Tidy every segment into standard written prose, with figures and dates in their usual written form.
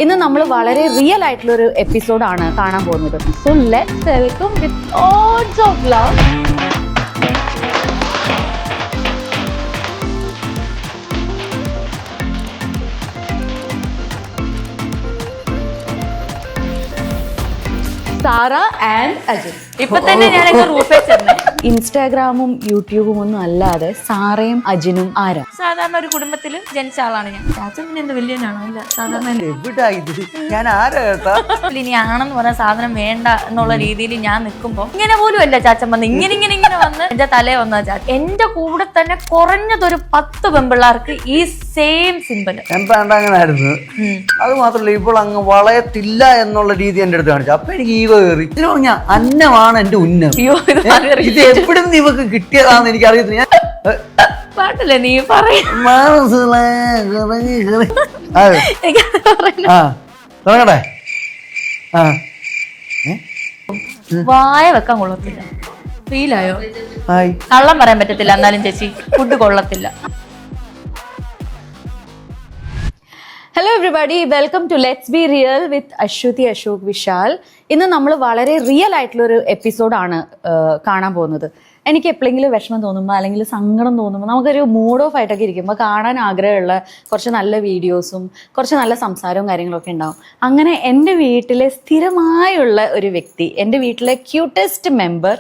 ഇന്ന് നമ്മൾ വളരെ റിയൽ ആയിട്ടുള്ള ഒരു എപ്പിസോഡാണ് കാണാൻ പോകുന്നത്. So let's welcome with lots of love Sara and Ajin. ഇപ്പൊ തന്നെ ഞാനൊക്കെ റൂഫേ ചെന്നേ. ഇൻസ്റ്റാഗ്രാമും യൂട്യൂബും ഒന്നും അല്ലാതെ സാറയും അജിനും ആരാ? സാധാരണ ഒരു കുടുംബത്തിൽ ജനിച്ച ആളാണ് ഞാൻ. ചാച്ചൻ പിന്നെ എന്ത് വലിയനാണോ? ഇല്ല, സാധാരണ ഞാൻ ആരാ കേട്ടാ ഇനി ആണെന്ന് പറഞ്ഞ സാധനം വേണ്ട എന്നുള്ള രീതിയിൽ ഞാൻ നിൽക്കുമ്പോ ഇങ്ങനെ പോലും അല്ല ചാച്ചൻ വന്ന് ഇങ്ങനെ വന്ന് എന്റെ തലേ വന്ന ചാച്ചൻ. എന്റെ കൂടെ തന്നെ കുറഞ്ഞതൊരു 10 പെമ്പിള്ളാർക്ക് ഈ സെയിം സിമ്പിള് അങ്ങനായിരുന്നു. അത് മാത്രമല്ല ഇപ്പോൾ അങ്ങ് വളയത്തില്ല എന്നുള്ള രീതി എന്റെ അടുത്ത് കാണിച്ചു. അപ്പൊ എനിക്ക് ഈവ കയറി. ഇതിന് പറഞ്ഞ അന്നമാണ് എന്റെ ഉന്നം. ഇത് എപ്പോഴും ഇവക്ക് കിട്ടിയതാന്ന് എനിക്ക് അറിയത്തില്ല. പാട്ടല്ലേ നീ പറയും. തുടങ്ങട്ടെ. വായ വെക്കാൻ കൊള്ളത്തില്ല. ഫീലായോ? കള്ളം പറയാൻ പറ്റത്തില്ല. എന്നാലും ചേച്ചി ഫുഡ് കൊള്ളത്തില്ല. Hello everybody, welcome to let's be real with Aswathy Ashok Vishal. ഇന്ന് നമ്മൾ വളരെ റിയൽ ആയിട്ടുള്ളൊരു എപ്പിസോഡാണ് കാണാൻ പോകുന്നത്. എനിക്ക് എപ്പോഴെങ്കിലും വിഷമം തോന്നുമ്പോൾ അല്ലെങ്കിൽ സങ്കടം തോന്നുമ്പോൾ നമുക്കൊരു മൂഡ് ഓഫ് ആയിട്ടൊക്കെ ഇരിക്കുമ്പോൾ കാണാൻ ആഗ്രഹമുള്ള കുറച്ച് നല്ല വീഡിയോസും കുറച്ച് നല്ല സംസാരവും കാര്യങ്ങളൊക്കെ ഉണ്ടാവും. അങ്ങനെ എൻ്റെ വീട്ടിലെ സ്ഥിരമായുള്ള ഒരു വ്യക്തി, എൻ്റെ വീട്ടിലെ ക്യൂട്ടസ്റ്റ് മെമ്പർ,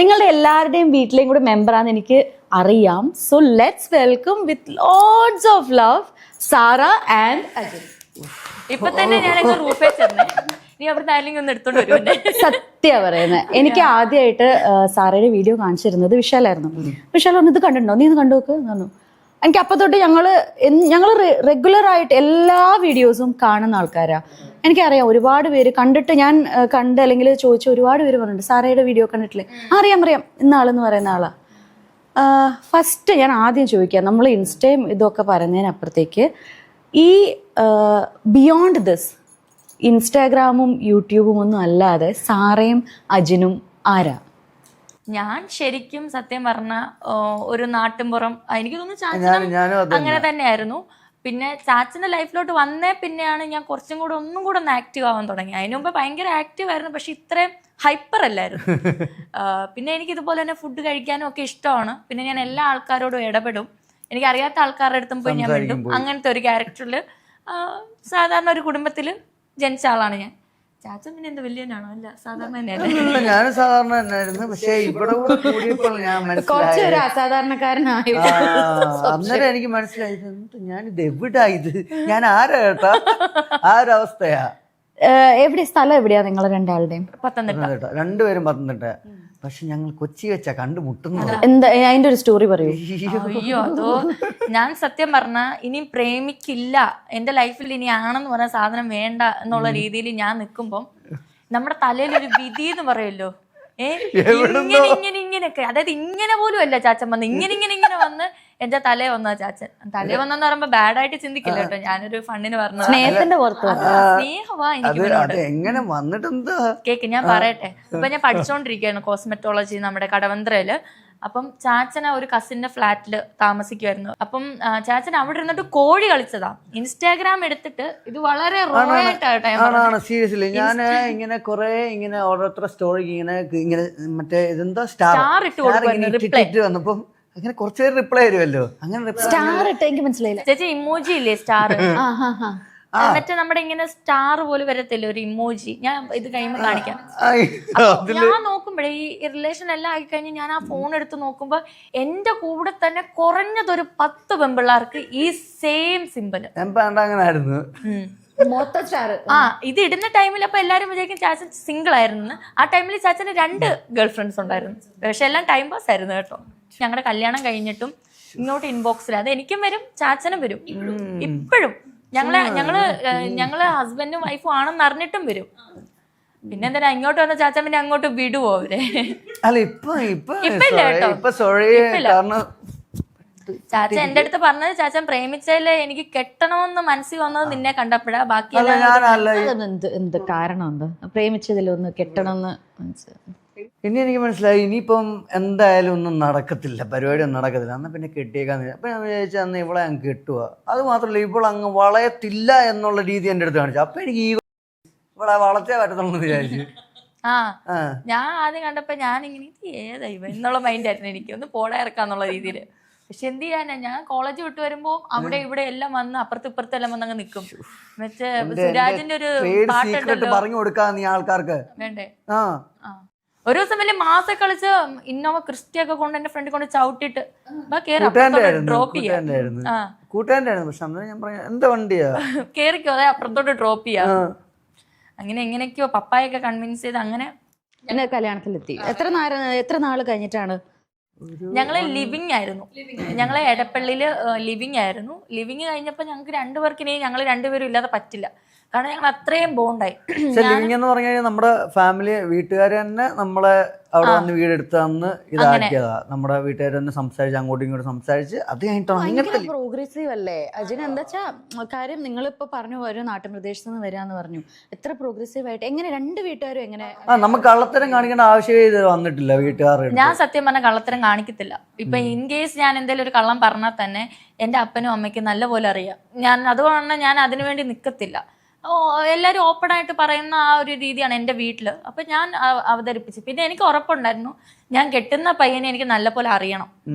നിങ്ങളുടെ എല്ലാവരുടെയും വീട്ടിലെയും കൂടെ മെമ്പറാന്ന് എനിക്ക് അറിയാം. So let's welcome with lots of love Sara and Ajin. ഇപ്പൊ തന്നെ ഞാനൊക്കെ റൂഫേ ചെന്നേ. നീ അവിടുത്തെ ആരെങ്കിലും ഒന്ന് എടുത്തോണ്ട് വരുമല്ലേ? സത്യ പറയുന്നത്. എനിക്ക് ആദ്യമായിട്ട് സാറയുടെ വീഡിയോ കാണിച്ചിരുന്നത് വിശാലായിരുന്നു. വിശാൽ പറഞ്ഞു, ഇത് കണ്ടിട്ടുണ്ടോ, നീ ഇത് കണ്ടു നോക്ക് തന്നു. എനിക്ക് അപ്പം തൊട്ട് ഞങ്ങൾ റെഗുലർ ആയിട്ട് എല്ലാ വീഡിയോസും കാണുന്ന ആൾക്കാരാ. എനിക്കറിയാം ഒരുപാട് പേര് കണ്ടിട്ട്, ഞാൻ കണ്ട് അല്ലെങ്കിൽ ചോദിച്ച ഒരുപാട് പേര് പറഞ്ഞിട്ടുണ്ട് സാറയുടെ വീഡിയോ കണ്ടിട്ടില്ലേ. അറിയാം ഇന്നാളെന്ന് പറയുന്ന ആളാ. ഫസ്റ്റ് ഞാൻ ആദ്യം ചോദിക്കാം, നമ്മൾ ഇൻസ്റ്റയും ഇതൊക്കെ പറയുന്നതിനപ്പുറത്തേക്ക് ഈ ബിയോണ്ട് ദിസ് ഇൻസ്റ്റാഗ്രാമും യൂട്യൂബും ഒന്നും അല്ലാതെ സാറയും അജിനും ആരാ? ഞാൻ ശരിക്കും സത്യം പറഞ്ഞ ഒരു നാട്ടിൻപുറം, എനിക്ക് തോന്നുന്നു ചാച്ചനും അങ്ങനെ തന്നെയായിരുന്നു. പിന്നെ ചാച്ചന്റെ ലൈഫിലോട്ട് വന്നേ പിന്നെയാണ് ഞാൻ കുറച്ചും കൂടെ ഒന്നും കൂടെ ഒന്ന് ആക്റ്റീവ് ആവാൻ തുടങ്ങി. അതിനു മുമ്പ് ഭയങ്കര ആക്റ്റീവ് ആയിരുന്നു, പക്ഷെ ഇത്രയും ഹൈപ്പർ അല്ലായിരുന്നു. പിന്നെ എനിക്ക് ഇതുപോലെ തന്നെ ഫുഡ് കഴിക്കാനും ഒക്കെ ഇഷ്ടമാണ്. പിന്നെ ഞാൻ എല്ലാ ആൾക്കാരോടും ഇടപെടും. എനിക്ക് അറിയാത്ത ആൾക്കാരുടെ അടുത്തും പോയി ഞാൻ വിടും. അങ്ങനത്തെ ഒരു ക്യാരക്ടറിൽ സാധാരണ ഒരു കുടുംബത്തിൽ ജനിച്ച ആളാണ് ഞാൻ. ചാച്ചൻ പിന്നെ എന്ത് വലിയനാണോ? ഇല്ല, സാധാരണ തന്നെയല്ലേ. ഞാൻ സാധാരണ തന്നെയായിരുന്നു. പക്ഷെ ഇവിടെ കൂടിയപ്പോൾ ഞാൻ കുറച്ചൊരു അസാധാരണക്കാരനായി. അന്നേരം എനിക്ക് മനസ്സിലായി, ഞാനിത് എവിടാ, ഇത് ഞാൻ ആരാ കേട്ടാ. ആ ഒരു അവസ്ഥയാ. എവിടെ സ്ഥലം എവിടെയാ നിങ്ങൾ രണ്ടാളുടെയും? പത്തനംതിട്ട. രണ്ടുപേരും പത്തനംതിട്ട. പക്ഷെ ഞങ്ങൾ കൊച്ചി വെച്ചാ കണ്ടുമുട്ടുന്നത്. എന്താ അതിന്റെ ഒരു സ്റ്റോറി പറയൂ. അയ്യോ, അതോ ഞാൻ സത്യം പറഞ്ഞ ഇനിയും പ്രേമിക്കില്ല, എന്റെ ലൈഫിൽ ഇനി ആണെന്ന് പറഞ്ഞ സാധനം വേണ്ട എന്നുള്ള രീതിയിൽ ഞാൻ നിൽക്കുമ്പം നമ്മുടെ തലയിലൊരു വിധി എന്ന് പറയുമല്ലോ, ഇങ്ങനെയൊക്കെ, അതായത് ഇങ്ങനെ പോലും അല്ല ചാച്ചൻ വന്ന് ഇങ്ങനെ വന്ന് എന്റെ തലേ വന്ന ചാച്ചൻ. തലേ വന്നെന്ന് പറയുമ്പോ ബാഡായിട്ട് ചിന്തിക്കില്ല കേട്ടോ, ഞാനൊരു ഫണ്ണിന് പറഞ്ഞത്. സ്നേഹത്തിന്റെ പുറത്ത് സ്നേഹവാ എനിക്ക്. കേക്ക് ഞാൻ പറയട്ടെ. ഇപ്പൊ ഞാൻ പഠിച്ചോണ്ടിരിക്കുകയായിരുന്നു കോസ്മെറ്റോളജി നമ്മുടെ കടവന്ത്രയില്. അപ്പം ചാച്ചൻ ഒരു കസിന്റെ ഫ്ലാറ്റില് താമസിക്കുമായിരുന്നു. അപ്പം ചാച്ചൻ അവിടെ ഇരുന്നിട്ട് കോഴി കളിച്ചതാ. ഇൻസ്റ്റാഗ്രാം എടുത്തിട്ട് ഇത് വളരെ സീരിയസ്ലി ഞാൻ ഇങ്ങനെ കുറെ ഇങ്ങനെ ഓരോരുത്തർ സ്റ്റോറി ഇങ്ങനെ മറ്റേ ഇതെന്താ സ്റ്റാർ ഇട്ട് വന്നപ്പോ അങ്ങനെ കുറച്ചുപേര് റിപ്ലൈ തരുമല്ലോ. അങ്ങനെ സ്റ്റാർ ഇട്ട് എനിക്ക് മനസ്സിലായില്ല ചേച്ചി. ഇമോജി ഇല്ലേ സ്റ്റാർ, മറ്റേ നമ്മുടെ ഇങ്ങനെ സ്റ്റാർ പോലെ വരത്തില്ല ഒരു ഇമോജി. ഞാൻ ഇത് കഴിയുമ്പോ കാണിക്കാം. ഞാൻ നോക്കുമ്പോഴേ ഈ റിലേഷൻ എല്ലാം ആയി കഴിഞ്ഞ് ഞാൻ ആ ഫോൺ എടുത്ത് നോക്കുമ്പോ എന്റെ കൂടെ തന്നെ കുറഞ്ഞതൊരു 10 പെമ്പിള്ളാർക്ക് ഈ സെയിം സിമ്പിള്. അങ്ങനായിരുന്നു. ഇത് ഇടുന്ന ടൈമിൽ അപ്പൊ എല്ലാരും വിചാരിക്കും ചാച്ചൻ സിംഗിൾ ആയിരുന്നു. ആ ടൈമിൽ ചാച്ചന് 2 ഗേൾ ഫ്രണ്ട്സ് ഉണ്ടായിരുന്നു. പക്ഷെ എല്ലാം ടൈം പാസ് ആയിരുന്നു കേട്ടോ. ഞങ്ങളുടെ കല്യാണം കഴിഞ്ഞിട്ടും ഇൻബോക്സിൽ അത് എനിക്കും വരും ചാച്ചനും വരും. ഇപ്പോഴും ഞങ്ങള് ഹസ്ബൻഡും വൈഫും ആണെന്ന് അറിഞ്ഞിട്ടും വരും. പിന്നെ എന്താ ഇങ്ങോട്ട് വന്ന ചാച്ചൻ പിന്നെ അങ്ങോട്ട് വിടുവോ അവരെ? ഇപ്പൊ ഇല്ല കേട്ടോ. ചാച്ചൻ എന്റെ അടുത്ത് പറഞ്ഞത് ചാച്ചൻ പ്രേമിച്ചതില് എനിക്ക് കെട്ടണമെന്ന് മനസ്സിൽ വന്നത് നിന്നെ കണ്ടപ്പോഴാ. ബാക്കി എന്ത് കാരണം എന്താ പ്രേമിച്ചതിലൊന്ന് കെട്ടണമെന്ന് മനസ്സിലായി? ഇനി എനിക്ക് മനസ്സിലായി ഇനിയിപ്പം എന്തായാലും ഒന്നും നടക്കത്തില്ല, പരിപാടി ഒന്നും നടക്കത്തില്ല. എന്നാൽ പിന്നെ കെട്ടിയേക്കാന്ന്. അപ്പം ഞാൻ വിചാരിച്ചു അന്ന് ഇവളെ അങ്ങ് കെട്ടുക. അത് മാത്രമല്ല ഇവളങ്ങ് വളയത്തില്ല എന്നുള്ള രീതി എൻ്റെ അടുത്ത് കാണിച്ചു. അപ്പം എനിക്ക് ഇവിടെ വളർച്ചേ പറ്റത്തുള്ളൂ എന്ന് വിചാരിച്ചു. ഞാൻ ആദ്യം കണ്ടപ്പോ ഞാനിങ്ങനെ ഏതാ ഇവ എന്നുള്ള മൈൻഡ് ആയിരുന്നു എനിക്ക്, ഒന്ന് പോടാ ഇറക്കാന്നുള്ള രീതിയില്. പക്ഷെ എന്ത് ചെയ്യാനാ, ഞാൻ കോളേജ് വിട്ട് വരുമ്പോ അവിടെ ഇവിടെ എല്ലാം വന്ന് അപ്പുറത്ത് ഇപ്പുറത്ത് എല്ലാം വന്ന് അങ്ങ് നിക്കും. മറ്റേ സുരാജിന്റെ ഒരു പാട്ടുണ്ടല്ലോ, പറഞ്ഞു കൊടുക്കാ നീ ആൾക്കാർക്ക് വേണ്ടേ. ഒരു ദിവസം വലിയ മാസം കളിച്ച് ഇന്നോവ ക്രിസ്റ്റിയൊക്കെ കൊണ്ട് എന്റെ ഫ്രണ്ട് കൊണ്ട് ചവിട്ടിട്ട് ഡ്രോപ്പ് കേറിക്കോ അതെ അപ്പുറത്തോട്ട് ഡ്രോപ്പ് ചെയ്യാ. അങ്ങനെ എങ്ങനെയൊക്കെയോ പപ്പായൊക്കെ കൺവിൻസ് ചെയ്ത് അങ്ങനെ എന്നെ കല്യാണത്തിലെത്തി. എത്ര നാള് കഴിഞ്ഞിട്ടാണ്? ഞങ്ങള് ലിവിങ് ആയിരുന്നു, ഞങ്ങള് എടപ്പള്ളിയില് ലിവിങ് ആയിരുന്നു. ലിവിങ് കഴിഞ്ഞപ്പോ ഞങ്ങൾക്ക് രണ്ടുപേർക്കിനെ ഞങ്ങൾ രണ്ടുപേരും ഇല്ലാതെ പറ്റില്ല, കാരണം ഞങ്ങൾ അത്രയും ബോണ്ടായി. ലിവിങ് എന്ന് പറഞ്ഞു കഴിഞ്ഞാൽ നമ്മുടെ ഫാമിലി വീട്ടുകാർ തന്നെ നമ്മളെ അവിടെ വന്ന് വീടെടുത്ത് തന്ന് ഇതാക്കിയതാ. നമ്മുടെ വീട്ടുകാർ തന്നെ സംസാരിച്ച് അങ്ങോട്ടും ഇങ്ങോട്ടും സംസാരിച്ച് അത് കഴിഞ്ഞിട്ടാണ്. പ്രോഗ്രസീവ് അല്ലേ അജിന്? എന്താ വെച്ചാ കാര്യം നിങ്ങളിപ്പോ പറഞ്ഞു ഒരു നാട്ടുപ്രദേശത്ത് നിന്ന് വരാന്ന് പറഞ്ഞു, എത്ര പ്രോഗ്രസീവ് ആയിട്ട്. എങ്ങനെ രണ്ട് വീട്ടുകാരും എങ്ങനെ? നമുക്ക് കള്ളത്തരം കാണിക്കേണ്ട ആവശ്യമേ ഇത് വന്നിട്ടില്ല വീട്ടുകാർ. ഞാൻ സത്യം പറഞ്ഞ കള്ളത്തരം കാണിക്കത്തില്ല. ഇപ്പൊ ഇൻ കേസ് ഞാൻ എന്തെങ്കിലും ഒരു കള്ളം പറഞ്ഞാൽ തന്നെ എന്റെ അപ്പനും അമ്മയ്ക്കും നല്ലപോലെ അറിയാം. ഞാൻ അതുകൊണ്ട് ഞാൻ അതിനുവേണ്ടി നിക്കത്തില്ല. എല്ലാവരും ഓപ്പൺ ആയിട്ട് പറയുന്ന ആ ഒരു രീതിയാണ് എൻ്റെ വീട്ടില്. അപ്പൊ ഞാൻ അവതരിപ്പിച്ചു. പിന്നെ എനിക്ക് ഉറപ്പുണ്ടായിരുന്നു ഞാൻ കെട്ടുന്ന പയ്യനെ എനിക്ക് നല്ലപോലെ അറിയണം.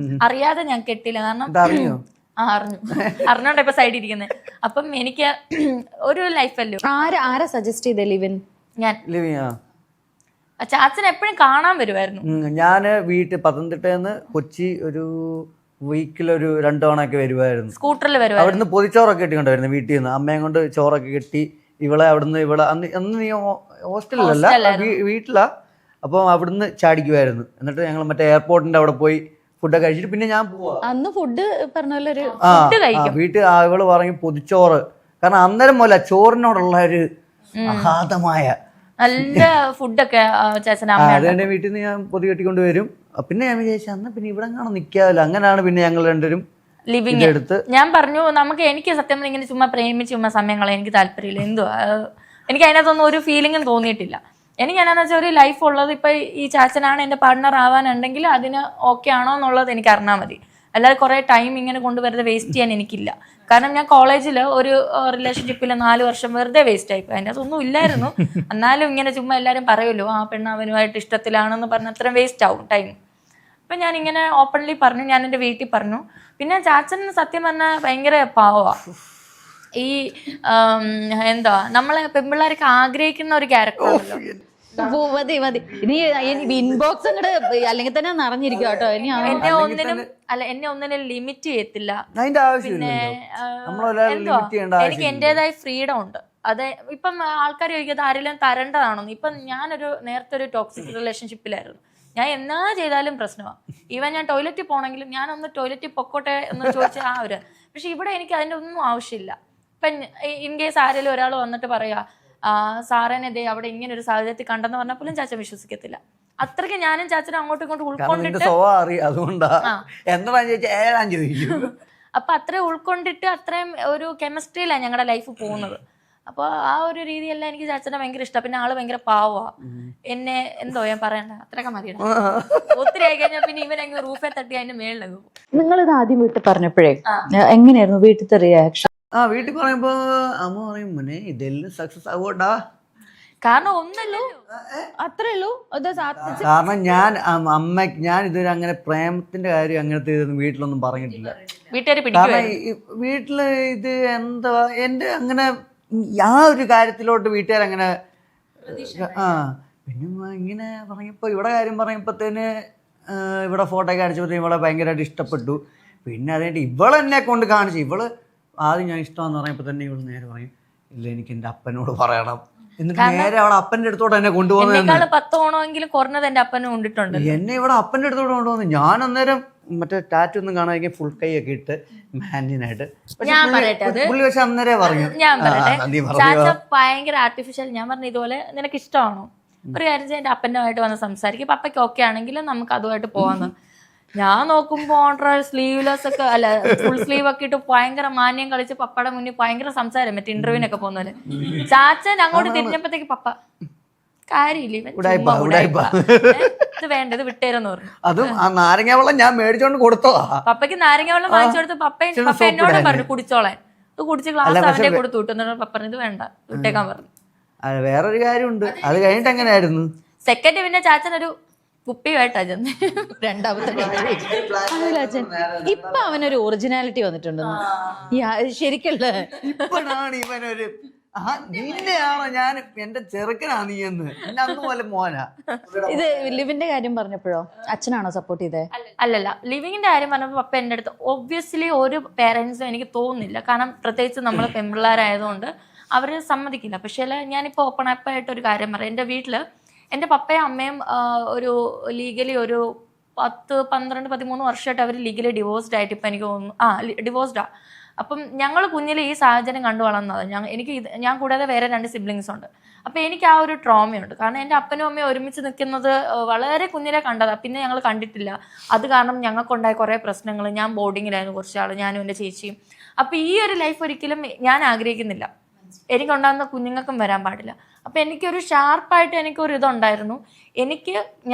അറിയാതെ ഞാൻ കെട്ടില്ല, കാരണം അറിഞ്ഞോണ്ട ഇപ്പൊ സൈഡിൽ ഇരിക്കുന്നത്. അപ്പം എനിക്ക് ഒരു ലൈഫല്ലോ. ആരാ സജസ്റ്റ് ചെയ്തേ ലിവിൻ? ഞാൻ ചാച്ചൻ എപ്പോഴും കാണാൻ വരുമായിരുന്നു. ഞാന് വീട്ടിൽ പത്തനംതിട്ടന്ന് കൊച്ചി ഒരു വീക്കിലൊരു 2 തവണയൊക്കെ വരുമായിരുന്നു. സ്കൂട്ടറിൽ വരുമായിരുന്നു. അവിടുന്ന് പൊതിച്ചോറൊക്കെ കെട്ടിക്കൊണ്ടായിരുന്നു വീട്ടിൽ നിന്ന്. അമ്മയും കൊണ്ട് ചോറൊക്കെ കെട്ടി ഇവളെ അവിടുന്ന് അന്ന് നീ ഹോസ്റ്റലിലല്ല വീട്ടിലാ. അപ്പം അവിടുന്ന് ചാടിക്കുമായിരുന്നു. എന്നിട്ട് ഞങ്ങൾ മറ്റേ എയർപോർട്ടിന്റെ അവിടെ പോയി ഫുഡൊക്കെ കഴിച്ചിട്ട് പിന്നെ ഞാൻ പോവാ. അന്ന് ഫുഡ് പറഞ്ഞ വീട്ടിൽ ഇവള് പറഞ്ഞു പൊതിച്ചോറ്, കാരണം അന്നേരം പോലെ ചോറിനോടുള്ള ഒരു അഗാധമായ നല്ല ഫുഡൊക്കെ അതെന്റെ വീട്ടിൽ നിന്ന് ഞാൻ പൊതി കെട്ടിക്കൊണ്ട് വരും. പിന്നെ ഞാൻ വിചാരിച്ചു അന്ന് പിന്നെ ഇവിടെ കാണാൻ നിൽക്കാമല്ലോ. അങ്ങനെയാണ് പിന്നെ ഞങ്ങൾ രണ്ടുപേരും ലിവിങ് എടുത്ത്. ഞാൻ പറഞ്ഞു എനിക്ക് സത്യം ഇങ്ങനെ ചുമ്മാ പ്രേമിച്ച് ചുമ്മാ സമയങ്ങളെ എനിക്ക് താല്പര്യമില്ല. എന്തുവാ എനിക്ക് അതിനകത്തൊന്നും ഒരു ഫീലിംഗും തോന്നിയിട്ടില്ല. എനിക്ക് എന്നാന്ന് വെച്ചാൽ ഒരു ലൈഫ് ഉള്ളത് ഇപ്പൊ ഈ ചാച്ചനാണ് എന്റെ പാർട്ണർ ആവാനുണ്ടെങ്കിൽ അതിന് ഓക്കെ ആണോ എന്നുള്ളത് എനിക്ക് അറിഞ്ഞാൽ മതി. അല്ലാതെ കുറെ ടൈം ഇങ്ങനെ കൊണ്ടുവരുന്നത് വേസ്റ്റ് ചെയ്യാൻ എനിക്കില്ല. കാരണം ഞാൻ കോളേജിൽ ഒരു റിലേഷൻഷിപ്പിൽ 4 വർഷം വെറുതെ വേസ്റ്റ് ആയിപ്പോയി. അതിൻ്റെ അതൊന്നും ഇല്ലായിരുന്നു. എന്നാലും ഇങ്ങനെ ചുമ്മാ എല്ലാവരും പറയുമല്ലോ ആ പെണ്ണ് അവനുമായിട്ട് ഇഷ്ടത്തിലാണെന്ന് പറഞ്ഞ അത്രയും വേസ്റ്റ് ആവും ടൈം. അപ്പം ഞാൻ ഇങ്ങനെ ഓപ്പൺലി പറഞ്ഞു, ഞാൻ എൻ്റെ വീട്ടിൽ പറഞ്ഞു. പിന്നെ ചാച്ചൻ സത്യം പറഞ്ഞാൽ ഭയങ്കര പാവമാണ്. ഈ എന്താ നമ്മളെ പെൺപിള്ളേരൊക്കെ ആഗ്രഹിക്കുന്ന ഒരു ക്യാരക്ടറാണല്ലോ. മതി ഇനി ഇൻബോക്സ് അല്ലെങ്കിൽ തന്നെ നിറഞ്ഞിരിക്കും കേട്ടോ. ഇനി എന്നെ ഒന്നിനും ലിമിറ്റ് ചെയ്യത്തില്ല. പിന്നെ എനിക്ക് എന്റേതായ ഫ്രീഡം ഉണ്ട്. അതെ ഇപ്പം ആൾക്കാർ ചോദിക്കാതെ ആരെങ്കിലും തരേണ്ടതാണെന്ന്. ഇപ്പം ഞാനൊരു നേരത്തെ ഒരു ടോക്സിക് റിലേഷൻഷിപ്പിലായിരുന്നു. ഞാൻ എന്നാ ചെയ്താലും പ്രശ്നമാണ്. ഈവൻ ഞാൻ ടോയ്ലറ്റിൽ പോകണമെങ്കിലും ഞാനൊന്ന് ടോയ്ലറ്റിൽ പൊക്കോട്ടെ എന്ന് ചോദിച്ച ആ ഒരു. പക്ഷെ ഇവിടെ എനിക്ക് അതിൻ്റെ ഒന്നും ആവശ്യമില്ല. ഇപ്പം ഇൻ കേസ് ആരെങ്കിലും ഒരാൾ വന്നിട്ട് പറയാ സാറേനെ അവിടെ ഇങ്ങനെ ഒരു സാഹചര്യത്തിൽ കണ്ടെന്ന് പറഞ്ഞാൽ പോലും ചാച്ചൻ വിശ്വസിക്കത്തില്ല. അത്രയ്ക്ക് ഞാനും ചാച്ചനും അങ്ങോട്ടും ഇങ്ങോട്ടും ഉൾക്കൊണ്ടിട്ട് അപ്പൊ അത്രയും ഉൾക്കൊണ്ടിട്ട് അത്രയും ഒരു കെമിസ്ട്രിയിലാണ് ഞങ്ങളുടെ ലൈഫ് പോകുന്നത്. അപ്പൊ ആ ഒരു രീതിയെല്ലാം എനിക്ക് ചാച്ചനെ ഭയങ്കര ഇഷ്ടം. പിന്നെ ആള് ഭയങ്കര പാവാ. എന്നെ എന്തോ ഞാൻ പറയണ്ട, അത്രയൊക്കെ മതിയുടെ. ഒത്തിരി ആയി കഴിഞ്ഞാൽ പിന്നെ ഇവനങ്ങ് റൂഫെ തട്ടി അതിന്റെ മേളിലങ്ങ് പോകും. നിങ്ങളിത് ആദ്യം വീട്ടിൽ പറഞ്ഞപ്പോഴേ എങ്ങനെയായിരുന്നു വീട്ടിലത്തെ റിയാക്ഷൻ? വീട്ടിൽ പറയുമ്പോ അമ്മ പറയും മോനെ ഇതെല്ലാം സക്സസ് ആവോടാ. കാരണം ഒന്നല്ലോ അത്രേ ഉള്ളൂ. കാരണം ഞാൻ ഇതുവരെ അങ്ങനെ പ്രേമത്തിന്റെ കാര്യം അങ്ങനത്തെ ഇതൊന്നും വീട്ടിലൊന്നും പറഞ്ഞിട്ടില്ല. കാരണം വീട്ടില് ഇത് എന്താ എന്റെ അങ്ങനെ ആ ഒരു കാര്യത്തിലോട്ട് വീട്ടുകാരങ്ങനെ പിന്നെ ഇങ്ങനെ പറഞ്ഞപ്പോ ഇവിടെ കാര്യം പറഞ്ഞപ്പോഴത്തേന് ഇവിടെ ഫോട്ടോ ഒക്കെ അടിച്ചപ്പോഴത്തേന് ഇവളെ ഭയങ്കരമായിട്ട് ഇഷ്ടപ്പെട്ടു. പിന്നെ അതുകൊണ്ട് ഇവളെന്നെ കൊണ്ട് കാണിച്ചു. ഇവള് ആദ്യം ഞാൻ ഇഷ്ടമാന്ന് പറഞ്ഞപ്പോൾ തന്നെ ഇവള് നേരെ പറയും ഇല്ല എനിക്ക് എൻ്റെ അപ്പനോട് പറയണം. എന്നിട്ട് നേരെ അവിടെ അപ്പൻ്റെ അടുത്തോട്ട് എന്നെ കൊണ്ടുപോകുന്നത് 10 ഓണമെങ്കിലും കുറഞ്ഞത് എൻ്റെ അപ്പനും കൊണ്ടിട്ടുണ്ട്. എന്നെ ഇവിടെ അപ്പൻ്റെ അടുത്തോട്ട് കൊണ്ടുപോകുന്നു. ഞാൻ അന്നേരം മറ്റേ ടാറ്റു ഒന്നും കാണാൻ ഫുൾ കൈ ഒക്കെ ഇട്ട് മാന്യനായിട്ട്. പുള്ളി പക്ഷെ അന്നേരെ പറഞ്ഞു ഭയങ്കര ആർട്ടിഫിഷ്യൽ. ഞാൻ പറഞ്ഞു ഇതുപോലെ നിനക്ക് ഇഷ്ടമാണോ ഒരു കാര്യം ചെയ്യാൻ എൻ്റെ അപ്പനുമായിട്ട് വന്ന് സംസാരിക്കും, പപ്പയ്ക്ക് ഓക്കെ ആണെങ്കിലും നമുക്ക് അതുമായിട്ട് പോവാന്ന്. ഞാൻ നോക്കുമ്പോ സ്ലീവ്ലെസ് ഒക്കെ അല്ല ഫുൾ സ്ലീവ് ഒക്കെ ഇട്ട് ഭയങ്കര മാന്യം കളിച്ച് പപ്പയുടെ മുന്നിൽ ഭയങ്കര സംസാരം. മറ്റേ ഇന്റർവ്യൂവിനൊക്കെ പോകുന്നവര്. ചാച്ചൻ അങ്ങോട്ട് തിരിഞ്ഞപ്പോഴത്തേക്ക് പപ്പ കാര്യമില്ല ഇവൻ ഉടായിപ്പാ, ചുമ്മാ ഉടായിപ്പാ. ഇത് വേണ്ട ഇത് വിട്ടേരെന്ന് പറഞ്ഞു. അതും ആ നാരങ്ങ വെള്ളം ഞാൻ മേടിച്ചോണ്ട് കൊടുത്തതാ. പപ്പയ്ക്ക് നാരങ്ങ വെള്ളം വാങ്ങിച്ചു കൊടുത്ത് പപ്പ എന്നോടും പറഞ്ഞു കുടിച്ചോളാൻ. ഇത് കുടിച്ച് ഗ്ലാസ് അവന്റെ കൊടുത്തു വിട്ടു. പപ്പ പറഞ്ഞു ഇത് വേണ്ട വിട്ടേക്കാൻ പറഞ്ഞു. വേറൊരു കാര്യമുണ്ട്, അത് കഴിഞ്ഞിട്ട് എങ്ങനെയായിരുന്നു സെക്കൻഡ് പിന്നെ ചാച്ചനൊരു കുപ്പിയുമായിട്ടാ ചെന്ന്. രണ്ടാമത്തെ അച്ഛൻ ഇപ്പൊ അവനൊരു ഒറിജിനാലിറ്റി വന്നിട്ടുണ്ടെന്ന് ശരിക്കുള്ള. ഇപ്പോഴാണ് ഇവനൊരു നിന്നെയാണോ ഞാൻ എന്റെ ചെറുക്കനാ നീ എന്ന് അതുപോലെ മോനാ. ഇത് ലിവിന്റെ കാര്യം പറഞ്ഞപ്പോഴോ അച്ഛനാണോ സപ്പോർട്ട് ചെയ്തേ? അല്ലല്ല, ലിവിങ്ങിന്റെ കാര്യം പറഞ്ഞപ്പോൾ പപ്പ എൻ്റെ അടുത്ത് ഒബ്വിയസ്ലി ഒരു പേരൻസും എനിക്ക് തോന്നുന്നില്ല. കാരണം പ്രത്യേകിച്ച് നമ്മൾ പെൺപിള്ളേരായതുകൊണ്ട് അവർ സമ്മതിക്കില്ല. പക്ഷേ ഞാനിപ്പോൾ ഓപ്പൺ അപ്പായിട്ട് ഒരു കാര്യം പറയാം. എൻ്റെ വീട്ടിൽ എൻ്റെ പപ്പയും അമ്മയും ഒരു ലീഗലി ഒരു 10-12-13 വർഷമായിട്ട് അവർ ലീഗലി ഡിവോഴ്സ്ഡ് ആയിട്ട് ഇപ്പം എനിക്ക് തോന്നുന്നു ഡിവോഴ്സ്ഡാ. അപ്പം ഞങ്ങൾ കുഞ്ഞിൽ ഈ സാഹചര്യം കണ്ടു വളർന്നത്. ഞാൻ കൂടാതെ വേറെ 2 സിബ്ലിങ്സ് ഉണ്ട്. അപ്പം എനിക്ക് ആ ഒരു ട്രോമയുണ്ട്. കാരണം എൻ്റെ അപ്പനും അമ്മയും ഒരുമിച്ച് നിൽക്കുന്നത് വളരെ കുഞ്ഞിലെ കണ്ടതാണ്. പിന്നെ ഞങ്ങൾ കണ്ടിട്ടില്ല. അത് കാരണം ഞങ്ങൾക്കുണ്ടായ കുറേ പ്രശ്നങ്ങൾ. ഞാൻ ബോർഡിങ്ങിലായിരുന്നു കുറച്ചാൾ, ഞാനും എൻ്റെ ചേച്ചിയും. അപ്പം ഈ ഒരു ലൈഫ് ഒരിക്കലും ഞാൻ ആഗ്രഹിക്കുന്നില്ല. എനിക്കുണ്ടാകുന്ന കുഞ്ഞുങ്ങൾക്കും വരാൻ പാടില്ല. അപ്പം എനിക്കൊരു ഷാർപ്പായിട്ട് എനിക്കൊരു ഇതുണ്ടായിരുന്നു.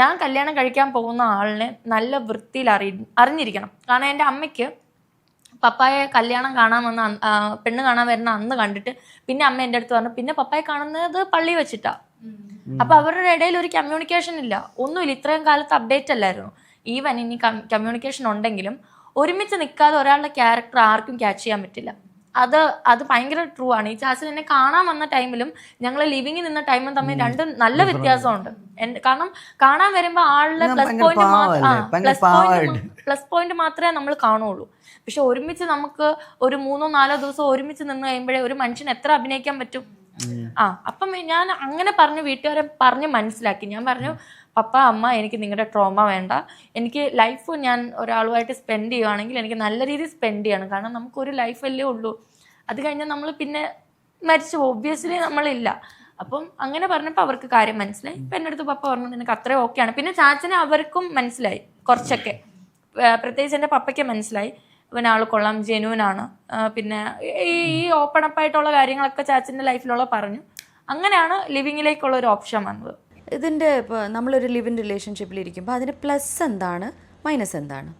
ഞാൻ കല്യാണം കഴിക്കാൻ പോകുന്ന ആളിനെ നല്ല വൃത്തിയിൽ അറിഞ്ഞിരിക്കണം. കാരണം എൻ്റെ അമ്മയ്ക്ക് പപ്പായെ കല്യാണം കാണാൻ വന്ന പെണ്ണ് കാണാൻ വരുന്ന അന്ന് കണ്ടിട്ട് പിന്നെ അമ്മ എൻ്റെ അടുത്ത് പറഞ്ഞു പിന്നെ പപ്പായെ കാണുന്നത് പള്ളി വെച്ചിട്ടാ. അപ്പൊ അവരുടെ ഇടയിൽ ഒരു കമ്മ്യൂണിക്കേഷൻ ഇല്ല, ഒന്നുമില്ല. ഇത്രയും കാലത്ത് അപ്ഡേറ്റ് അല്ലായിരുന്നു. ഈവൻ ഇനി കമ്മ്യൂണിക്കേഷൻ ഉണ്ടെങ്കിലും ഒരുമിച്ച് നിൽക്കാതെ ഒരാളുടെ ക്യാരക്ടർ ആർക്കും ക്യാച്ച് ചെയ്യാൻ പറ്റില്ല. അത് ഭയങ്കര ട്രൂ ആണ്. ഈ ചാച്ചൻ എന്നെ കാണാൻ വന്ന ടൈമിലും ഞങ്ങൾ ലിവിങ്ങിൽ നിന്ന ടൈമും തമ്മിൽ രണ്ടും നല്ല വ്യത്യാസമുണ്ട്. കാരണം കാണാൻ വരുമ്പോ ആളുടെ പ്ലസ് പോയിന്റ് മാത്രമേ നമ്മൾ കാണുള്ളൂ. പക്ഷെ ഒരുമിച്ച് നമുക്ക് ഒരു 3-4 ദിവസം ഒരുമിച്ച് നിന്ന് കഴിയുമ്പോഴേ ഒരു മനുഷ്യന് എത്ര അഭിനയിക്കാൻ പറ്റും. അപ്പം ഞാൻ അങ്ങനെ പറഞ്ഞു, വീട്ടുകാരെ പറഞ്ഞ് മനസ്സിലാക്കി. ഞാൻ പറഞ്ഞു പപ്പ അമ്മ എനിക്ക് നിങ്ങളുടെ ട്രോമ വേണ്ട, എനിക്ക് ലൈഫ് ഞാൻ ഒരാളുമായിട്ട് സ്പെൻഡ് ചെയ്യുവാണെങ്കിൽ എനിക്ക് നല്ല രീതിയിൽ സ്പെൻഡ് ചെയ്യണം. കാരണം നമുക്കൊരു ലൈഫല്ലേ ഉള്ളൂ, അത് കഴിഞ്ഞാൽ നമ്മൾ പിന്നെ മരിച്ചു പോകും, ഒബ്വിയസ്ലി നമ്മളില്ല. അപ്പം അങ്ങനെ പറഞ്ഞപ്പോൾ അവർക്ക് കാര്യം മനസ്സിലായി. ഇപ്പം എൻ്റെ അടുത്ത് പപ്പ പറഞ്ഞു നിനക്ക് അത്രയും ഓക്കെയാണ്. പിന്നെ ചാച്ചനെ അവർക്കും മനസ്സിലായി കുറച്ചൊക്കെ, പ്രത്യേകിച്ച് എൻ്റെ പപ്പയ്ക്ക് മനസ്സിലായി ഇവൻ ആൾ കൊള്ളാം, ജെന്യൂനാണ്. പിന്നെ ഈ ഓപ്പൺ അപ്പായിട്ടുള്ള കാര്യങ്ങളൊക്കെ ചാച്ചൻ്റെ ലൈഫിലുള്ള പറഞ്ഞു. അങ്ങനെയാണ് ലിവിങ്ങിലേക്കുള്ള ഒരു ഓപ്ഷൻ വന്നത്. ഇതിൻ്റെ ഇപ്പോൾ നമ്മളൊരു ലിവ് ഇൻ റിലേഷൻഷിപ്പിലിരിക്കുമ്പോൾ അതിൻ്റെ പ്ലസ് എന്താണ്, മൈനസ് എന്താണ്?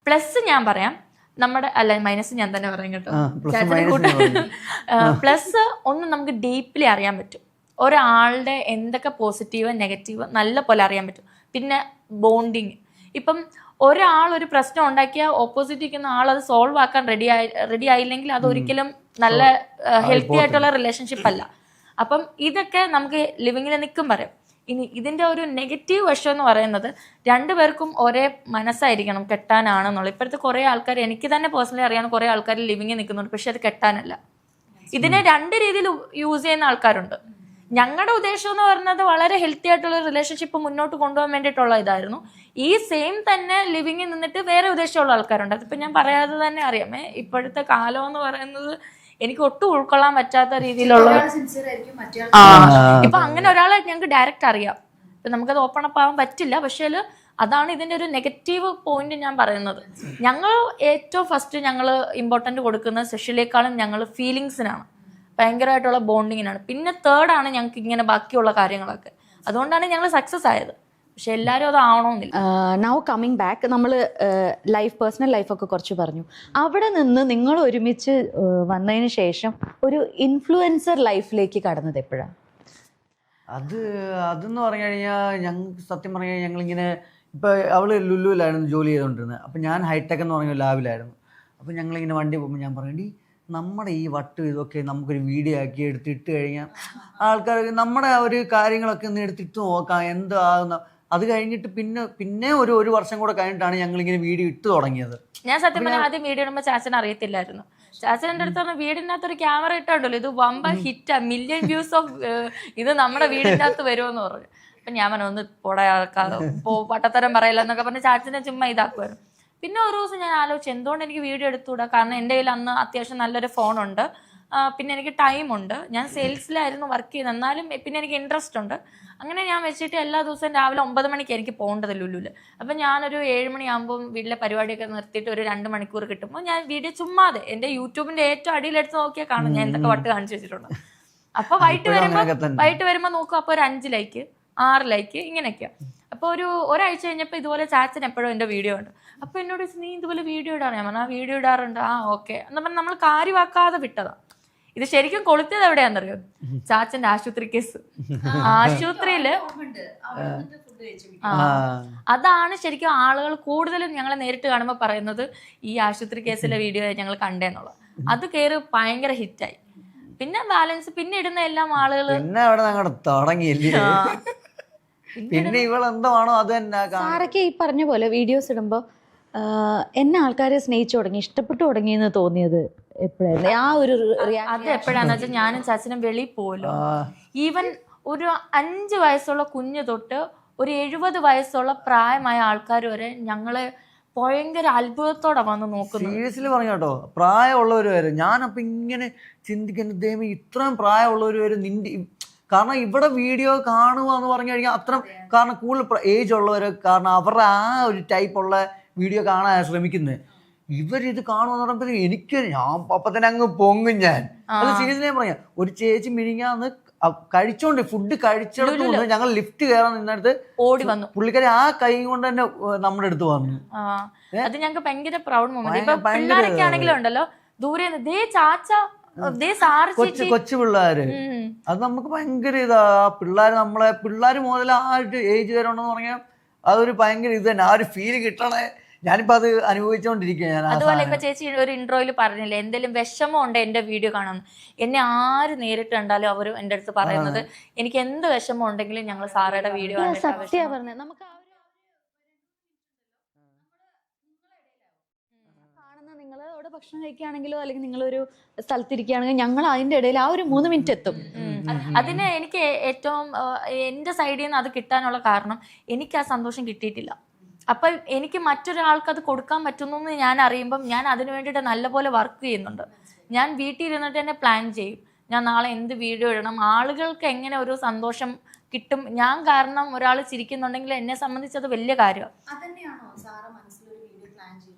പ്ലസ് ഞാൻ പറയാം, മൈനസ് ഞാൻ തന്നെ പറയും കേട്ടോ. പ്ലസ് ഒന്ന് നമുക്ക് ഡീപ്ലി അറിയാൻ പറ്റും ഒരാളുടെ എന്തൊക്കെ പോസിറ്റീവ് നെഗറ്റീവ് നല്ല പോലെ അറിയാൻ പറ്റും. പിന്നെ ബോണ്ടിങ്, ഇപ്പം ഒരാൾ ഒരു പ്രശ്നം ഉണ്ടാക്കിയാൽ ഓപ്പോസിറ്റ് ഇരിക്കുന്ന ആൾ അത് സോൾവ് ആക്കാൻ റെഡി ആയില്ലെങ്കിൽ അതൊരിക്കലും നല്ല ഹെൽത്തി ആയിട്ടുള്ള റിലേഷൻഷിപ്പ് അല്ല. അപ്പം ഇതൊക്കെ നമുക്ക് ലിവിങ്ങിൽ നിൽക്കും പറയാം. ഇനി ഇതിൻ്റെ ഒരു നെഗറ്റീവ് വശം എന്ന് പറയുന്നത് രണ്ടുപേർക്കും ഒരേ മനസ്സായിരിക്കണം കെട്ടാനാണെന്നുള്ളത്. ഇപ്പോഴത്തെ കുറേ ആൾക്കാർ, എനിക്ക് തന്നെ പേഴ്സണലി അറിയാവുന്ന കുറേ ആൾക്കാർ ലിവിങ്ങിൽ നിൽക്കുന്നുണ്ട്, പക്ഷെ അത് കെട്ടാനല്ല. ഇതിനെ 2 രീതിയിൽ യൂസ് ചെയ്യുന്ന ആൾക്കാരുണ്ട്. ഞങ്ങളുടെ ഉദ്ദേശം എന്ന് പറയുന്നത് വളരെ ഹെൽത്തി ആയിട്ടുള്ള റിലേഷൻഷിപ്പ് മുന്നോട്ട് കൊണ്ടുപോകാൻ വേണ്ടിയിട്ടുള്ള ഇതായിരുന്നു. ഈ സെയിം തന്നെ ലിവിങ്ങിൽ നിന്നിട്ട് വേറെ ഉദ്ദേശമുള്ള ആൾക്കാരുണ്ട്. അതിപ്പോൾ ഞാൻ പറയാതെ തന്നെ അറിയാമേ, ഇപ്പോഴത്തെ കാലം എന്ന് പറയുന്നത് എനിക്ക് ഒട്ടും ഉൾക്കൊള്ളാൻ പറ്റാത്ത രീതിയിലുള്ള ഇപ്പൊ അങ്ങനെ ഒരാളെ ഞങ്ങൾക്ക് ഡയറക്റ്റ് അറിയാം. ഇപ്പൊ നമുക്കത് ഓപ്പൺ അപ്പ് ആവാൻ പറ്റില്ല. പക്ഷേ അതാണ് ഇതിന്റെ ഒരു നെഗറ്റീവ് പോയിന്റ് ഞാൻ പറയുന്നത്. ഞങ്ങൾ ഏറ്റവും ഫസ്റ്റ് ഞങ്ങൾ ഇമ്പോർട്ടന്റ് കൊടുക്കുന്നത് സെക്ഷലിയേക്കാളും ഞങ്ങൾ ഫീലിങ്സിനാണ്, ഭയങ്കരമായിട്ടുള്ള ബോണ്ടിങ്ങിനാണ്. പിന്നെ തേർഡാണ് ഞങ്ങൾക്ക് ഇങ്ങനെ ബാക്കിയുള്ള കാര്യങ്ങളൊക്കെ. അതുകൊണ്ടാണ് ഞങ്ങൾ സക്സസ് ആയത്. പക്ഷെ എല്ലാവരും അത് ആവണമെന്നില്ല. നൗ കമ്മിങ് ബാക്ക്, നമ്മൾ പേഴ്സണൽ ലൈഫൊക്കെ കുറച്ച് പറഞ്ഞു. അവിടെ നിന്ന് നിങ്ങൾ ഒരുമിച്ച് വന്നതിന് ശേഷം ഒരു ഇൻഫ്ലുവൻസർ ലൈഫിലേക്ക് കടന്നത് എപ്പോഴാണ്? അതെന്ന് പറഞ്ഞു കഴിഞ്ഞാൽ ഞങ്ങൾക്ക് സത്യം പറഞ്ഞു കഴിഞ്ഞാൽ ഞങ്ങളിങ്ങനെ ഇപ്പോൾ അവള് ലുലുവിലായിരുന്നു ജോലി ചെയ്തുകൊണ്ടിരുന്നത്. അപ്പം ഞാൻ ഹൈടെക് എന്ന് പറഞ്ഞ ലാബിലായിരുന്നു. അപ്പം ഞങ്ങളിങ്ങനെ വണ്ടി പോകുമ്പോൾ ഞാൻ പറയണ്ടി നമ്മുടെ ഈ വട്ടും ഇതൊക്കെ നമുക്കൊരു വീഡിയോ ആക്കി എടുത്തിട്ട് കഴിഞ്ഞാൽ ആൾക്കാർ നമ്മുടെ ഒരു കാര്യങ്ങളൊക്കെ ഒന്ന് എടുത്തിട്ട് നോക്കാം എന്താകുന്ന. അത് കഴിഞ്ഞിട്ട് പിന്നെ ഒരു വർഷം കൂടെ കഴിഞ്ഞിട്ടാണ് ഞങ്ങളിങ്ങനെ വീഡിയോ ഇട്ട് തുടങ്ങിയത്. ഞാൻ സത്യം പറഞ്ഞാൽ ആദ്യം വീഡിയോ ഇടുമ്പോൾ ചാച്ചൻ അറിയത്തില്ലായിരുന്നു. ചാച്ചൻ്റെ അടുത്ത് പറഞ്ഞ വീടിൻ്റെ ഒരു ക്യാമറ ഇട്ടുണ്ടല്ലോ, ഇത് വമ്പ ഹിറ്റാ, മില്യൺ വ്യൂസ് ഓഫ് ഇത് നമ്മുടെ വീടിൻ്റെ അകത്ത് വരുമെന്ന് പറഞ്ഞു. അപ്പം ഞാൻ പറഞ്ഞു ഒന്ന് പൊടയാക്കാതെ പട്ടത്തരം പറയില്ല എന്നൊക്കെ പറഞ്ഞ് ചാച്ചനെ ചുമ്മാ ഇതാക്കുമായിരുന്നു. പിന്നെ ഒരു ദിവസം ഞാൻ ആലോചിച്ചു എന്തുകൊണ്ട് എനിക്ക് വീഡിയോ എടുത്തുകൂടാ. കാരണം എൻ്റെ കയ്യിൽ അന്ന് അത്യാവശ്യം നല്ലൊരു ഫോണുണ്ട്, പിന്നെ എനിക്ക് ടൈമുണ്ട്, ഞാൻ സെയിൽസിലായിരുന്നു വർക്ക് ചെയ്യുന്നത്, എന്നാലും പിന്നെ എനിക്ക് ഇൻട്രസ്റ്റ് ഉണ്ട്. അങ്ങനെ ഞാൻ വെച്ചിട്ട് എല്ലാ ദിവസവും രാവിലെ 9 മണിക്ക് എനിക്ക് പോകേണ്ടത് ലുലുവിൽ. അപ്പം ഞാനൊരു 7 മണിയാകുമ്പം വീട്ടിലെ പരിപാടിയൊക്കെ നിർത്തിയിട്ട് ഒരു 2 മണിക്കൂർ കിട്ടുമ്പോൾ ഞാൻ വീഡിയോ ചുമ്മാതെ എൻ്റെ യൂട്യൂബിൻ്റെ ഏറ്റവും അടിയിലെടുത്ത് നോക്കിയാൽ കാണും ഞാൻ എന്തൊക്കെ വട്ട് കാണിച്ചു വെച്ചിട്ടുണ്ട്. അപ്പൊ വൈകിട്ട് വരുമ്പോ നോക്കും, അപ്പൊ ഒരു 5 ലൈക്ക് 6 ലൈക്ക് ഇങ്ങനെയൊക്കെയാ. അപ്പൊ ഒരാഴ്ച കഴിഞ്ഞപ്പോ ഇതുപോലെ ചാച്ചൻ എപ്പോഴും എന്റെ വീഡിയോ ഉണ്ട്. അപ്പൊ എന്നോട് നീ ഇതുപോലെ വീഡിയോ ഇടാറ്? ഞാൻ പറഞ്ഞു ആ വീഡിയോ ഇടാറുണ്ട്. ആ ഓക്കെ എന്ന് പറഞ്ഞാൽ നമ്മൾ കാര്യമാക്കാതെ വിട്ടതാ. ഇത് ശരിക്കും കൊളുത്തിയത് എവിടെയാണെന്നറിയോ? ചാച്ചന്റെ ആശുപത്രി കേസ്. ആശുപത്രിയില് അതാണ് ശരിക്കും ആളുകൾ കൂടുതലും ഞങ്ങളെ നേരിട്ട് കാണുമ്പോൾ പറയുന്നത് ഈ ആശുപത്രി കേസിലെ വീഡിയോ ഞങ്ങൾ കണ്ടേന്നുള്ളത്. അത് കയറി ഭയങ്കര ഹിറ്റായി. പിന്നെ ബാലൻസ് പിന്നെ ഇടുന്ന എല്ലാം ആളുകൾ പിന്നെ അവിടെ ഞങ്ങളുടെ തുടങ്ങിയില്ലേ. പിന്നെ ഇവളെന്താണോ അത് തന്നെ. സാറൊക്കെ ഈ പറഞ്ഞ പോലെ വീഡിയോസ് ഇടുമ്പോ എന്നെ ആൾക്കാരെ സ്നേഹിച്ചു തുടങ്ങി, ഇഷ്ടപ്പെട്ടു തുടങ്ങിയെന്ന് തോന്നിയത് എപ്പോഴായിരുന്നു? ആ ഒരു അത് എപ്പോഴാന്ന് വെച്ചാൽ ഞാനും ചാച്ചനും വെളിയിൽ പോലോ. ഈവൻ ഒരു 5 വയസ്സുള്ള കുഞ്ഞ് തൊട്ട് ഒരു 70 വയസ്സുള്ള പ്രായമായ ആൾക്കാർ വരെ ഞങ്ങളെ ഭയങ്കര അത്ഭുതത്തോടെ വന്ന് നോക്കുന്നു. സീരിയസ്ലി പറഞ്ഞു കേട്ടോ, പ്രായമുള്ളവർ വരെ. ഞാനപ്പോ ഇങ്ങനെ ചിന്തിക്കുന്നത്, ദൈവമേ ഇത്രയും പ്രായമുള്ളവർ വരെ നിന്റെ, കാരണം ഇവിടെ വീഡിയോ കാണുക എന്ന് പറഞ്ഞു കഴിഞ്ഞാൽ അത്ര, കാരണം കൂടുതൽ ഏജ് ഉള്ളവർ, കാരണം അവരുടെ ആ ഒരു ടൈപ്പുള്ള വീഡിയോ കാണാൻ ശ്രമിക്കുന്നത്. ഇവരിത് കാണുമെന്ന് പറയുമ്പോൾ എനിക്ക് ഞാൻ അപ്പൊ തന്നെ അങ്ങ് പൊങ്ങും ഞാൻ. അത് സീരിയസ്ലി ഞാൻ പറയാം. ഒരു ചേച്ചി മിനിങ്ങാന്ന് കഴിച്ചോണ്ട് ഫുഡ് കഴിച്ചെടുത്ത് ഞങ്ങൾ ലിഫ്റ്റ് കയറാൻ നിന്നടുത്ത് ഓടി വന്നു പുള്ളിക്കാരി, ആ കൈ കൊണ്ട് തന്നെ നമ്മുടെ അടുത്ത് വന്നു. അത് ഞങ്ങൾക്ക് ഭയങ്കര പ്രൗഡ് മൊമെന്റ്. ഇപ്പൊ പിള്ളേരൊക്കെ ആണെങ്കിലും ഉണ്ടല്ലോ, ദൂരെ ചാച്ച കൊച്ചു പിള്ളേര്, അത് നമുക്ക് ഭയങ്കര ഇതാ. പിള്ളേര് മുതൽ ആ ഒരു ഏജ് വരെ ഉണ്ടെന്ന് പറഞ്ഞാൽ അതൊരു ഭയങ്കര ഇത് തന്നെ, ആ ഒരു ഫീല് കിട്ടണേ. ഞാനിപ്പോ അത് അനുഭവിച്ചോണ്ടിരിക്കുകയാണ്. അതുപോലെ ഇപ്പൊ ചേച്ചി ഒരു ഇൻട്രോയിൽ പറഞ്ഞില്ലേ, എന്തെങ്കിലും വിഷമം ഉണ്ട് എന്റെ വീഡിയോ കാണാൻ. എന്നെ ആര് നേരിട്ട് കണ്ടാലും അവർ എന്റെ അടുത്ത് പറയുന്നത്, എനിക്ക് എന്ത് വിഷമം ഉണ്ടെങ്കിലും ഞങ്ങൾ സാറയുടെ വീഡിയോ സത്യം പറഞ്ഞത്. നമുക്ക് കാണുന്ന നിങ്ങൾ അവിടെ ഭക്ഷണം കഴിക്കുകയാണെങ്കിലോ അല്ലെങ്കിൽ നിങ്ങളൊരു സ്ഥലത്തിരിക്കുകയാണെങ്കിൽ ഞങ്ങൾ അതിന്റെ ഇടയിൽ ആ ഒരു 3 മിനിറ്റ് എത്തും. അതിന് എനിക്ക് ഏറ്റവും എന്റെ സൈഡിൽ നിന്ന് അത് കിട്ടാനുള്ള കാരണം, എനിക്ക് ആ സന്തോഷം കിട്ടിയിട്ടില്ല. അപ്പൊ എനിക്ക് മറ്റൊരാൾക്ക് അത് കൊടുക്കാൻ പറ്റുന്നു എന്ന് ഞാൻ അറിയുമ്പം ഞാൻ അതിനു വേണ്ടിയിട്ട് നല്ലപോലെ വർക്ക് ചെയ്യുന്നുണ്ട്. ഞാൻ വീട്ടിൽ ഇരുന്നിട്ട് തന്നെ പ്ലാൻ ചെയ്യും, ഞാൻ നാളെ എന്ത് വീഡിയോ ഇടണം, ആളുകൾക്ക് എങ്ങനെ ഒരു സന്തോഷം കിട്ടും. ഞാൻ കാരണം ഒരാൾ ചിരിക്കുന്നുണ്ടെങ്കിൽ എന്നെ സംബന്ധിച്ച് അത് വലിയ കാര്യമാണ്.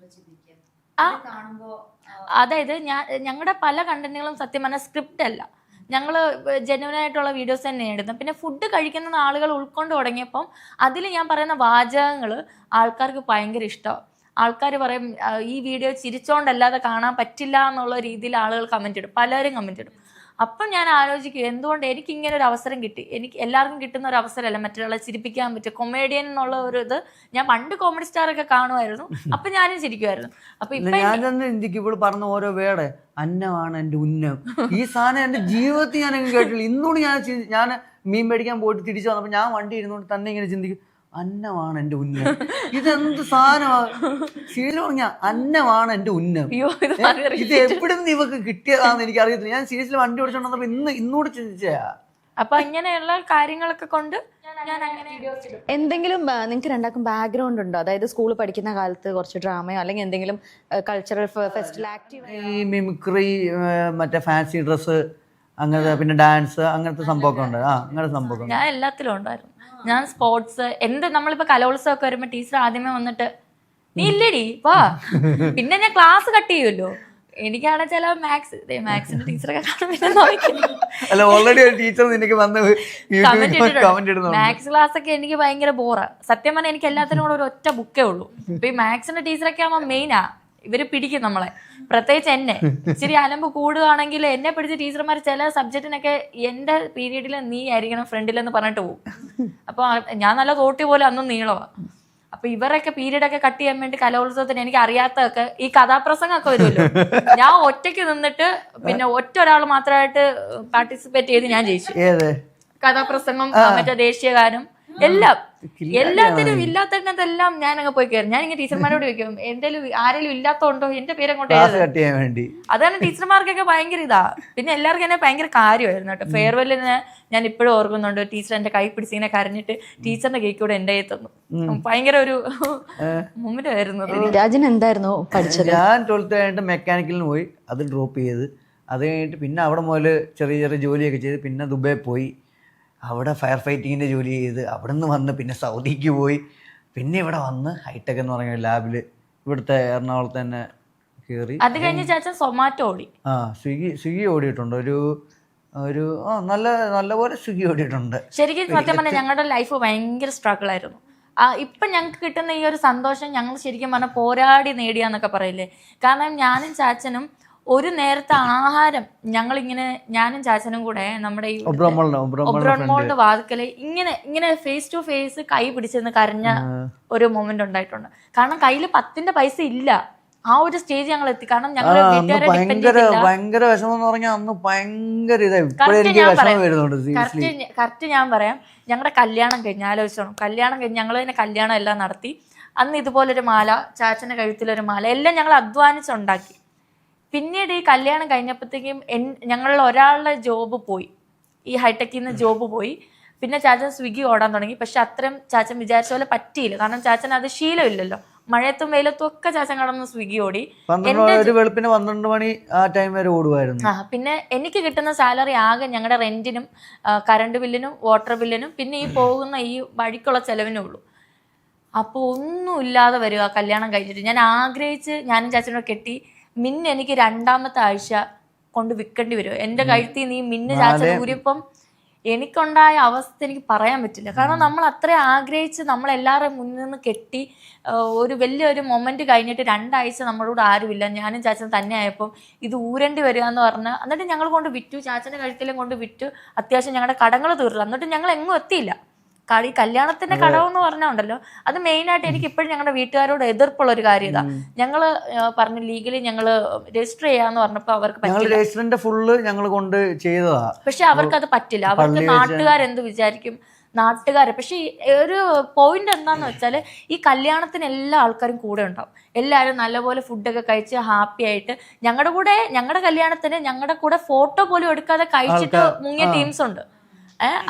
അതായത് ഞങ്ങളുടെ പല കണ്ടന്റുകളും സത്യം പറഞ്ഞാൽ സ്ക്രിപ്റ്റ് അല്ല, ഞങ്ങൾ ജെന്യുവനായിട്ടുള്ള വീഡിയോസ് തന്നെയാണ് ഇടുന്നത്. പിന്നെ ഫുഡ് കഴിക്കുന്ന ആളുകൾ ഉൾക്കൊണ്ട് തുടങ്ങിയപ്പം അതിൽ ഞാൻ പറയുന്ന വാചകങ്ങൾ ആൾക്കാർക്ക് ഭയങ്കര ഇഷ്ടമാണ്. ആൾക്കാർ പറയും ഈ വീഡിയോ ചിരിച്ചോണ്ടല്ലാതെ കാണാൻ പറ്റില്ല എന്നുള്ള രീതിയിൽ ആളുകൾ കമന്റ് ഇടും, പലരും കമന്റ് ഇടും. അപ്പം ഞാൻ ആലോചിക്കും, എന്തുകൊണ്ട് എനിക്ക് ഇങ്ങനെ ഒരു അവസരം കിട്ടി. എനിക്ക് എല്ലാവർക്കും കിട്ടുന്ന ഒരു അവസരമല്ല മറ്റൊരാളെ ചിരിപ്പിക്കാൻ പറ്റും. കൊമേഡിയൻ എന്നുള്ള ഒരു ഇത്, ഞാൻ പണ്ട് കോമഡി സ്റ്റാർ ഒക്കെ കാണുമായിരുന്നു, അപ്പൊ ഞാനും ചിരിക്കുമായിരുന്നു. അപ്പൊ ഇപ്പൊ ഞാൻ ചിന്തിക്കും, ഇപ്പോൾ പറഞ്ഞ ഓരോ വേട് അന്നമാണ് എന്റെ ഉന്നം, ഈ സാധനം എന്റെ ജീവിതത്തിൽ ഞാൻ കേട്ടില്ല. ഇന്നോട് ഞാൻ മീൻ മേടിക്കാൻ പോയിട്ട് തിരിച്ചു വന്നപ്പോ ഞാൻ വണ്ടി ഇരുന്നോണ്ട് തന്നെ ഇങ്ങനെ ചിന്തിക്കും, അന്നമാണ് എന്റെ ഉന്നം. ഇതെന്ത് സാധനമാണ്? സീരിയസ് പറഞ്ഞ അന്നമാണ് എന്റെ ഉന്നം. ഇത് എവിടുന്ന് ഇവക്ക് കിട്ടിയതാണെന്ന് എനിക്ക് അറിയത്തില്ല. ഞാൻ സീരിയസിൽ വണ്ടി ഓടിച്ചോണ്ടപ്പോ ഇന്നോട് ചിന്തിച്ചാ. അപ്പൊ ഇങ്ങനെയുള്ള കാര്യങ്ങളൊക്കെ കൊണ്ട് ഞാൻ അങ്ങനെ എന്തെങ്കിലും നിങ്ങൾക്ക് രണ്ടാക്കും ബാക്ക്ഗ്രൗണ്ട് ഉണ്ടോ? അതായത് സ്കൂളിൽ പഠിക്കുന്ന കാലത്ത് കുറച്ച് ഡ്രാമയോ അല്ലെങ്കിൽ എന്തെങ്കിലും കൾച്ചറൽ ഫെസ്റ്റിവൽ ആക്റ്റീവ്, ഈ മിമിക്രി, മറ്റേ ഫാൻസി ഡ്രസ്സ്, അങ്ങനത്തെ, പിന്നെ ഡാൻസ്, അങ്ങനത്തെ സംഭവമൊക്കെ ഉണ്ട്. അങ്ങനത്തെ സംഭവം ഞാൻ എല്ലാത്തിലും ഉണ്ടായിരുന്നു. ഞാൻ സ്പോർട്സ്, നമ്മളിപ്പോ കലോത്സവം ഒക്കെ വരുമ്പോ ടീച്ചർ ആദ്യമേ വന്നിട്ട് നീ ഇല്ലടി വാ, പിന്നെ ഞാൻ ക്ലാസ് കട്ട് ചെയ്യുമല്ലോ. എനിക്കാണ് ചില മാത്സിന്റെ ടീച്ചറൊക്കെ മാത്സ് ക്ലാസ് ഒക്കെ എനിക്ക് ഭയങ്കര ബോറാ. സത്യം പറഞ്ഞാൽ എനിക്ക് എല്ലാത്തിനും കൂടെ ഒരു ഒറ്റ ബുക്കേ ഉള്ളൂ. ഇപ്പൊ ഈ മാത്സിന്റെ ടീച്ചറൊക്കെ ആവുമ്പോ മെയിനാ ഇവര് പിടിക്കും നമ്മളെ, പ്രത്യേകിച്ച് എന്നെ. ഇച്ചിരി അലമ്പ് കൂടുകയാണെങ്കിൽ എന്നെ പിടിച്ച ടീച്ചർമാർ ചില സബ്ജക്റ്റിനൊക്കെ എന്റെ പീരീഡിൽ നീ ആയിരിക്കണം ഫ്രണ്ടിലെന്ന് പറഞ്ഞിട്ട് പോകും. അപ്പൊ ഞാൻ നല്ല തോട്ടി പോലെ അന്നും നീളവാ. അപ്പൊ ഇവരൊക്കെ പീരീഡൊക്കെ കട്ട് ചെയ്യാൻ വേണ്ടി കലോത്സവത്തിന് എനിക്ക് അറിയാത്തതൊക്കെ ഈ കഥാപ്രസംഗമൊക്കെ വരുമല്ലോ, ഞാൻ ഒറ്റയ്ക്ക് നിന്നിട്ട് പിന്നെ ഒരാൾ മാത്രമായിട്ട് പാർട്ടിസിപ്പേറ്റ് ചെയ്ത് ഞാൻ ജയിച്ചു. കഥാപ്രസംഗം, മറ്റേ ദേശീയഗാനം, എല്ലാത്തിനും ഇല്ലാത്തതെല്ലാം ഞാൻ അങ്ങ് പോയി കയറും. ഞാൻ ഇങ്ങനെ ടീച്ചർമാരോട് ചോദിക്കും, എന്തേലും ആരെങ്കിലും ഇല്ലാത്തോണ്ടോ എന്റെ പേരങ്ങോട്ട് വേണ്ടി. അതാണ് ടീച്ചർമാർക്കൊക്കെ ഭയങ്കര ഇതാ. പിന്നെ എല്ലാവർക്കും എന്നെ ഭയങ്കര കാര്യമായിരുന്നു കേട്ടോ. ഫെയർവെല്ലിന് ഞാൻ ഇപ്പോഴും ഓർക്കുന്നുണ്ട്, ടീച്ചർ എന്റെ കൈ പിടിച്ച് ഇങ്ങനെ കരഞ്ഞിട്ട് ടീച്ചറിന്റെ കേക്ക് കൂടെ എന്റെ കയ്യിൽ തന്നു. ഭയങ്കര ഒരു മൊമെന്റ് ആയിരുന്നു. രാജൻ എന്തായിരുന്നു പഠിച്ചത്? ഞാൻ 12th കഴിഞ്ഞിട്ട് മെക്കാനിക്കലിന് പോയി, അത് ഡ്രോപ്പ് ചെയ്ത്. അത് കഴിഞ്ഞിട്ട് പിന്നെ അവിടെ മുതൽ ചെറിയ ചെറിയ ജോലിയൊക്കെ ചെയ്ത് പിന്നെ ദുബായി പോയി, അവിടെ ഫയർ ഫൈറ്റിങ്ങിൻ്റെ ജോലി ചെയ്ത്. അവിടെ നിന്ന് വന്ന് പിന്നെ സൗദിക്ക് പോയി, പിന്നെ ഇവിടെ വന്ന് ഹൈടെക് എന്ന് പറഞ്ഞ ലാബിൽ ഇവിടുത്തെ എറണാകുളത്ത് തന്നെ കയറി. അത് കഴിഞ്ഞ് ചാച്ചൻ സൊമാറ്റോ ഓടി. സ്വിഗ്ഗി ഓടിയിട്ടുണ്ട്. ഒരു ഒരു നല്ലപോലെ സ്വിഗ്ഗി ഓടിയിട്ടുണ്ട്. ശരിക്കും സത്യം പറഞ്ഞാൽ ഞങ്ങളുടെ ലൈഫ് ഭയങ്കര സ്ട്രഗിൾ ആയിരുന്നു. ഇപ്പം ഞങ്ങൾക്ക് കിട്ടുന്ന ഈ ഒരു സന്തോഷം ഞങ്ങൾ ശരിക്കും പറഞ്ഞാൽ പോരാടി നേടിയാന്നൊക്കെ പറയില്ലേ. കാരണം ഞാനും ചാച്ചനും ഒരു നേരത്തെ ആഹാരം ഞങ്ങളിങ്ങനെ ഞാനും ചാച്ചനും കൂടെ നമ്മുടെ ഈ ഒബ്രോൺ മോളുടെ വാതിക്കല് ഇങ്ങനെ ഫേസ് ടു ഫേസ് കൈ പിടിച്ചെന്ന് കരഞ്ഞ ഒരു മൊമെന്റ് ഉണ്ടായിട്ടുണ്ട്. കാരണം കയ്യിൽ 10 പൈസ ഇല്ല. ആ ഒരു സ്റ്റേജ് ഞങ്ങൾ എത്തി. കാരണം ഞങ്ങൾ ഭയങ്കര വിഷമം എന്ന് പറഞ്ഞാൽ അന്ന് ഭയങ്കര കറക്റ്റ് ഞാൻ പറയാം. ഞങ്ങളുടെ കല്യാണം കഴിഞ്ഞ് ആലോചിച്ചോണം, കല്യാണം കഴിഞ്ഞ് ഞങ്ങൾ തന്നെ കല്യാണം എല്ലാം നടത്തി. അന്ന് ഇതുപോലൊരു മാല, ചാച്ചന്റെ കഴുത്തിലൊരു മാല എല്ലാം ഞങ്ങൾ അധ്വാനിച്ചുണ്ടാക്കി. പിന്നീട് ഈ കല്യാണം കഴിഞ്ഞപ്പോഴത്തേക്കും ഞങ്ങളിൽ ഒരാളുടെ ജോബ് പോയി, ഈ ഹൈടെക്കിൽ നിന്ന് ജോബ് പോയി. പിന്നെ ചാച്ചൻ സ്വിഗ്ഗി ഓടാൻ തുടങ്ങി. പക്ഷെ അത്രയും ചാച്ചൻ വിചാരിച്ച പോലെ പറ്റിയില്ല. കാരണം ചാച്ചൻ അത് ശീലമില്ലല്ലോ. മഴയത്തും വെയിലത്തും ഒക്കെ ചാച്ചൻ കടന്ന് സ്വിഗ്ഗി ഓടി. 12 മണി ആ ടൈം വരെ ഓടുമായിരുന്നു. പിന്നെ എനിക്ക് കിട്ടുന്ന സാലറി ആകെ ഞങ്ങളുടെ റെന്റിനും കറണ്ട് ബില്ലിനും വാട്ടർ ബില്ലിനും പിന്നെ ഈ പോകുന്ന ഈ വഴിക്കുള്ള ചെലവിനും ഉള്ളൂ. അപ്പോൾ ഒന്നുമില്ലാതെ വരിക കല്യാണം കഴിഞ്ഞിട്ട്. ഞാൻ ആഗ്രഹിച്ച് ഞാനും ചാച്ചനോട് കെട്ടി. മിന്ന് എനിക്ക് 2ാമത്തെ ആഴ്ച കൊണ്ട് വിൽക്കേണ്ടി വരും. എൻ്റെ കഴുത്തിൽ നീ മിന്ന് ചാച്ചൻ ഊരിയപ്പം എനിക്കുണ്ടായ അവസ്ഥ എനിക്ക് പറയാൻ പറ്റില്ല. കാരണം നമ്മൾ അത്ര ആഗ്രഹിച്ച് നമ്മളെല്ലാവരും മുന്നിൽ നിന്ന് കെട്ടി ഒരു വലിയൊരു മൊമെന്റ് കഴിഞ്ഞിട്ട് 2 ആഴ്ച നമ്മളോട് ആരുമില്ല, ഞാനും ചാച്ചൻ തന്നെ ആയപ്പം ഇത് ഊരേണ്ടി വരിക എന്ന് പറഞ്ഞാൽ, എന്നിട്ട് ഞങ്ങൾ കൊണ്ട് വിറ്റു, ചാച്ചൻ്റെ കഴുത്തിലും കൊണ്ട് വിറ്റു. അത്യാവശ്യം ഞങ്ങളുടെ കടങ്ങൾ തീർന്നു. എന്നിട്ട് ഞങ്ങൾ എങ്ങും എത്തിയില്ല. ഈ കല്യാണത്തിന്റെ കടമെന്ന് പറഞ്ഞുണ്ടല്ലോ, അത് മെയിനായിട്ട് എനിക്ക് ഇപ്പോഴും ഞങ്ങളുടെ വീട്ടുകാരോട് എതിർപ്പുള്ള ഒരു കാര്യം ഇതാ. ഞങ്ങള് പറഞ്ഞു ലീഗലി ഞങ്ങള് രജിസ്റ്റർ ചെയ്യാന്ന് പറഞ്ഞപ്പോ അവർക്ക് പറ്റില്ല. ഫുള്ള് ഞങ്ങൾ കൊണ്ട് ചെയ്തതാ. പക്ഷെ അവർക്ക് അത് പറ്റില്ല. അവർക്ക് നാട്ടുകാരെന്ത് വിചാരിക്കും, നാട്ടുകാരെ. പക്ഷെ ഒരു പോയിന്റ് എന്താന്ന് വെച്ചാല് ഈ കല്യാണത്തിന് എല്ലാ ആൾക്കാരും കൂടെ ഉണ്ടാവും. എല്ലാവരും നല്ലപോലെ ഫുഡൊക്കെ കഴിച്ച് ഹാപ്പി ആയിട്ട് ഞങ്ങളുടെ കല്യാണത്തിന് ഞങ്ങളുടെ കൂടെ ഫോട്ടോ പോലും എടുക്കാതെ കഴിച്ചിട്ട് മുങ്ങിയ ടീംസ് ഉണ്ട്.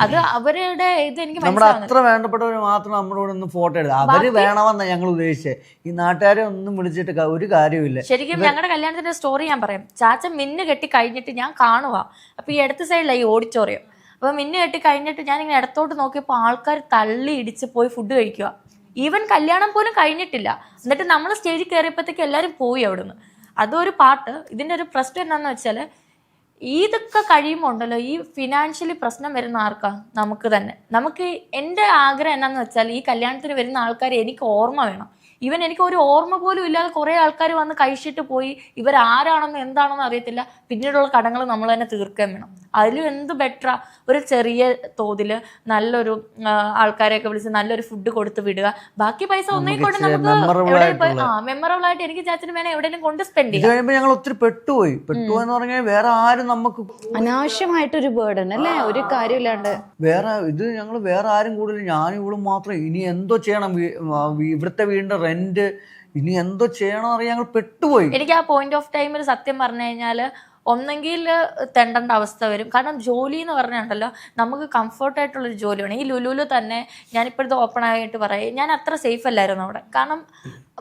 അത് അവരുടെ ഇത് എനിക്ക് അത്ര വേണ്ടപ്പെട്ടവർ മാത്രം നമ്മുടെ കൂടെ ഒന്ന് ഫോട്ടോ എടുക്കുക. അവര് വേണമെന്നാ ഞങ്ങൾ ഉദ്ദേശിച്ചത്. ഈ നാട്ടുകാരെ ഒന്നും വിളിച്ചിട്ട് ഒരു കാര്യമില്ല. ശരിക്കും ഞങ്ങളുടെ കല്യാണത്തിന്റെ സ്റ്റോറി ഞാൻ പറയാം. ചാച്ചൻ മിന്ന് കെട്ടി കഴിഞ്ഞിട്ട് ഞാൻ കാണുക. അപ്പൊ ഈ ഇടത്ത് സൈഡിലാണ് ഈ ഓഡിറ്റോറിയം. അപ്പൊ മിന്ന് കെട്ടി കഴിഞ്ഞിട്ട് ഞാൻ ഇങ്ങനെ ഇടത്തോട്ട് നോക്കിയപ്പോൾ ആൾക്കാർ തള്ളി ഇടിച്ച് പോയി ഫുഡ് കഴിക്കുക. ഈവൻ കല്യാണം പോലും കഴിഞ്ഞിട്ടില്ല. എന്നിട്ട് നമ്മൾ സ്റ്റേജിൽ കയറിയപ്പോഴത്തേക്ക് എല്ലാവരും പോയി അവിടുന്ന്. അതൊരു പാട്ട്. ഇതിന്റെ ഒരു പ്രശ്നം എന്താണെന്ന് വെച്ചാൽ ഇതൊക്കെ കഴിയുമ്പോൾ ഉണ്ടല്ലോ, ഈ ഫിനാൻഷ്യലി പ്രശ്നം വരുന്ന ആർക്കാ? നമുക്ക് തന്നെ. എൻ്റെ ആഗ്രഹം എന്താണെന്ന് വെച്ചാൽ ഈ കല്യാണത്തിന് വരുന്ന ആൾക്കാർ എനിക്ക് ഓർമ്മ വേണം. ഈവൻ എനിക്ക് ഒരു ഓർമ്മ പോലും ഇല്ലാതെ കുറേ ആൾക്കാർ വന്ന് കഴിച്ചിട്ട് പോയി. ഇവരാരാണെന്ന് എന്താണെന്ന് അറിയത്തില്ല. പിന്നീടുള്ള കടങ്ങൾ നമ്മൾ തന്നെ തീർക്കാൻ വേണം. അതിലും എന്ത് ബെറ്ററാ ഒരു ചെറിയ തോതിൽ നല്ലൊരു ആൾക്കാരെയൊക്കെ വിളിച്ച് നല്ലൊരു ഫുഡ് കൊടുത്ത് വിടുക. ബാക്കി പൈസ ഒന്നേൽ കൊണ്ട് നമുക്ക് മെമ്മറബിൾ ആയിട്ട് എനിക്ക് ചാച്ചന് വേണം എവിടെയെങ്കിലും കൊണ്ട് സ്പെൻഡ് ചെയ്യാം. ഞങ്ങൾ ഒത്തിരി പെട്ടുപോയി എന്ന് പറഞ്ഞാൽ വേറെ ആരും നമുക്ക് അനാവശ്യമായിട്ടൊരു ബേർഡൻ അല്ലേ, ഒരു കാര്യമില്ലാണ്ട്. വേറെ ആരും കൂടുതൽ ഞാനും ഇവളും മാത്രം. ഇനി എന്തോ ചെയ്യണം, ഇവിടുത്തെ വീടിന്റെ റെന്റ് ഇനി എന്തോ ചെയ്യണം അറിയാൻ ഞങ്ങൾ പെട്ടുപോയി. എനിക്ക് ആ പോയിന്റ് ഓഫ് ടൈമിൽ സത്യം പറഞ്ഞു കഴിഞ്ഞാൽ ഒന്നെങ്കിൽ തെണ്ടേണ്ട അവസ്ഥ വരും. കാരണം ജോലി എന്ന് പറഞ്ഞിട്ടുണ്ടല്ലോ, നമുക്ക് കംഫർട്ടായിട്ടുള്ളൊരു ജോലിയാണ്. ഈ ലുലുവിൽ തന്നെ ഞാനിപ്പോഴത്തെ ഓപ്പൺ ആയിട്ട് പറയാം, ഞാൻ അത്ര സേഫ് അല്ലായിരുന്നു അവിടെ. കാരണം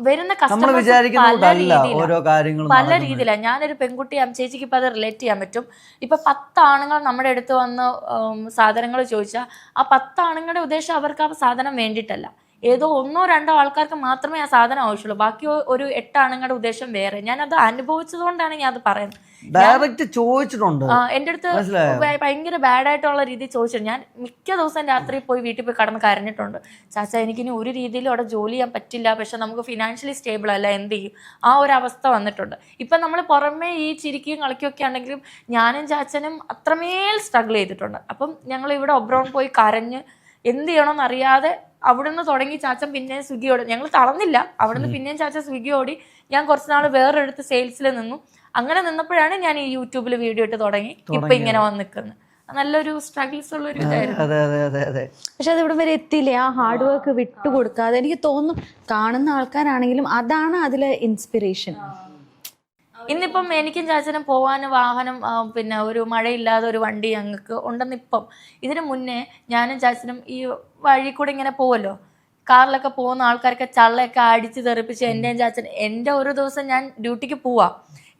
വരുന്ന കസ്റ്റമേഴ്സ് പല രീതിയിലാണ്. ഞാനൊരു പെൺകുട്ടിയാണ്, ചേച്ചിക്ക് ഇപ്പം അത് റിലേറ്റ് ചെയ്യാൻ പറ്റും. ഇപ്പം 10 ആണുങ്ങൾ നമ്മുടെ അടുത്ത് വന്ന് സാധനങ്ങൾ ചോദിച്ചാൽ ആ 10 ആണുങ്ങളുടെ ഉദ്ദേശം അവർക്ക് ആ സാധനം വേണ്ടിയിട്ടല്ല. ഏതോ 1-2 ആൾക്കാർക്ക് മാത്രമേ ആ സാധനം ആവശ്യമുള്ളൂ. ബാക്കി ഒരു 8 ആണുങ്ങളുടെ ഉദ്ദേശം വേറെ. ഞാനത് അനുഭവിച്ചതുകൊണ്ടാണ് ഞാൻ അത് പറയുന്നത്. ഡയറക്റ്റ് ചോദിച്ചിട്ടുണ്ട് എൻ്റെ അടുത്ത് ഭയങ്കര ബാഡായിട്ടുള്ള രീതിയിൽ ചോദിച്ചിട്ടുണ്ട്. ഞാൻ മിക്ക ദിവസം രാത്രി പോയി വീട്ടിൽ പോയി കടന്ന് കരഞ്ഞിട്ടുണ്ട്. ചാച്ചാ എനിക്കിനി ഒരു രീതിയിലും അവിടെ ജോലി ചെയ്യാൻ പറ്റില്ല, പക്ഷെ നമുക്ക് ഫിനാൻഷ്യലി സ്റ്റേബിൾ അല്ല, എന്ത് ചെയ്യും? ആ ഒരു അവസ്ഥ വന്നിട്ടുണ്ട്. ഇപ്പം നമ്മൾ പുറമേ ഈ ചിരിക്കുകയും കളിക്കുകയൊക്കെ ആണെങ്കിലും ഞാനും ചാച്ചനും അത്രമേൽ സ്ട്രഗിൾ ചെയ്തിട്ടുണ്ട്. അപ്പം ഞങ്ങൾ ഇവിടെ ഒബ്രോൺ പോയി കരഞ്ഞ് എന്ത് ചെയ്യണമെന്ന് അറിയാതെ അവിടുന്ന് തുടങ്ങി ചാച്ചൻ പിന്നെയും സ്വിഗ്ഗി ഓടി. ഞങ്ങൾ തളർന്നില്ല. അവിടുന്ന് പിന്നെയും ചാച്ചൻ സ്വിഗ്ഗി ഓടി. ഞാൻ കുറച്ച് നാൾ വേറൊരിടത്ത് സെയിൽസിൽ നിന്നു. അങ്ങനെ നിന്നപ്പോഴാണ് ഞാൻ ഈ യൂട്യൂബിൽ വീഡിയോ ഇട്ട് തുടങ്ങി ഇപ്പൊ ഇങ്ങനെ വന്ന് നിൽക്കുന്നത്. നല്ലൊരു സ്ട്രഗിൾസ് ഉള്ള ഒരു ഇതായിരുന്നു. പക്ഷെ അത് ഇവിടെ വരെ എത്തിയില്ലേ, ആ ഹാർഡ് വർക്ക് വിട്ടുകൊടുക്കാതെ. എനിക്ക് തോന്നുന്നു കാണുന്ന ആൾക്കാരാണെങ്കിലും അതാണ് അതിലെ ഇൻസ്പിറേഷൻ. ഇന്നിപ്പം എനിക്കും ചാച്ചനും പോകാൻ വാഹനം, പിന്നെ ഒരു മഴയില്ലാതെ ഒരു വണ്ടി ഞങ്ങൾക്ക് ഉണ്ടെന്നിപ്പം. ഇതിനു മുന്നേ ഞാനും ചാച്ചനും ഈ വഴി കൂടെ ഇങ്ങനെ പോവല്ലോ, കാറിലൊക്കെ പോകുന്ന ആൾക്കാരൊക്കെ ചള്ളയൊക്കെ അടിച്ച് തെറിപ്പിച്ച് എൻ്റെയും ചാച്ചൻ, എൻ്റെ ഒരു ദിവസം ഞാൻ ഡ്യൂട്ടിക്ക് പോവാം,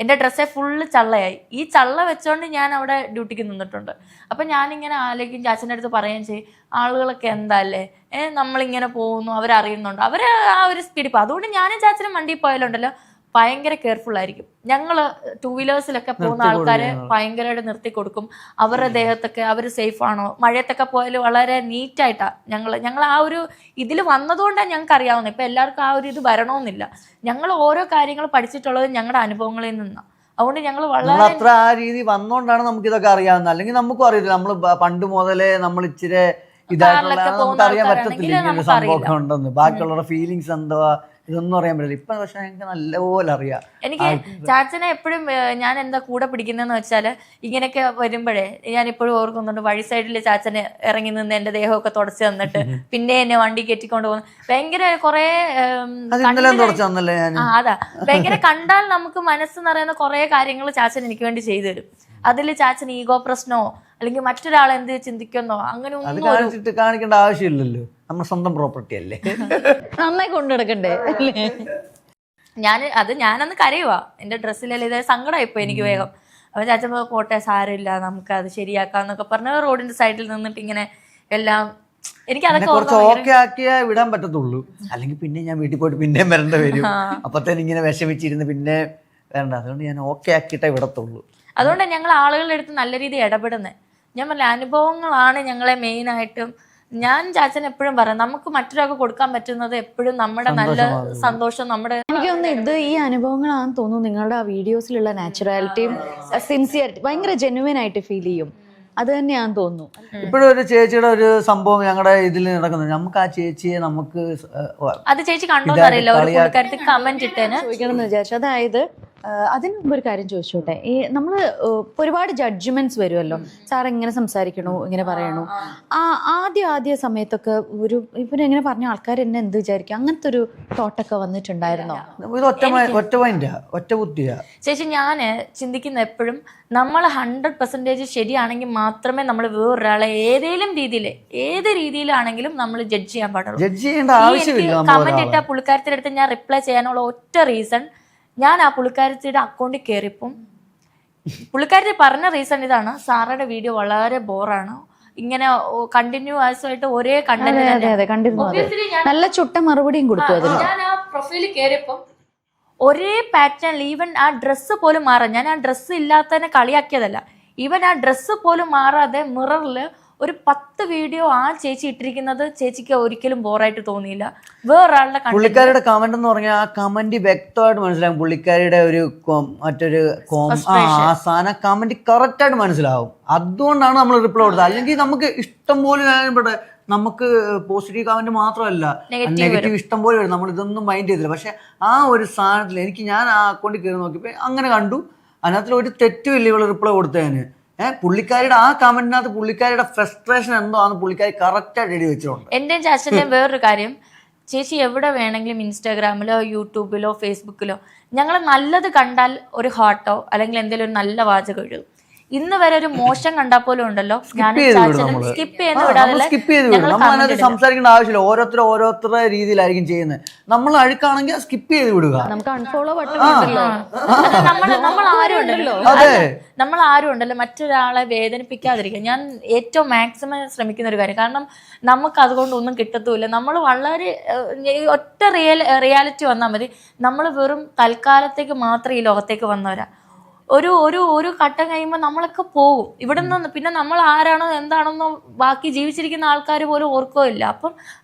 എൻ്റെ ഡ്രസ്സേ ഫുള്ള് ചള്ളയായി. ഈ ചള്ള വെച്ചോണ്ട് ഞാൻ അവിടെ ഡ്യൂട്ടിക്ക് നിന്നിട്ടുണ്ട്. അപ്പം ഞാനിങ്ങനെ ആലോചിക്കും, ചാച്ചൻ്റെ അടുത്ത് പറയുകയും ചെയ്യും, ആളുകളൊക്കെ എന്താല്ലേ നമ്മളിങ്ങനെ പോകുന്നു, അവരറിയുന്നുണ്ട്, അവർ ആ ഒരു സ്പീഡിപ്പോൾ. അതുകൊണ്ട് ഞാനും ചാച്ചനും വണ്ടിയിൽ പോയാലുണ്ടല്ലോ ഭയങ്കര കെയർഫുൾ ആയിരിക്കും. ഞങ്ങള് 2 വീലേഴ്സിലൊക്കെ പോകുന്ന ആൾക്കാരെ ഭയങ്കരമായിട്ട് നിർത്തി കൊടുക്കും. അവരുടെ ദേഹത്തൊക്കെ അവർ സേഫ് ആണോ, മഴയത്തൊക്കെ പോയാൽ വളരെ നീറ്റായിട്ടാ ഞങ്ങൾ ആ ഒരു ഇതിൽ വന്നതുകൊണ്ടാണ് ഞങ്ങൾക്ക് അറിയാവുന്നത്. ഇപ്പൊ എല്ലാവർക്കും ആ ഒരു ഇത് വരണമെന്നില്ല. ഞങ്ങൾ ഓരോ കാര്യങ്ങൾ പഠിച്ചിട്ടുള്ളത് ഞങ്ങളുടെ അനുഭവങ്ങളിൽ നിന്നാണ്. അതുകൊണ്ട് ഞങ്ങൾ വളരെ അത്ര ആ രീതി വന്നോണ്ടാണ് നമുക്ക് ഇതൊക്കെ അറിയാവുന്നത്. അല്ലെങ്കിൽ നമുക്കും അറിയില്ല. നമ്മൾ പണ്ട് മുതലേ നമ്മൾ ഇച്ചിരി ഇതായിട്ടുള്ള നമുക്ക് അറിയാൻ പറ്റത്തില്ല ഇങ്ങനെ സംഭവമൊക്കെ ഉണ്ടെന്ന്. ബാക്കിയുള്ളവരുടെ ഫീലിങ്സ് എന്തുവാ ഇതൊന്നും അറിയാൻ പറ്റില്ല. ഇപ്പൊ പക്ഷെ എനിക്ക് നല്ലപോലെ അറിയാം. എനിക്ക് ചാച്ചനെ എപ്പോഴും ഞാൻ എന്താ കൂടെ പിടിക്കുന്നതെന്ന് വെച്ചാല് ഇങ്ങനെയൊക്കെ വരുമ്പോഴേ ഞാൻ ഇപ്പോഴും ഓർക്കുന്നുണ്ട് വഴി സൈഡിൽ ചാച്ചന് ഇറങ്ങി നിന്ന് എന്റെ ദേഹമൊക്കെ തുടച്ച് തന്നിട്ട് പിന്നെ എന്നെ വണ്ടി കയറ്റിക്കൊണ്ട് പോകുന്നു. ഭയങ്കര കുറെ അതാ ഭയങ്കര കണ്ടാൽ നമുക്ക് മനസ്സ് നിറയുന്ന കുറെ കാര്യങ്ങൾ ചാച്ചൻ എനിക്ക് വേണ്ടി ചെയ്തു തരും. അതിൽ ചാച്ചൻ ഈഗോ പ്രശ്നമോ അല്ലെങ്കിൽ മറ്റൊരാൾ എന്ത് ചിന്തിക്കുന്നോ അങ്ങനെ ഒന്നും കാണിക്കേണ്ട ആവശ്യമില്ലല്ലോ. നമ്മുടെ സ്വന്തം പ്രോപ്പർട്ടി അല്ലേ, നന്നായി കൊണ്ടുനടക്കണ്ടേ. ഞാനന്ന് കരയുവാ. എന്റെ ഡ്രസ്സിലെല്ലാം ഇതേ സങ്കടമായിപ്പോ എനിക്ക് വേഗം. അപ്പൊ ചാച്ചൻ പോട്ടെ സാരമില്ല നമുക്ക് അത് ശരിയാക്കാന്നൊക്കെ പറഞ്ഞ റോഡിന്റെ സൈഡിൽ നിന്നിട്ട് ഇങ്ങനെ എല്ലാം എനിക്ക് അതൊക്കെ കുറച്ച് ഓക്കെ ആക്കിയാ വിടാൻ പറ്റത്തുള്ളൂ. അല്ലെങ്കിൽ പിന്നെ ഞാൻ വീട്ടിൽ പോയിട്ട് പിന്നെയും വരേണ്ട വരും. അപ്പത്തേനും ഇങ്ങനെ വിഷമിച്ചിരുന്ന് പിന്നെ വേണ്ട. അതുകൊണ്ട് ഞാൻ ഓക്കെ ആക്കിയിട്ടേ വിടത്തുള്ളൂ. അതുകൊണ്ടാണ് ഞങ്ങൾ ആളുകളുടെ അടുത്ത് നല്ല രീതിയിൽ ഇടപെടുന്നത്. ഞാൻ പറഞ്ഞ അനുഭവങ്ങളാണ് ഞങ്ങളെ മെയിനായിട്ടും. ഞാൻ ചാച്ചൻ എപ്പോഴും പറയാം നമുക്ക് മറ്റൊരാൾക്ക് കൊടുക്കാൻ പറ്റുന്നത് എപ്പോഴും നമ്മുടെ നല്ല സന്തോഷം നമ്മുടെ. എനിക്ക് തോന്നുന്നു ഈ അനുഭവങ്ങളാണെന്ന് തോന്നുന്നു. നിങ്ങളുടെ ആ വീഡിയോസിലുള്ള നാച്ചുറാലിറ്റിയും സിൻസിയറിറ്റി ഭയങ്കര ജെന്യുവൻ ആയിട്ട് ഫീൽ ചെയ്യും. അത് തന്നെയാന്ന് തോന്നുന്നു. ഇപ്പോഴും ഒരു ചേച്ചിയുടെ ഒരു സംഭവം ഞങ്ങളുടെ ഇതിൽ നടക്കുന്നത്. നമുക്ക് ആ ചേച്ചിയെ നമുക്ക് അത് ചേച്ചി കണ്ടോന്ന് അറിയില്ല, ഒരു പുള്ളിക്കാരത്തിൽ കമന്റ് ഇട്ടേന് ചോദിക്കണം എന്ന് വിചാരിച്ചു. അതായത് അതിന് മുമ്പ് ഒരു കാര്യം ചോദിച്ചോട്ടെ. ഈ നമ്മള് ഒരുപാട് ജഡ്ജ്മെന്റ്സ് വരുമല്ലോ. സാർ ഇങ്ങനെ സംസാരിക്കണു ഇങ്ങനെ പറയണു. ആദ്യ സമയത്തൊക്കെ ഒരു ഇവരെങ്ങനെ പറഞ്ഞ ആൾക്കാർ എന്നെ എന്ത് വിചാരിക്കും അങ്ങനത്തെ ഒരു തോട്ടൊക്കെ വന്നിട്ടുണ്ടായിരുന്നോ? ഒറ്റ ബുദ്ധിയാ ചേച്ചി. ഞാന് ചിന്തിക്കുന്ന എപ്പോഴും നമ്മൾ 100% ശരിയാണെങ്കിൽ മാത്രമേ നമ്മൾ വേറൊരാളെ ഏത് രീതിയിലാണെങ്കിലും നമ്മൾ ജഡ്ജ് ചെയ്യാൻ പാടുള്ളൂ. കമന്റ് ഇട്ട പുള്ളിക്കാരത്തിന്റെ അടുത്ത് ഞാൻ റിപ്ലൈ ചെയ്യാനുള്ള ഒറ്റ റീസൺ, ഞാൻ ആ പുള്ളിക്കാരത്തിയുടെ അക്കൗണ്ടിൽ കയറിയപ്പം പുള്ളിക്കാരത്തി പറഞ്ഞ റീസൺ ഇതാണ്: സാറയുടെ വീഡിയോ വളരെ ബോറാണ്, ഇങ്ങനെ കണ്ടിന്യൂസ് ആയിട്ട് ഒരേ കണ്ടന്റ്. നല്ല ചുട്ട മറുപടിയും കൊടുത്തു. ഞാൻ ആ പ്രൊഫൈലിൽ കയറിയപ്പം ഒരേ പാറ്റേണിൽ ഈവൻ ആ ഡ്രസ്സ് പോലും മാറാൻ, ഞാൻ ആ ഡ്രസ്സ് ഇല്ലാത്തതിനെ കളിയാക്കിയതല്ല, ഈവൻ ആ ഡ്രസ്സ് പോലും മാറാതെ മിററിൽ ഒരു 10 വീഡിയോ ആ ചേച്ചി ഇട്ടിരിക്കുന്നത് ചേച്ചിക്ക് ഒരിക്കലും ബോറായിട്ട് തോന്നിയില്ല. വേറൊരാളുടെ പുള്ളിക്കാരുടെ കമന്റ് എന്ന് പറഞ്ഞാൽ ആ കമന്റ് വ്യക്തമായിട്ട് മനസ്സിലാവും. പുള്ളിക്കാരുടെ ഒരു മറ്റൊരു ആ സാധനം കമന്റ് കറക്റ്റ് ആയിട്ട് മനസ്സിലാവും. അതുകൊണ്ടാണ് നമ്മൾ റിപ്ലൈ കൊടുത്തത്. അല്ലെങ്കിൽ നമുക്ക് ഇഷ്ടം പോലെ നമുക്ക് പോസിറ്റീവ് കമന്റ് മാത്രമല്ല നെഗറ്റീവ് ഇഷ്ടം പോലെ വരും. നമ്മൾ ഇതൊന്നും മൈൻഡ് ചെയ്തില്ല. പക്ഷെ ആ ഒരു സാധനത്തിൽ ഞാൻ ആ അക്കൗണ്ടിൽ കയറി നോക്കിയപ്പോൾ അങ്ങനെ കണ്ടു. അതിനകത്തിൽ ഒരു തെറ്റുമില്ല ഇവള് റിപ്ലൈ കൊടുത്തതിന്. പുള്ളിക്കാരുടെ ആ കമന്റിനകത്ത് പുള്ളിക്കാരുടെ ഫ്രസ്ട്രേഷൻ എന്തോ ആണ് പുള്ളിക്കാരി കറക്റ്റായിട്ട് എഴുതി വെച്ചിട്ടുണ്ട്. എന്റെ ചാച്ചന്റെ വേറൊരു കാര്യം, ചേച്ചി എവിടെ വേണമെങ്കിലും ഇൻസ്റ്റാഗ്രാമിലോ യൂട്യൂബിലോ ഫേസ്ബുക്കിലോ ഞങ്ങൾ നല്ലത് കണ്ടാൽ ഒരു ഹാർട്ടോ അല്ലെങ്കിൽ എന്തെങ്കിലും ഒരു നല്ല വാചകം എഴുതും. ഇന്ന് വരെ ഒരു മോശം കണ്ടാൽ പോലും ഉണ്ടല്ലോ ഞാൻ സ്കിപ്പ് ചെയ്യുന്ന വിടാതെ സംസാരിക്കേണ്ട ആവശ്യമില്ല. ഓരോരുത്തരുടെ രീതിയിലായിരിക്കും ചെയ്യുന്നത്. നമ്മൾ അഴുക്കാണെങ്കിൽ സ്കിപ്പ് ചെയ്ത് വിടുക. നമുക്ക് അൺഫോളോ നമ്മൾ ആരും ഉണ്ടല്ലോ മറ്റൊരാളെ വേദനിപ്പിക്കാതിരിക്കുക. ഞാൻ ഏറ്റവും മാക്സിമം ശ്രമിക്കുന്ന ഒരു കാര്യം. കാരണം നമുക്ക് അതുകൊണ്ട് ഒന്നും കിട്ടത്തുമില്ല. നമ്മൾ വളരെ ഒറ്റ റിയാലിറ്റി വന്നാൽ മതി. നമ്മൾ വെറും തൽക്കാലത്തേക്ക് മാത്രം ഈ ലോകത്തേക്ക് വന്നവരാ. ഒരു ഘട്ടം കഴിയുമ്പോൾ നമ്മളൊക്കെ പോകും ഇവിടെ നിന്ന്. പിന്നെ നമ്മൾ ആരാണോ എന്താണെന്നോ ബാക്കി ജീവിച്ചിരിക്കുന്ന ആൾക്കാർ പോലും ഓർക്കുകയില്ല. അപ്പം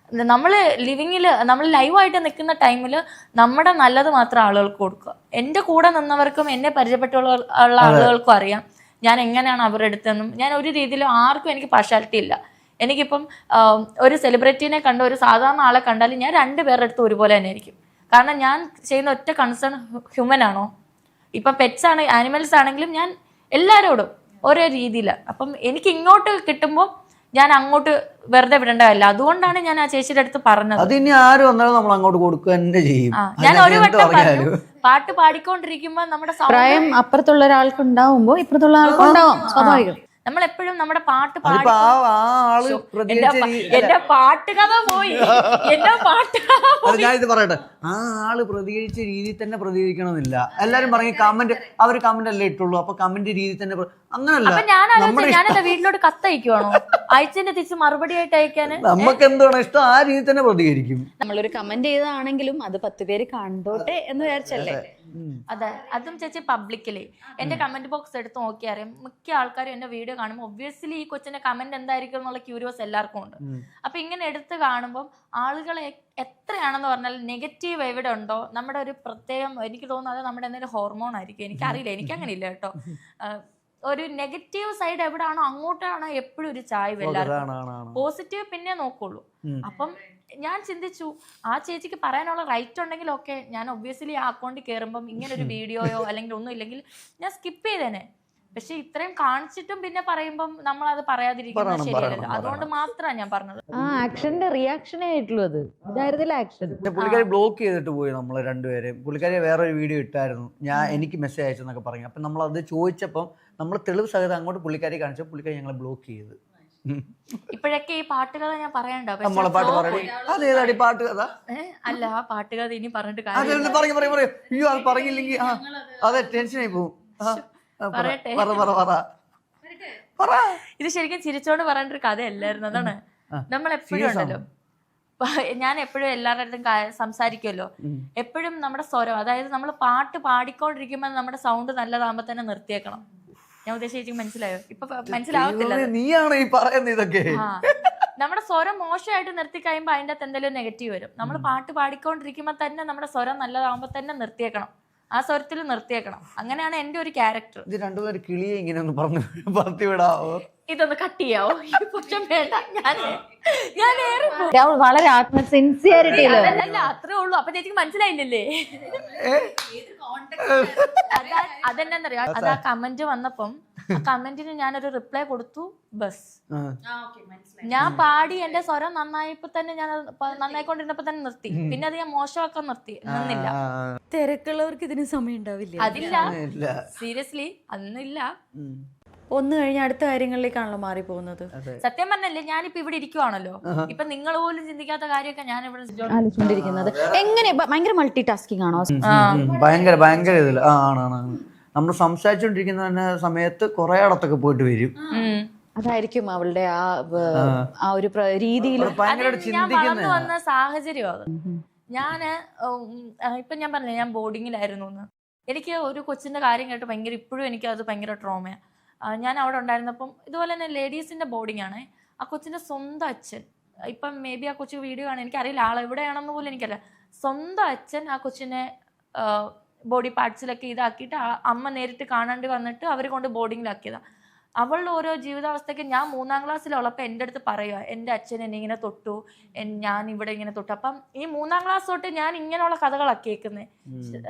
നമ്മൾ നമ്മൾ ലൈവായിട്ട് നിൽക്കുന്ന ടൈമിൽ നമ്മുടെ നല്ലത് മാത്രം ആളുകൾക്ക് കൊടുക്കുക. എൻ്റെ കൂടെ നിന്നവർക്കും എന്നെ പരിചയപ്പെട്ടുള്ള ആളുകൾക്കും അറിയാം ഞാൻ എങ്ങനെയാണ് അവരുടെ അടുത്തെന്നും. ഞാൻ ഒരു രീതിയിലും ആർക്കും എനിക്ക് പാർഷ്യാലിറ്റി ഇല്ല. എനിക്കിപ്പം ഒരു സെലിബ്രിറ്റീനെ കണ്ട ഒരു സാധാരണ ആളെ കണ്ടാലും ഞാൻ 2 പേരുടെ അടുത്ത് ഒരുപോലെ തന്നെ ആയിരിക്കും. കാരണം ഞാൻ ചെയ്യുന്ന ഒറ്റ കൺസേൺ ഹ്യൂമൻ ആണോ. ഇപ്പം പെറ്റ്സ് ആണ് ആനിമൽസ് ആണെങ്കിലും ഞാൻ എല്ലാവരോടും ഒരേ രീതിയിലാണ്. അപ്പം എനിക്ക് ഇങ്ങോട്ട് കിട്ടുമ്പോൾ ഞാൻ അങ്ങോട്ട് വെറുതെ വിടേണ്ടതല്ല. അതുകൊണ്ടാണ് ഞാൻ ആ ചേച്ചിയുടെ അടുത്ത് പറഞ്ഞത്. അതിനി ആര് വന്നാലും നമ്മൾ അങ്ങോട്ട് കൊടുക്കുക തന്നെ ചെയ്യും. ഞാൻ ഒരു വട്ടം പറഞ്ഞു, പാട്ട് പാടിക്കൊണ്ടിരിക്കുമ്പോൾ നമ്മുടെ പ്രായം അപ്പുറത്തുള്ള ഒരാൾക്ക് ഉണ്ടാവുമ്പോ ഇപ്പുറത്തുള്ള ആൾക്ക് ഉണ്ടാവും, സ്വാഭാവികം. നമ്മളെപ്പോഴും നമ്മുടെ പാട്ട് എന്റെ പാട്ടുകഥ പോയി ഞാനിത് പറയട്ടെ, ആ ആള് പ്രതികരിച്ച രീതിയിൽ തന്നെ പ്രതികരിക്കണമെന്നില്ല. എല്ലാരും പറയും കമന്റ് അവര് കമന്റ് അല്ലേ ഇട്ടുള്ളൂ, അപ്പൊ കമന്റ് രീതി തന്നെ അങ്ങനല്ല. ഞാനെന്താ വീട്ടിലോട്ട് കത്തയക്കുവാണോ? അയച്ചതിന്റെ തിരിച്ച് മറുപടി ആയിട്ട് അയക്കാന് നമുക്ക് എന്താണ് ഇഷ്ടം ആ രീതി തന്നെ പ്രതികരിക്കും. നമ്മളൊരു കമന്റ് ചെയ്തതാണെങ്കിലും അത് 10 പേര് കണ്ടോട്ടെ എന്ന് വിചാരിച്ചല്ലേ. അതെ, അതും ചേച്ചി പബ്ലിക്കലി എന്റെ കമന്റ് ബോക്സ് എടുത്ത് നോക്കി അറിയാം. മിക്ക ആൾക്കാരും എന്റെ വീഡിയോ കാണുമ്പോൾ ഒബ്വിയസ്ലി ഈ കൊച്ചിന്റെ കമന്റ് എന്തായിരിക്കും എന്നുള്ള ക്യൂരിയോസ് എല്ലാവർക്കും ഉണ്ട്. അപ്പൊ ഇങ്ങനെ എടുത്ത് കാണുമ്പോൾ ആളുകൾ എത്രയാണെന്ന് പറഞ്ഞാൽ നെഗറ്റീവ് എവിടെ ഉണ്ടോ നമ്മുടെ ഒരു പ്രത്യേകം, എനിക്ക് തോന്നുന്നത് നമ്മുടെ എന്തെങ്കിലും ഹോർമോൺ ആയിരിക്കും, എനിക്കറിയില്ല, എനിക്ക് അങ്ങനെ ഇല്ല കേട്ടോ. ഒരു നെഗറ്റീവ് സൈഡ് എവിടാണോ അങ്ങോട്ടാണോ എപ്പോഴും ഒരു ചായ്വ് എല്ലാവർക്കും. പോസിറ്റീവ് പിന്നെ നോക്കുള്ളൂ. അപ്പം ഞാൻ ചിന്തിച്ചു ആ ചേച്ചിക്ക് പറയാനുള്ള റൈറ്റ് ഉണ്ടെങ്കിൽ ഓക്കെ, ഞാൻ ഒബ്വിയസ്ലി ആ അക്കൗണ്ടിൽ കയറുമ്പം ഇങ്ങനെ ഒരു വീഡിയോയോ അല്ലെങ്കിൽ ഒന്നും ഇല്ലെങ്കിൽ ഞാൻ സ്കിപ്പ് ചെയ്തേനെ. പക്ഷെ ഇത്രയും കാണിച്ചിട്ടും പിന്നെ പറയുമ്പം നമ്മൾ അത് പറയാതിരിക്കുന്നത് ശരിയല്ലല്ലോ. അതുകൊണ്ട് മാത്രമാണ് ഞാൻ പറഞ്ഞത്. ആക്ഷന്റെ റിയാക്ഷനേ ആയിട്ടുള്ളൂ, അത് ഇതായിരുന്നില്ല ആക്ഷൻ. പുള്ളിക്കാരി ബ്ലോക്ക് ചെയ്തിട്ട് പോയി നമ്മളെ രണ്ടുപേരെയും. പുള്ളിക്കാരി വേറൊരു വീഡിയോ ഇട്ടായിരുന്നു, എനിക്ക് മെസ്സേജ് അയച്ചെന്നൊക്കെ പറഞ്ഞു. അപ്പം നമ്മളത് ചോദിച്ചപ്പം നമ്മൾ തെളിവ് സഹിതം അങ്ങോട്ട് പുള്ളിക്കാരി കാണിച്ചപ്പോൾ പുള്ളിക്കാരി ഞങ്ങളെ ബ്ലോക്ക് ചെയ്ത്. ഇപ്പോഴൊക്കെ ഈ പാട്ടുകഥ ഞാൻ പറയണ്ടോ? നമ്മളെ പാട്ട് പറയണേ, അതേതാടി പാട്ട് കഥ? അല്ല, ആ പാട്ടുകഥ ഇനി പറഞ്ഞിട്ട് അയ്യോ അത് പറഞ്ഞില്ലെങ്കിൽ അതെ ടെൻഷനായി പോകും. പറയട്ടെ, ഇത് ശരിക്കും ചിരിച്ചോണ്ട് പറയേണ്ട ഒരു കഥയല്ലായിരുന്നു. അതാണ് നമ്മൾ എപ്പോഴും ഉണ്ടല്ലോ, ഞാൻ എപ്പോഴും എല്ലാവരുടെ അടുത്തും സംസാരിക്കുമല്ലോ, എപ്പോഴും നമ്മുടെ സ്വരം, അതായത് നമ്മൾ പാട്ട് പാടിക്കൊണ്ടിരിക്കുമ്പോൾ നമ്മുടെ സൗണ്ട് നല്ലതാകുമ്പോ തന്നെ നിർത്തിയേക്കണം. ഞാൻ ഉദ്ദേശിച്ചു, മനസ്സിലായോ? ഇപ്പൊ മനസ്സിലാവത്തില്ല. നീയാണ് ഈ പറയുന്നത് ഇതൊക്കെ. നമ്മുടെ സ്വരം മോശമായിട്ട് നിർത്തി കഴിയുമ്പോ അതിൻ്റെ അകത്ത് എന്തെങ്കിലും നെഗറ്റീവ് വരും. നമ്മൾ പാട്ട് പാടിക്കൊണ്ടിരിക്കുമ്പോ തന്നെ നമ്മുടെ സ്വരം നല്ലതാകുമ്പോ തന്നെ നിർത്തിയേക്കണം, ആ സ്വരത്തിൽ നിർത്തിയേക്കണം. അങ്ങനെയാണ് എന്റെ ഒരു ക്യാരക്ടർ. ഇത് രണ്ടുപേരും കിളിയെ ഇങ്ങനെ ഒന്ന് പറഞ്ഞു പറത്തി വിടാവോ? ഇതൊന്ന് കട്ട് ചെയ്യാവോ? പക്ഷെ വേണ്ട, ഞാൻ വളരെ സിൻസിയറിറ്റി അല്ല, അത്രേ ഉള്ളൂ. അപ്പൊ ചേച്ചിക്ക് മനസ്സിലായില്ലല്ലേ? അതെന്നറിയാ, അത് ആ കമന്റ് വന്നപ്പം ആ കമന്റിന് ഞാനൊരു റിപ്ലൈ കൊടുത്തു. ബസ് ഞാൻ പാടി എന്റെ സ്വരം നന്നായപ്പോ തന്നെ ഞാൻ നന്നായിക്കൊണ്ടിരുന്നപ്പോ തന്നെ നിർത്തി. പിന്നെ അത് ഞാൻ മോശമാക്കാൻ നിന്നില്ല. തിരക്കുള്ളവർക്ക് ഇതിന് സമയം ഉണ്ടാവില്ല. അതില്ല, സീരിയസ്ലി അന്നില്ല. ഒന്ന് കഴിഞ്ഞ അടുത്ത കാര്യങ്ങളിലേക്കാണല്ലോ മാറി പോകുന്നത്. സത്യം പറഞ്ഞല്ലേ, ഞാനിപ്പോ ഇവിടെ ഇരിക്കുവാണല്ലോ, ഇപ്പൊ നിങ്ങൾ പോലും ചിന്തിക്കാത്ത കാര്യമൊക്കെ ഞാൻ ഇവിടെ ആലോചിച്ചുകൊണ്ടിരിക്കുന്നത്. എങ്ങനെ ഭയങ്കര മൾട്ടി ടാസ്കിംഗ് ആണോ? ഭയങ്കര ഇതില് ആണ്. നമ്മൾ സംസാരിച്ചോണ്ടിരിക്കുന്ന സമയത്ത് കുറെ ഇടത്തൊക്കെ പോയിട്ട് വരും. അതായിരിക്കും അവളുടെ ആ ഒരു രീതിയിൽ ഞാൻ വളർന്നു വന്ന സാഹചര്യം അത്. ഞാന് ഇപ്പൊ ഞാൻ പറഞ്ഞില്ലേ ഞാൻ ബോർഡിങ്ങിലായിരുന്നു എന്ന്. എനിക്ക് ഒരു കൊച്ചിന്റെ കാര്യം കേട്ട് ഭയങ്കര, ഇപ്പോഴും എനിക്ക് അത് ഭയങ്കര ട്രോമയാണ്. ഞാൻ അവിടെ ഉണ്ടായിരുന്നപ്പം ഇതുപോലെ തന്നെ ലേഡീസിന്റെ ബോർഡിംഗ് ആണ്. ആ കൊച്ചിന്റെ സ്വന്തം അച്ഛൻ, ഇപ്പം മേ ബി ആ കൊച്ചു വീഡിയോ ആണ്, എനിക്കറിയില്ല ആളെവിടെയാണെന്ന് പോലും എനിക്കറിയില്ല. സ്വന്തം അച്ഛൻ ആ കൊച്ചിനെ ബോഡി പാർട്സിലൊക്കെ ഇതാക്കിയിട്ട് അമ്മ നേരിട്ട് കാണാണ്ട് വന്നിട്ട് അവർ കൊണ്ട് ബോർഡിങ്ങിലാക്കിയതാണ്. അവളുടെ ഓരോ ജീവിതാവസ്ഥയ്ക്ക് ഞാൻ 3ാം ക്ലാസ്സിലുള്ളപ്പോൾ എൻ്റെ അടുത്ത് പറയുക, എൻ്റെ അച്ഛൻ എന്നെ ഇങ്ങനെ തൊട്ടു, ഞാൻ ഇവിടെ ഇങ്ങനെ തൊട്ടു. അപ്പം ഈ 3ാം ക്ലാസ് തൊട്ട് ഞാൻ ഇങ്ങനെയുള്ള കഥകളാണ് കേൾക്കുന്നത്.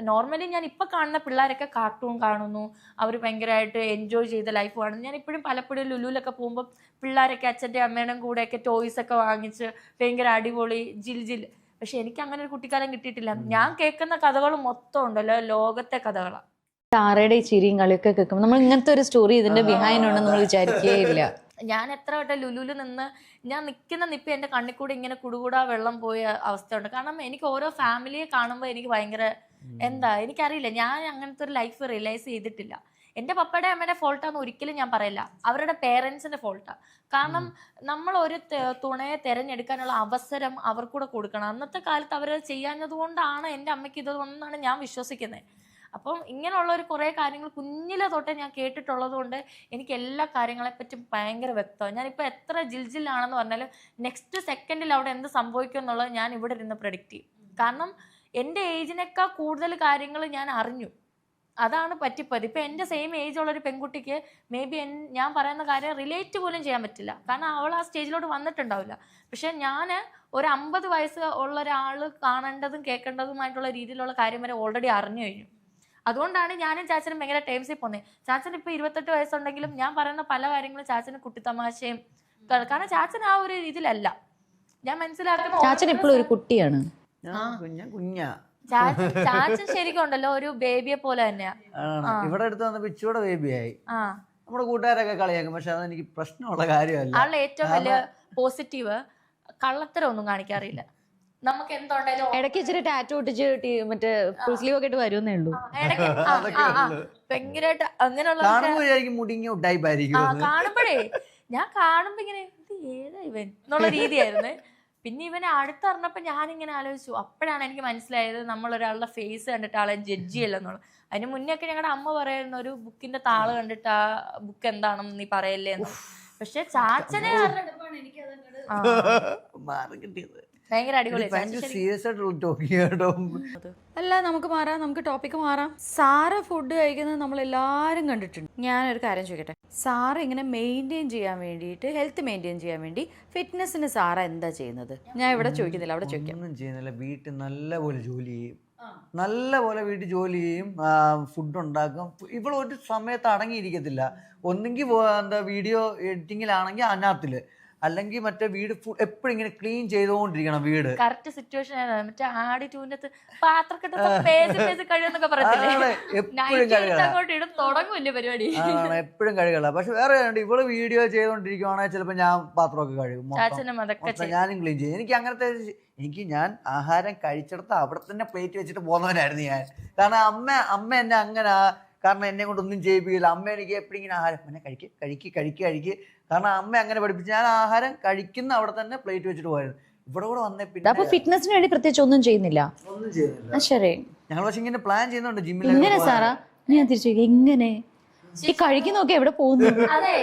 നോർമലി ഞാൻ ഇപ്പം കാണുന്ന പിള്ളേരൊക്കെ കാർട്ടൂൺ കാണുന്നു, അവർ ഭയങ്കരമായിട്ട് എൻജോയ് ചെയ്ത ലൈഫ് കാണുന്നു. ഞാൻ ഇപ്പോഴും പലപ്പോഴും ലുലുവിലൊക്കെ പോകുമ്പോൾ പിള്ളേരൊക്കെ അച്ഛൻ്റെ അമ്മയുടെയും കൂടെയൊക്കെ ടോയ്സൊക്കെ വാങ്ങിച്ച് ഭയങ്കര അടിപൊളി ജിൽ. പക്ഷെ എനിക്ക് അങ്ങനെ ഒരു കുട്ടിക്കാലം കിട്ടിയിട്ടില്ല. ഞാൻ കേൾക്കുന്ന കഥകൾ മൊത്തം ഉണ്ടല്ലോ ലോകത്തെ കഥകളാണ്. താരയുടെ ചിരിയും കളിയൊക്കെ കേൾക്കുമ്പോൾ നമ്മൾ ഇങ്ങനത്തെ ഒരു സ്റ്റോറി ഇതിന്റെ ബിഹൈൻഡ് ഉണ്ടെന്ന് നമ്മൾ വിചാരിക്കുകയില്ല. ഞാൻ എത്ര വട്ടം ലുലുവിൽ നിന്ന് ഞാൻ നിൽക്കുന്ന നിപ്പ് എൻ്റെ കണ്ണിൽ കൂടെ ഇങ്ങനെ കുടുകൂടാ വെള്ളം പോയ അവസ്ഥയുണ്ട്. കാരണം എനിക്ക് ഓരോ ഫാമിലിയെ കാണുമ്പോൾ എനിക്ക് ഭയങ്കര എനിക്കറിയില്ല, ഞാൻ അങ്ങനത്തെ ഒരു ലൈഫ് റിയലൈസ് ചെയ്തിട്ടില്ല. എൻ്റെ പപ്പയുടെ അമ്മയുടെ ഫോൾട്ടാന്ന് ഒരിക്കലും ഞാൻ പറയില്ല, അവരുടെ പേരൻസിന്റെ ഫോൾട്ടാണ്. കാരണം നമ്മൾ ഒരു തുണയെ തിരഞ്ഞെടുക്കാനുള്ള അവസരം അവർക്കൂടെ കൊടുക്കണം. അന്നത്തെ കാലത്ത് അവരത് ചെയ്യാഞ്ഞത് കൊണ്ടാണ് എൻ്റെ അമ്മയ്ക്ക് ഇതൊന്നാണ് ഞാൻ വിശ്വസിക്കുന്നത്. അപ്പം ഇങ്ങനെയുള്ള ഒരു കുറേ കാര്യങ്ങൾ കുഞ്ഞിലെ തൊട്ടേ ഞാൻ കേട്ടിട്ടുള്ളത് കൊണ്ട് എനിക്ക് എല്ലാ കാര്യങ്ങളെപ്പറ്റും ഭയങ്കര വ്യക്തമാണ്. ഞാനിപ്പോൾ എത്ര ജിൽജിലാണെന്ന് പറഞ്ഞാലും നെക്സ്റ്റ് സെക്കൻഡിൽ അവിടെ എന്ത് സംഭവിക്കും എന്നുള്ളത് ഞാൻ ഇവിടെ ഇരുന്ന് പ്രെഡിക്റ്റ് ചെയ്യും. കാരണം എൻ്റെ ഏജിനേക്കാൾ കൂടുതൽ കാര്യങ്ങൾ ഞാൻ അറിഞ്ഞു. അതാണ് പറ്റിപ്പോയത്. ഇപ്പം എൻ്റെ സെയിം ഏജ് ഉള്ളൊരു പെൺകുട്ടിക്ക് മേ ബി ഞാൻ പറയുന്ന കാര്യം റിലേറ്റ് പോലും ചെയ്യാൻ പറ്റില്ല. കാരണം അവൾ ആ സ്റ്റേജിലോട്ട് വന്നിട്ടുണ്ടാവില്ല. പക്ഷെ ഞാൻ ഒരു 50 വയസ്സ് ഉള്ള ഒരാൾ കാണേണ്ടതും കേൾക്കേണ്ടതുമായിട്ടുള്ള രീതിയിലുള്ള കാര്യം വരെ ഓൾറെഡി അറിഞ്ഞു കഴിഞ്ഞു. അതുകൊണ്ടാണ് ഞാനും ചാച്ചനും ഭയങ്കര ടൈംസിൽ പോകുന്നത്. ചാച്ചൻ ഇപ്പോൾ 28 വയസ്സുണ്ടെങ്കിലും ഞാൻ പറയുന്ന പല കാര്യങ്ങളും ചാച്ചന് കുട്ടിത്തമാശയും, കാരണം ചാച്ചൻ ആ ഒരു ഇതിലല്ല. ഞാൻ മനസ്സിലാക്കുന്ന ചാച്ചൻ എപ്പോഴും ഒരു കുട്ടിയാണ്. ചാച്ചൻ ശരിക്കും ഉണ്ടല്ലോ ഒരു ബേബിയെ പോലെ തന്നെയാ. ഇവിടെ അടുത്ത് വന്നപ്പോ ഇച്ചിരി ബേബിയായി. നമ്മുടെ കൂട്ടുകാരൊക്കെ കളിയാക്കും, പക്ഷെ അതെനിക്ക് പ്രശ്നമുള്ള കാര്യമല്ല. ആളുടെ ഏറ്റവും വലിയ പോസിറ്റീവ് കള്ളത്തരം ഒന്നും കാണിക്കാറില്ല. നമുക്ക് എന്തുണ്ടായാലും ഇടയ്ക്ക് ഇച്ചിരി ടാറ്റു ഒട്ടിച്ച് മറ്റേ ഫുൾ സ്ലീവ് ഒക്കെ ഇട്ട് വരുന്നേ ഉള്ളൂ. ഭയങ്കരമായിട്ട് അങ്ങനെയുള്ള കാണുമ്പോഴേ ഞാൻ കാണുമ്പോ ഇങ്ങനെ ഇവൻ എന്നുള്ള രീതിയായിരുന്നു. പിന്നെ ഇവനെ അടുത്തറിഞ്ഞപ്പോൾ ഞാനിങ്ങനെ ആലോചിച്ചു. അപ്പോഴാണ് എനിക്ക് മനസ്സിലായത് നമ്മളൊരാളുടെ ഫേസ് കണ്ടിട്ട് ആളെ ജഡ്ജ് ചെയ്യല്ലെന്നുള്ളത്. അതിന് മുന്നേ ഒക്കെ ഞങ്ങളുടെ അമ്മ പറയുന്ന ഒരു ബുക്കിന്റെ താള് കണ്ടിട്ട് ആ ബുക്ക് എന്താണെന്ന് നീ പറയല്ലേ എന്ന്. പക്ഷെ ചാച്ചനെ ഭയങ്കര അടിപൊളി. അല്ല, നമുക്ക് മാറാം, നമുക്ക് ടോപ്പിക്ക് മാറാം. സാറ ഫുഡ് കഴിക്കുന്നത് നമ്മൾ എല്ലാവരും കണ്ടിട്ടുണ്ട്. ഞാനൊരു കാര്യം ചോദിക്കട്ടെ, സാറ ഇങ്ങനെ മെയിൻറ്റെയിൻ ചെയ്യാൻ വേണ്ടിയിട്ട്, ഹെൽത്ത് മെയിൻറ്റെയിൻ ചെയ്യാൻ വേണ്ടി ഫിറ്റ്നസ്സിന് സാറ എന്താ ചെയ്യുന്നത്? ഞാൻ ഇവിടെ ചോദിക്കുന്നില്ല, അവിടെ ചോദിക്കാം. ഒന്നും ചെയ്യുന്നില്ല, വീട്ടിൽ നല്ലപോലെ ജോലി ചെയ്യും, നല്ലപോലെ വീട്ടിൽ ജോലി ചെയ്യും, ഫുഡ് ഉണ്ടാക്കും. ഇവൾ ഒരു സമയത്ത് അടങ്ങിയിരിക്കത്തില്ല. ഒന്നെങ്കിൽ എന്താ വീഡിയോ എഡിറ്റിങ്ങിലാണെങ്കിൽ അതിനകത്തില്, അല്ലെങ്കിൽ മറ്റേ വീട് എപ്പോഴും ഇങ്ങനെ ക്ലീൻ ചെയ്തുകൊണ്ടിരിക്കണം വീട്. കറക്റ്റ് സിറ്റുവേഷൻ മറ്റേ ആടി ടൂനത്ത് പാത്രക്കെട്ട് കഴിയുന്നൊക്കെ പറയത്തില്ലേ, പരിപാടി എപ്പോഴും കഴുകല. പക്ഷെ വേറെ ഇവള് വീഡിയോ ചെയ്തോണ്ടിരിക്കുവാണെങ്കിൽ ചിലപ്പോ ഞാൻ പാത്രമൊക്കെ കഴുകും, ഞാനും ക്ലീൻ ചെയ്യും. എനിക്ക് അങ്ങനത്തെ ഞാൻ ആഹാരം കഴിച്ചെടുത്ത് അവിടെ തന്നെ പ്ലേറ്റ് വെച്ചിട്ട് പോകുന്നവനായിരുന്നു ഞാൻ. കാരണം അമ്മ എന്നെ അങ്ങനെ, കാരണം എന്നെ കൊണ്ടൊന്നും ചെയ്യിപ്പിക്കില്ല. അമ്മ എനിക്ക് എപ്പോഴും ഇങ്ങനെ ആഹാരം എന്നെ കഴിക്കുക. കാരണം അമ്മ അങ്ങനെ പഠിപ്പിച്ചു. ഞാൻ ആഹാരം കഴിക്കുന്ന അവിടെ തന്നെ പ്ലേറ്റ് വെച്ചിട്ട് പോയിരുന്നു. ഇവിടെ കൂടെ വന്നേ പിന്നെ അപ്പൊ ഫിറ്റ്നസിന് വേണ്ടി പ്രത്യേകിച്ച് ഒന്നും ചെയ്യുന്നില്ല. ശരി, ഞങ്ങൾ പക്ഷെ ഇങ്ങനെ പ്ലാൻ ചെയ്യുന്നുണ്ട് ജിമ്മിൽ. ഇങ്ങനെ സാറാ ഞാൻ തിരിച്ചു ഇങ്ങനെ ഈ കഴിക്കുന്നൊക്കെ എവിടെ പോകുന്നു? അതെ,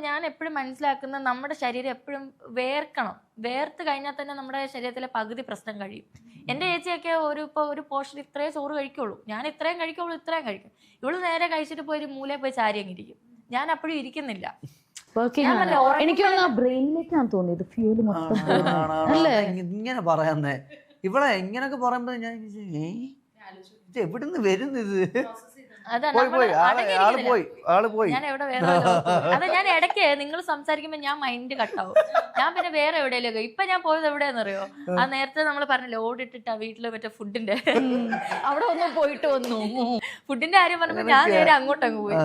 ഞാൻ എപ്പോഴും മനസ്സിലാക്കുന്ന നമ്മുടെ ശരീരം എപ്പോഴും വേർക്കണം. വേർത്ത് കഴിഞ്ഞാൽ തന്നെ നമ്മുടെ ശരീരത്തിലെ പകുതി പ്രശ്നം കഴിയും. എൻ്റെ ചേച്ചിയൊക്കെ ഒരു പോർഷൻ ഇത്രയും ചോറ് കഴിക്കുള്ളൂ, ഞാൻ ഇത്രയും കഴിക്കും. ഇവള് നേരെ കഴിച്ചിട്ട് പോയി ഒരു മൂലയിൽ പോയി ചാരി അങ്ങിരിക്കും. ഞാൻ അപ്പോഴും ഇരിക്കുന്നില്ല. എനിക്ക് ബ്രെയിനിലേക്കാണ് തോന്നിയത് ഫ്യൂല് മൊത്തം ഇങ്ങനെ പറയാന്നേ. ഇവിടെ ഇങ്ങനൊക്കെ പറയുമ്പോ ഞാൻ ഇത് എവിടുന്ന് വരുന്നത്? ഞാൻ എവിടെ വേറെ അതെ, ഞാൻ ഇടയ്ക്ക് നിങ്ങൾ സംസാരിക്കുമ്പോ ഞാൻ മൈൻഡ് കട്ടാവും. ഞാൻ പിന്നെ വേറെ എവിടെയല്ലോ. ഇപ്പൊ ഞാൻ പോയത് എവിടെയാന്നറിയോ? ആ നേരത്തെ നമ്മൾ പറഞ്ഞല്ലോ ഓടിട്ടിട്ടാ വീട്ടില് മറ്റേ ഫുഡിന്റെ അവിടെ ഒന്ന് പോയിട്ട് വന്നു. ഫുഡിന്റെ കാര്യം പറഞ്ഞപ്പോ ഞാൻ നേരെ അങ്ങോട്ടങ്ങ് പോയി.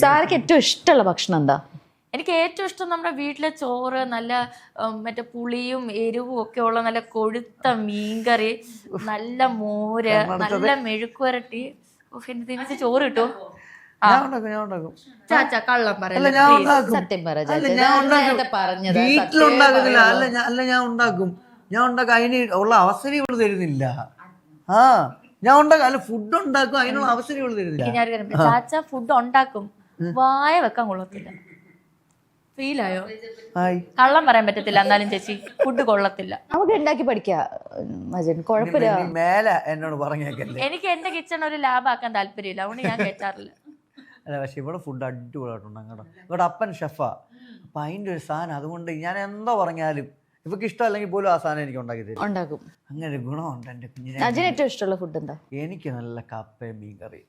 സാർക്ക് ഏറ്റവും ഇഷ്ടമുള്ള ഭക്ഷണം എന്താ? എനിക്ക് ഏറ്റവും ഇഷ്ടം നമ്മുടെ വീട്ടിലെ ചോറ്, നല്ല മറ്റേ പുളിയും എരിവും ഒക്കെ ഉള്ള നല്ല കൊഴുത്ത മീൻകറി, നല്ല മോര്, നല്ല മെഴുക്കുവരട്ടി. തിരിച്ച് ചോറ് കിട്ടും. ചാച്ചാ കള്ളം പറയല്ല, സത്യം പറഞ്ഞത് വീട്ടിലുണ്ടാക്കുന്നില്ല. അല്ല ഞാൻ ഉണ്ടാക്കും. അതിന് ഉള്ള അവസരം ഇവള് തരുന്നില്ല. ഞാൻ ഉണ്ടാക്കും, അല്ല ഫുഡ് ഉണ്ടാക്കും, അതിനുള്ള അവസരം ഇവള് തരുന്നില്ല. ചാച്ച ഫുഡ് ഉണ്ടാക്കും, വായ വെക്കാൻ കൊള്ളത്തില്ല. ഫീലായോ? കള്ളം പറയാൻ പറ്റത്തില്ല. എന്നാലും ചേച്ചി ഫുഡ് കൊള്ളത്തില്ല. നമുക്ക് ഉണ്ടാക്കി പഠിക്കാം, കുഴപ്പമില്ല. മേലെ എന്നോട് പറഞ്ഞേക്കല്ലേ. എനിക്ക് എന്റെ കിച്ചൺ ഒരു ലാഭാക്കാൻ താല്പര്യമില്ല, അതുകൊണ്ട് ഞാൻ കേട്ടാറില്ല. അല്ല, പക്ഷെ ഇവിടെ ഫുഡ് അടിപൊളിയായിട്ടുണ്ടാകും കേട്ടോ. ഇവിടെ അപ്പൻ ഷെഫാ. അപ്പൊ അതിന്റെ ഒരു സാധനം, അതുകൊണ്ട് ഞാൻ എന്തോ പറഞ്ഞാലും ഇവക്ക് ഇഷ്ടമല്ലെങ്കിൽ പോലും ആ സാധനം എനിക്ക് ഉണ്ടാക്കി തരും. അങ്ങനെ ഒരു ഗുണമുണ്ട് എന്റെ കുഞ്ഞിനെ. ഏറ്റവും ഇഷ്ടമുള്ള ഫുഡ് എന്താ? എനിക്ക് നല്ല കപ്പയും മീൻകറി.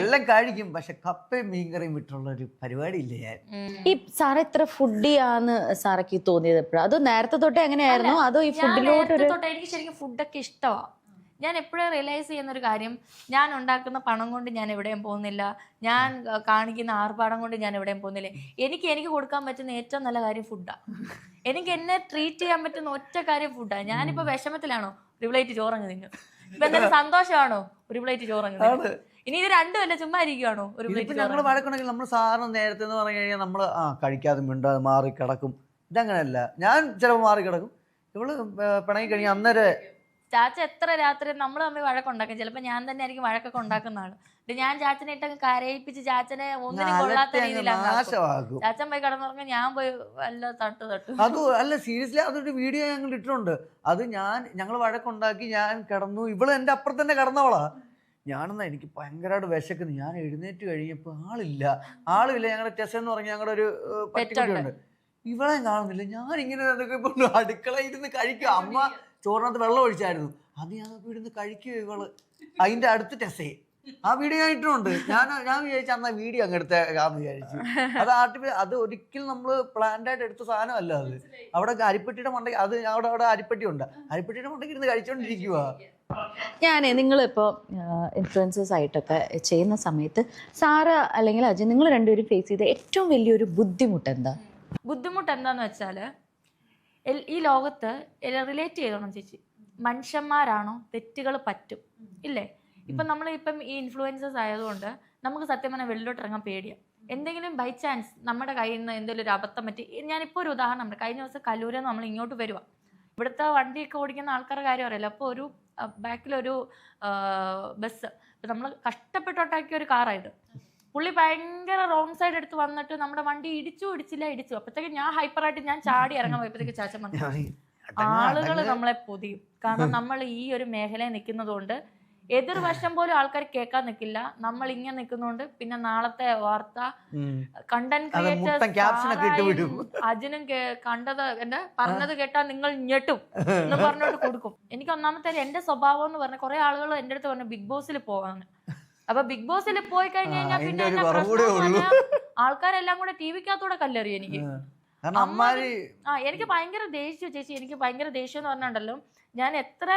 എല്ലാം കഴിക്കും, പക്ഷെ കപ്പയും മീൻകറിയും വിട്ടുള്ള ഒരു പരിപാടി ഇല്ല ഞാൻ. ഈ സാറ് ഇത്ര ഫുഡിയാന്ന് സാറക്ക് തോന്നിയത് എപ്പോഴാണ്? അതോ നേരത്തെ തൊട്ടേ എങ്ങനെയായിരുന്നു? അതോ ഈ ഫുഡിലോട്ട്? എനിക്ക് ശരിക്കും ഫുഡൊക്കെ ഇഷ്ടമാണ്. ഞാൻ എപ്പോഴും റിയലൈസ് ചെയ്യുന്നൊരു കാര്യം, ഞാൻ ഉണ്ടാക്കുന്ന പണം കൊണ്ട് ഞാൻ എവിടെയും പോകുന്നില്ല, ഞാൻ കാണിക്കുന്ന ആർഭാടം കൊണ്ട് ഞാൻ എവിടെയും പോകുന്നില്ല. എനിക്ക് കൊടുക്കാൻ പറ്റുന്ന ഏറ്റവും നല്ല കാര്യം ഫുഡാണ്. എനിക്ക് എന്നെ ട്രീറ്റ് ചെയ്യാൻ പറ്റുന്ന ഒറ്റ കാര്യം ഫുഡാണ്. ഞാനിപ്പോൾ വിഷമത്തിലാണോ, ഒരു പ്ലേറ്റ് ചോറങ്ങ് തിന്നു. ഇപ്പൊ എന്തെങ്കിലും സന്തോഷമാണോ, ഒരു പ്ലേറ്റ് ചോറങ്ങ് തിന്നു. ഇനി ഇത് രണ്ടുമല്ല, ചുമ്മാ ഇരിക്കുവാണോ, ഒരു പ്ലേറ്റ്. ഞങ്ങൾ വഴക്കുണ്ടെങ്കിൽ നമ്മൾ സാധാരണ നേരത്തെ എന്ന് പറഞ്ഞു കഴിഞ്ഞാൽ നമ്മൾ കഴിക്കാതെ മിണ്ടാതെ മാറി കിടക്കും. ഇതങ്ങനെയല്ല, ഞാൻ ചിലപ്പോൾ മാറി കിടക്കും, ഇവള് പിണങ്ങി കഴിഞ്ഞാൽ അന്നേരം. ചാച്ച എത്ര രാത്രി നമ്മൾ തമ്മിൽ വഴക്കുണ്ടാക്കും. ചിലപ്പോൾ ഞാൻ തന്നെ ആയിരിക്കും വഴക്കൊക്കെ ഉണ്ടാക്കുന്ന ആള്. ഞാൻ ചാച്ചനെ ഇട്ടങ്ങ് കരയിപ്പിച്ച് ചാച്ചനെ ഒന്നിനും കൊള്ളാത്ത രീതിയിലാണ്. ചാച്ചൻ പോയി കിടന്നുറങ്ങാൻ ഞാൻ പോയി വല്ല തട്ടു. അത് അല്ല, സീരിയസ്ലി അതൊരു വീഡിയോ ഞങ്ങൾ ഇട്ടിട്ടുണ്ട്. അത് ഞങ്ങൾ വഴക്കുണ്ടാക്കി, ഞാൻ കിടന്നു, ഇവള് എൻ്റെ അപ്പുറത്ത് തന്നെ കിടന്നവളാ. ഞാനെന്നാ എനിക്ക് ഭയങ്കരമായിട്ട് വിശക്കുന്നു. ഞാൻ എഴുന്നേറ്റ് കഴിഞ്ഞപ്പോൾ ആളില്ല. ഞങ്ങളുടെ ടെസ് എന്ന് പറഞ്ഞ ഞങ്ങളുടെ ഒരു പറ്റുണ്ട്, ഇവളെ കാണുന്നില്ല. ഞാനിങ്ങനെ അടുക്കള ഇരുന്ന് കഴിക്കും. അമ്മ ചോറിനകത്ത് വെള്ളം ഒഴിച്ചായിരുന്നു, അത് ഞാൻ ഇരുന്ന് കഴിക്കുക. ഇവള് അതിന്റെ അടുത്ത് ടെസ്സേ ആ വീഡിയോ ഞാൻ ഇട്ടിട്ടുണ്ട്. ഞാൻ വിചാരിച്ചു അന്നാ വീഡിയോ അങ്ങ് എടുത്തേക്കാന്ന് വിചാരിച്ചു. അത് ഒരിക്കലും നമ്മള് പ്ലാൻഡ് ആയിട്ട് എടുത്ത സാധനമല്ല. അത് അവിടെ അരിപ്പെട്ടിയുടെ മണ്ടയ്ക്ക്, അത് അവിടെ അരിപ്പെട്ടി ഉണ്ട്, അരിപ്പെട്ടിയുടെ മണ്ടയ്ക്ക് ഇരുന്ന് കഴിച്ചോണ്ടിരിക്കുക. നിങ്ങളിപ്പോൾ ഇൻഫ്ലുവൻസേഴ്സ് ആയിട്ടൊക്കെ ചെയ്യുന്ന സമയത്ത് സാറ് അല്ലെങ്കിൽ അജയ്, നിങ്ങൾ രണ്ടുപേരും ഫേസ് ചെയ്ത ഏറ്റവും വലിയൊരു ബുദ്ധിമുട്ട് എന്താന്ന് വെച്ചാല്, ഈ ലോകത്ത് റിലേറ്റ് ചെയ്തോണം ചേച്ചി. മനുഷ്യന്മാരാണോ, തെറ്റുകൾ പറ്റും ഇല്ലേ? ഇപ്പം ഈ ഇൻഫ്ലുവൻസേഴ്സ് ആയതുകൊണ്ട് നമുക്ക് സത്യം പറഞ്ഞാൽ വെളിയിലോട്ട് ഇറങ്ങാൻ പേടിയാണ്. എന്തെങ്കിലും ബൈ ചാൻസ് നമ്മുടെ കയ്യിൽ നിന്ന് എന്തെങ്കിലും ഒരു അബദ്ധം പറ്റി, ഞാനിപ്പോൾ ഒരു ഉദാഹരണം പറയാം. കഴിഞ്ഞ ദിവസം കല്ലൂരിൽ നിന്ന് നമ്മൾ ഇങ്ങോട്ട് വരുക, ഇവിടുത്തെ വണ്ടിയൊക്കെ ഓടിക്കുന്ന ആൾക്കാരുടെ കാര്യം അറിയില്ല. അപ്പോൾ ഒരു ബാക്കിലൊരു ബസ്, നമ്മൾ കഷ്ടപ്പെട്ടോട്ടാക്കിയ ഒരു കാറായത്. പുള്ളി ഭയങ്കര റോങ് സൈഡ് എടുത്ത് വന്നിട്ട് നമ്മുടെ വണ്ടി ഇടിച്ചു. അപ്പോഴത്തേക്ക് ഞാൻ ഹൈപ്പറായിട്ട് ഞാൻ ചാടി ഇറങ്ങാൻ പോയപ്പോഴത്തേക്ക് ചാച്ചൻ വന്നു. ആളുകൾ നമ്മളെ പൊതിയും. കാരണം നമ്മൾ ഈ ഒരു മേഖലയിൽ നിൽക്കുന്നത് കൊണ്ട് എതിർവശം പോലും ആൾക്കാർ കേൾക്കാൻ നിൽക്കില്ല. നമ്മൾ ഇങ്ങനെ നിൽക്കുന്നോണ്ട് പിന്നെ നാളത്തെ വാർത്ത കണ്ടന്റ് ക്രിയേറ്റേഴ്സ് അജിനും കണ്ടത് പറഞ്ഞത് കേട്ടാൽ നിങ്ങൾ ഞെട്ടും എന്ന് പറഞ്ഞോട്ട് കൊടുക്കും. എനിക്ക് ഒന്നാമത്തെ എന്റെ സ്വഭാവം എന്ന് പറഞ്ഞ കുറെ ആളുകൾ എന്റെ അടുത്ത് പറഞ്ഞു ബിഗ് ബോസിൽ പോവാന്ന്. അപ്പൊ ബിഗ് ബോസിൽ പോയി കഴിഞ്ഞു കഴിഞ്ഞാൽ പിന്നെ എന്നെ പ്രശ്നം ആൾക്കാരെല്ലാം കൂടെ ടി വിക്കകത്തൂടെ കല്ലെറിയും എനിക്ക്. എനിക്ക് ഭയങ്കര ദേഷ്യം ചേച്ചി. എനിക്ക് ഭയങ്കര ദേഷ്യം എന്ന് പറഞ്ഞിട്ടുണ്ടല്ലോ, ഞാൻ എത്ര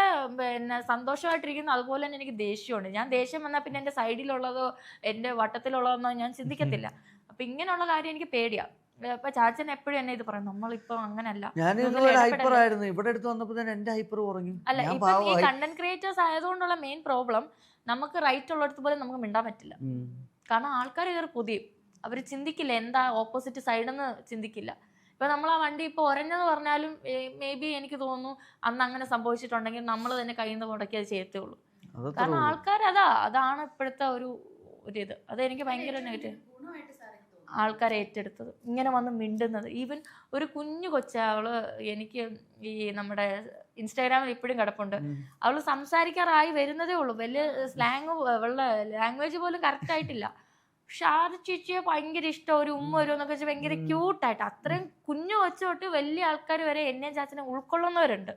സന്തോഷമായിട്ടിരിക്കുന്നു അതുപോലെ തന്നെ എനിക്ക് ദേഷ്യമുണ്ട്. ഞാൻ ദേഷ്യം വന്നാൽ പിന്നെ എന്റെ സൈഡിലുള്ളതോ എന്റെ വട്ടത്തിലുള്ളതെന്നോ ഞാൻ ചിന്തിക്കത്തില്ല. അപ്പൊ ഇങ്ങനെയുള്ള കാര്യം എനിക്ക് പേടിയാ. അപ്പൊ ചാച്ചൻ എപ്പോഴും എന്നെ ഇത് പറയും, നമ്മളിപ്പോ അങ്ങനല്ല. അല്ല, ഇപ്പൊ ഈ കണ്ടന്റ് ക്രിയേറ്റേഴ്സ് ആയതുകൊണ്ടുള്ള മെയിൻ പ്രോബ്ലം, നമുക്ക് റൈറ്റ് ഉള്ളിടത്ത് പോലും നമുക്ക് മിണ്ടാൻ പറ്റില്ല. കാരണം ആൾക്കാർ കയറി പുതിയും, അവർ ചിന്തിക്കില്ല എന്താ ഓപ്പോസിറ്റ് സൈഡെന്ന് ചിന്തിക്കില്ല. ഇപ്പൊ നമ്മൾ ആ വണ്ടി ഇപ്പൊ ഒരഞ്ഞെന്ന് പറഞ്ഞാലും മേ ബി എനിക്ക് തോന്നുന്നു അന്ന് അങ്ങനെ സംഭവിച്ചിട്ടുണ്ടെങ്കിൽ നമ്മൾ തന്നെ കയ്യിൽ നിന്ന് മുടക്കി അത് ചെയ്യത്തേ ഉള്ളൂ. കാരണം ആൾക്കാർ അതാണ് ഇപ്പോഴത്തെ ഒരു ഇത്. അതെനിക്ക് ഭയങ്കര നെഗറ്റീവ്. ആൾക്കാർ ഏറ്റെടുത്തത് ഇങ്ങനെ വന്ന് മിണ്ടുന്നത്. ഈവൻ ഒരു കുഞ്ഞു അവള് എനിക്ക് ഈ നമ്മുടെ ഇൻസ്റ്റാഗ്രാമിൽ ഇപ്പോഴും കിടപ്പുണ്ട്. അവള് സംസാരിക്കാറായി വരുന്നതേ ഉള്ളൂ. വലിയ അവളുടെ ലാംഗ്വേജ് പോലും കറക്റ്റ് ആയിട്ടില്ല. പക്ഷെ ആ ചേച്ചിയെ ഭയങ്കര ഇഷ്ടം, ഒരു ഉമ്മ വരും എന്നൊക്കെ വെച്ചാൽ ഭയങ്കര ക്യൂട്ടായിട്ട്. അത്രയും കുഞ്ഞു കൊച്ചു തൊട്ട് വലിയ ആൾക്കാർ വരെ എന്നെ ചാച്ചനെ ഉൾക്കൊള്ളുന്നവരുണ്ട്.